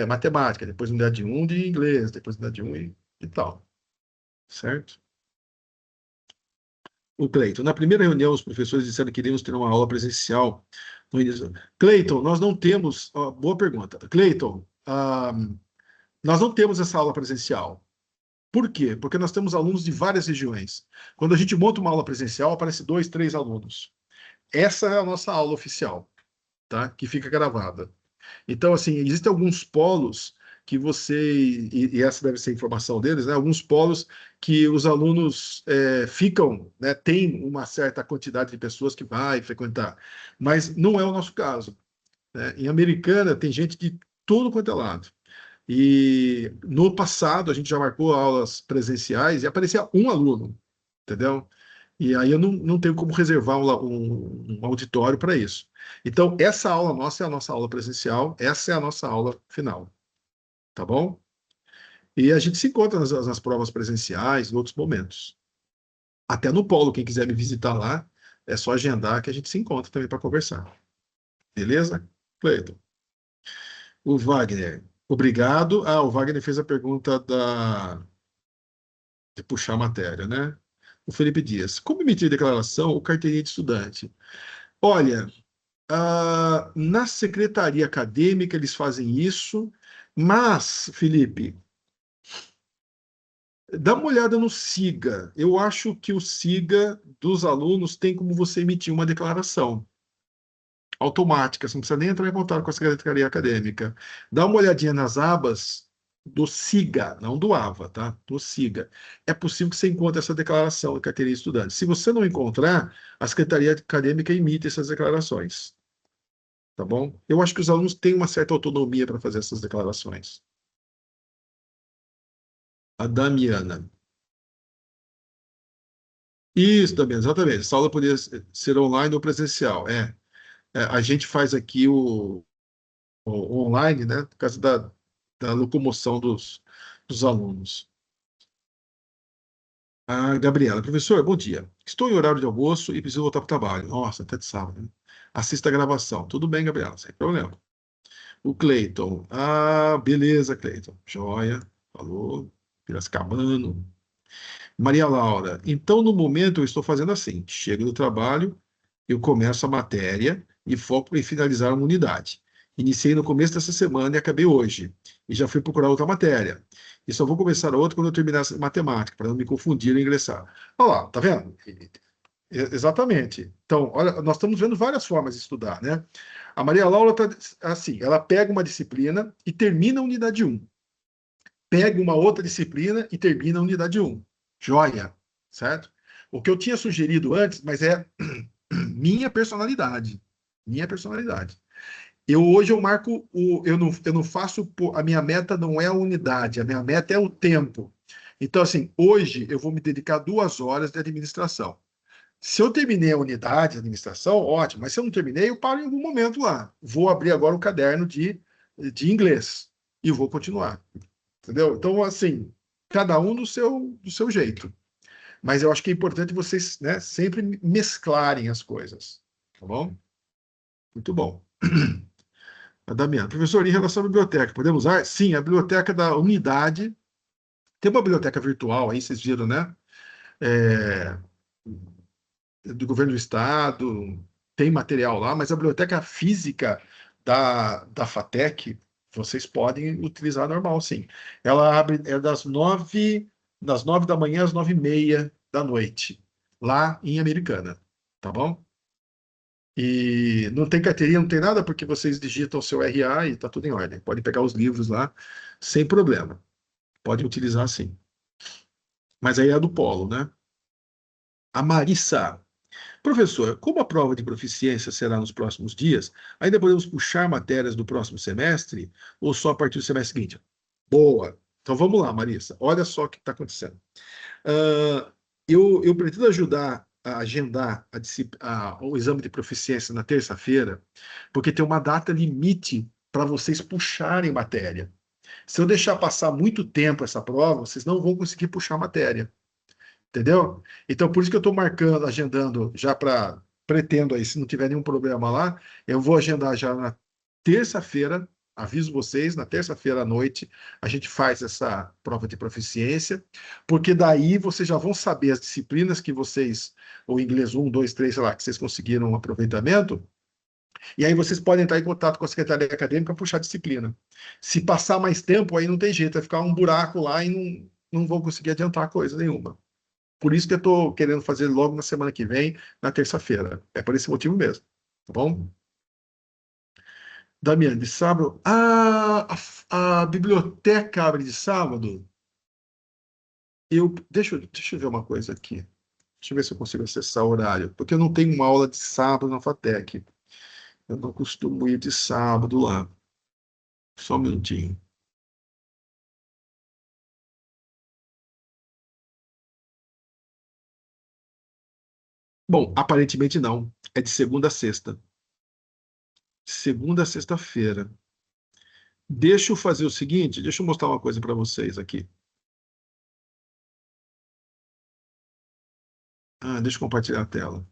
matemática, depois a unidade 1 de inglês, depois a unidade 1 e tal. Certo? O Cleiton, na primeira reunião, os professores disseram que iríamos ter uma aula presencial no início. Cleiton, nós não temos. Boa pergunta. Cleiton, nós não temos essa aula presencial. Por quê? Porque nós temos alunos de várias regiões. Quando a gente monta uma aula presencial, aparece 2, 3 alunos. Essa é a nossa aula oficial, tá? Que fica gravada. Então, assim, existem alguns polos que e essa deve ser a informação deles, né? Alguns polos que os alunos ficam, né? Tem uma certa quantidade de pessoas que vai frequentar, mas não é o nosso caso, né? Em Americana tem gente de todo quanto é lado. E no passado a gente já marcou aulas presenciais e aparecia um aluno, entendeu? E aí eu não tenho como reservar um auditório para isso. Então, essa aula nossa é a nossa aula presencial, essa é a nossa aula final, tá bom? E a gente se encontra nas provas presenciais, em outros momentos. Até no polo, quem quiser me visitar lá, é só agendar que a gente se encontra também para conversar. Beleza? Cleiton. O Wagner, obrigado. O Wagner fez a pergunta de puxar a matéria, né? O Felipe Dias, como emitir declaração ou carteirinha de estudante? Olha, na secretaria acadêmica eles fazem isso, mas, Felipe, dá uma olhada no SIGA. Eu acho que o SIGA dos alunos tem como você emitir uma declaração automática, você não precisa nem entrar em contato com a secretaria acadêmica. Dá uma olhadinha nas abas do SIGA, não do AVA, tá? Do SIGA. É possível que você encontre essa declaração de carteirinha de estudante. Se você não encontrar, a secretaria acadêmica emite essas declarações. Tá bom? Eu acho que os alunos têm uma certa autonomia para fazer essas declarações. A Damiana. Isso, Damiana, exatamente. Essa aula poderia ser online ou presencial. A gente faz aqui o online, né? Por causa da locomoção dos alunos. A Gabriela, professor, bom dia. Estou em horário de almoço e preciso voltar para o trabalho. Nossa, até de sábado, né? Assista a gravação. Tudo bem, Gabriela, sem problema. O Cleiton. Beleza, Cleiton. Joia. Falou. Piracicabano. Maria Laura. Então, no momento, eu estou fazendo assim. Chego do trabalho, eu começo a matéria e foco em finalizar uma unidade. Iniciei no começo dessa semana e acabei hoje. E já fui procurar outra matéria. E só vou começar outra quando eu terminar essa matemática, para não me confundir e ingressar. Olha lá, tá vendo? Exatamente. Então, olha, nós estamos vendo várias formas de estudar, né? A Maria Laura está assim, ela pega uma disciplina e termina a unidade 1. Pega uma outra disciplina e termina a unidade 1. Joia, certo? O que eu tinha sugerido antes, mas é minha personalidade, Minha personalidade. Hoje eu marco, eu não faço, a minha meta não é a unidade, a minha meta é o tempo. Então, assim, hoje eu vou me dedicar 2 horas de administração. Se eu terminei a unidade de administração, ótimo, mas se eu não terminei, eu paro em algum momento lá. Vou abrir agora um caderno de inglês e vou continuar. Entendeu? Então, assim, cada um do seu jeito. Mas eu acho que é importante vocês, né, sempre mesclarem as coisas. Tá bom? Muito bom. A Damiana, professor, em relação à biblioteca, podemos usar? Sim, a biblioteca da unidade. Tem uma biblioteca virtual aí, vocês viram, né? É, do governo do estado, tem material lá, mas a biblioteca física da FATEC, vocês podem utilizar normal, sim. Ela abre das nove da manhã às 9h30 da noite, lá em Americana, tá bom? E não tem carteirinha, não tem nada, porque vocês digitam o seu RA e tá tudo em ordem. Pode pegar os livros lá sem problema. Pode utilizar sim. Mas aí é do polo, né? A Marissa. Professor, como a prova de proficiência será nos próximos dias, ainda podemos puxar matérias do próximo semestre ou só a partir do semestre seguinte? Boa. Então vamos lá, Marissa. Olha só o que está acontecendo. Eu pretendo ajudar a agendar o exame de proficiência na terça-feira, porque tem uma data limite para vocês puxarem matéria. Se eu deixar passar muito tempo essa prova, vocês não vão conseguir puxar matéria. Entendeu? Então, por isso que eu estou marcando, agendando já para. Pretendo aí, se não tiver nenhum problema lá, eu vou agendar já na terça-feira. Aviso vocês, na terça-feira à noite, a gente faz essa prova de proficiência, porque daí vocês já vão saber as disciplinas que vocês, o inglês 1, 2, 3, sei lá, que vocês conseguiram um aproveitamento, e aí vocês podem entrar em contato com a Secretaria Acadêmica para puxar a disciplina. Se passar mais tempo, aí não tem jeito, vai ficar um buraco lá e não vão conseguir adiantar coisa nenhuma. Por isso que eu estou querendo fazer logo na semana que vem, na terça-feira. É por esse motivo mesmo. Tá bom? Damiano, de sábado. A biblioteca abre de sábado? Deixa eu ver uma coisa aqui. Deixa eu ver se eu consigo acessar o horário. Porque eu não tenho uma aula de sábado na FATEC. Eu não costumo ir de sábado lá. Só um minutinho. Bom, aparentemente não. É de segunda a sexta. Segunda a sexta-feira. Deixa eu fazer o seguinte, deixa eu mostrar uma coisa para vocês aqui. Deixa eu compartilhar a tela.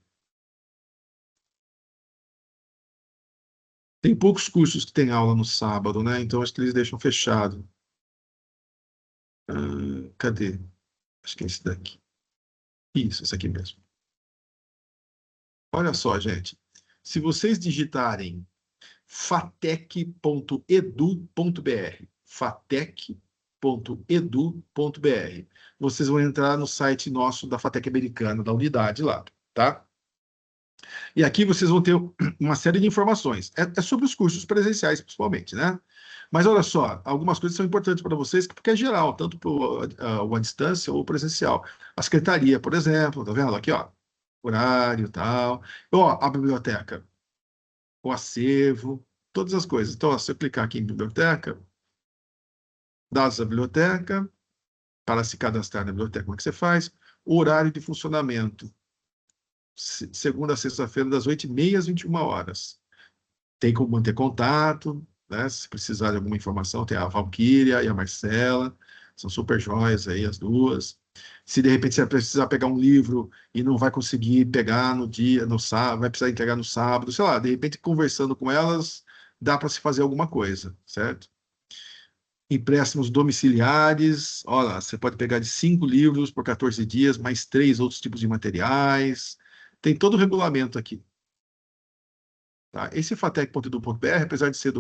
Tem poucos cursos que têm aula no sábado, né? Então acho que eles deixam fechado. Cadê? Acho que é esse daqui. Isso, esse aqui mesmo. Olha só, gente. Se vocês digitarem fatec.edu.br, fatec.edu.br, vocês vão entrar no site nosso da FATEC Americana, da unidade lá, tá? E aqui vocês vão ter uma série de informações. É sobre os cursos presenciais, principalmente, né? Mas olha só, algumas coisas são importantes para vocês, porque é geral, tanto para a distância ou presencial. A secretaria, por exemplo, tá vendo? Aqui, ó, horário e tal. Ó, a biblioteca, o acervo, todas as coisas. Então, ó, se eu clicar aqui em biblioteca, dados da biblioteca, para se cadastrar na biblioteca, como é que você faz? O horário de funcionamento. Segunda a sexta-feira, das 8h30 às 21h. Tem como manter contato, né? Se precisar de alguma informação, tem a Valquíria e a Marcela, são super joias aí, as duas. Se de repente você precisar pegar um livro e não vai conseguir pegar no dia, no sábado, vai precisar entregar no sábado, sei lá, de repente conversando com elas, dá para se fazer alguma coisa, certo? Empréstimos domiciliares, olha, você pode pegar de 5 livros por 14 dias, mais 3 outros tipos de materiais. Tem todo o regulamento aqui. Tá? Esse fatec.edu.br, apesar de ser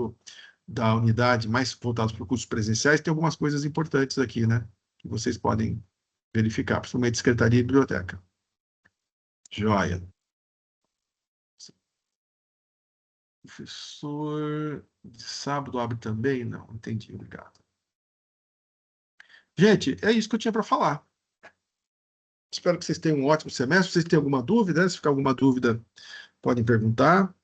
da unidade mais voltado para cursos presenciais, tem algumas coisas importantes aqui, né? Que vocês podem verificar, principalmente secretaria e biblioteca. Joia. Professor, de sábado abre também? Não, entendi, obrigado. Gente, é isso que eu tinha para falar. Espero que vocês tenham um ótimo semestre. Se vocês têm alguma dúvida, né? Se ficar alguma dúvida, podem perguntar.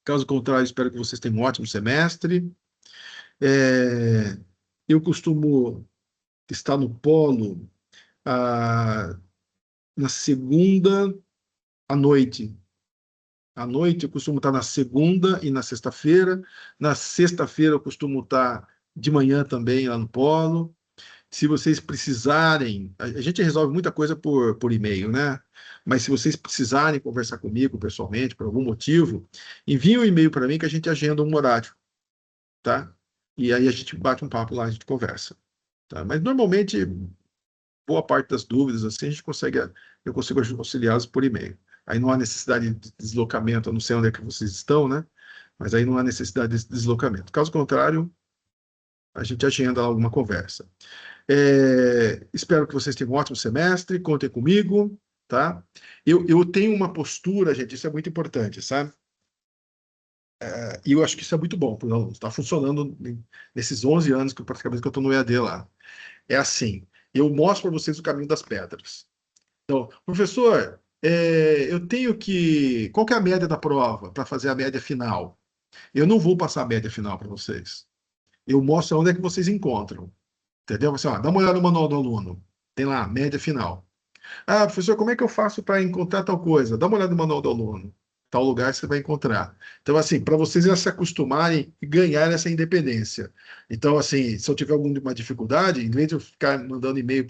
Caso contrário, espero que vocês tenham um ótimo semestre. Eu costumo estar no polo na segunda à noite. À noite eu costumo estar na segunda e na sexta-feira. Na sexta-feira eu costumo estar de manhã também lá no polo. Se vocês precisarem, a gente resolve muita coisa por e-mail, né? Mas se vocês precisarem conversar comigo pessoalmente, por algum motivo, enviem um e-mail para mim que a gente agenda um horário, tá? E aí a gente bate um papo lá, a gente conversa, tá? Mas normalmente, boa parte das dúvidas, assim, eu consigo auxiliá-los por e-mail. Aí não há necessidade de deslocamento, eu não sei onde é que vocês estão, né? Mas aí não há necessidade de deslocamento. Caso contrário, a gente agenda alguma conversa. Espero que vocês tenham um ótimo semestre, contem comigo, tá? Eu tenho uma postura, gente, isso é muito importante, sabe? E eu acho que isso é muito bom para os alunos, está funcionando nesses 11 anos que praticamente que eu estou no EAD lá. É assim, eu mostro para vocês o caminho das pedras. Então, professor, eu tenho que... Qual que é a média da prova para fazer a média final? Eu não vou passar a média final para vocês. Eu mostro onde é que vocês encontram. Entendeu? Assim, ó, dá uma olhada no manual do aluno. Tem lá, média final. Ah, professor, como é que eu faço para encontrar tal coisa? Dá uma olhada no manual do aluno. Tal lugar você vai encontrar. Então, assim, para vocês já se acostumarem e ganhar essa independência. Então, assim, se eu tiver alguma dificuldade, em vez de eu ficar mandando e-mail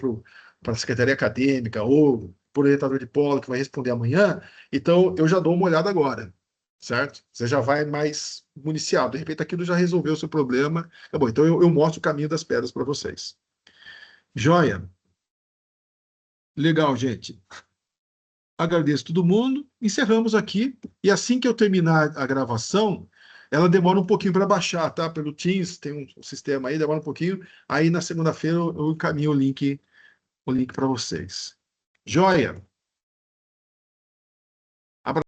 para a secretaria acadêmica ou por orientador de polo que vai responder amanhã, então eu já dou uma olhada agora, certo? Você já vai mais municiado. De repente, aquilo já resolveu o seu problema. Tá bom, então eu mostro o caminho das pedras para vocês. Joia? Legal, gente. Agradeço todo mundo. Encerramos aqui. E assim que eu terminar a gravação, ela demora um pouquinho para baixar, tá? Pelo Teams, tem um sistema aí, demora um pouquinho. Aí na segunda-feira eu encaminho o link para vocês. Joia?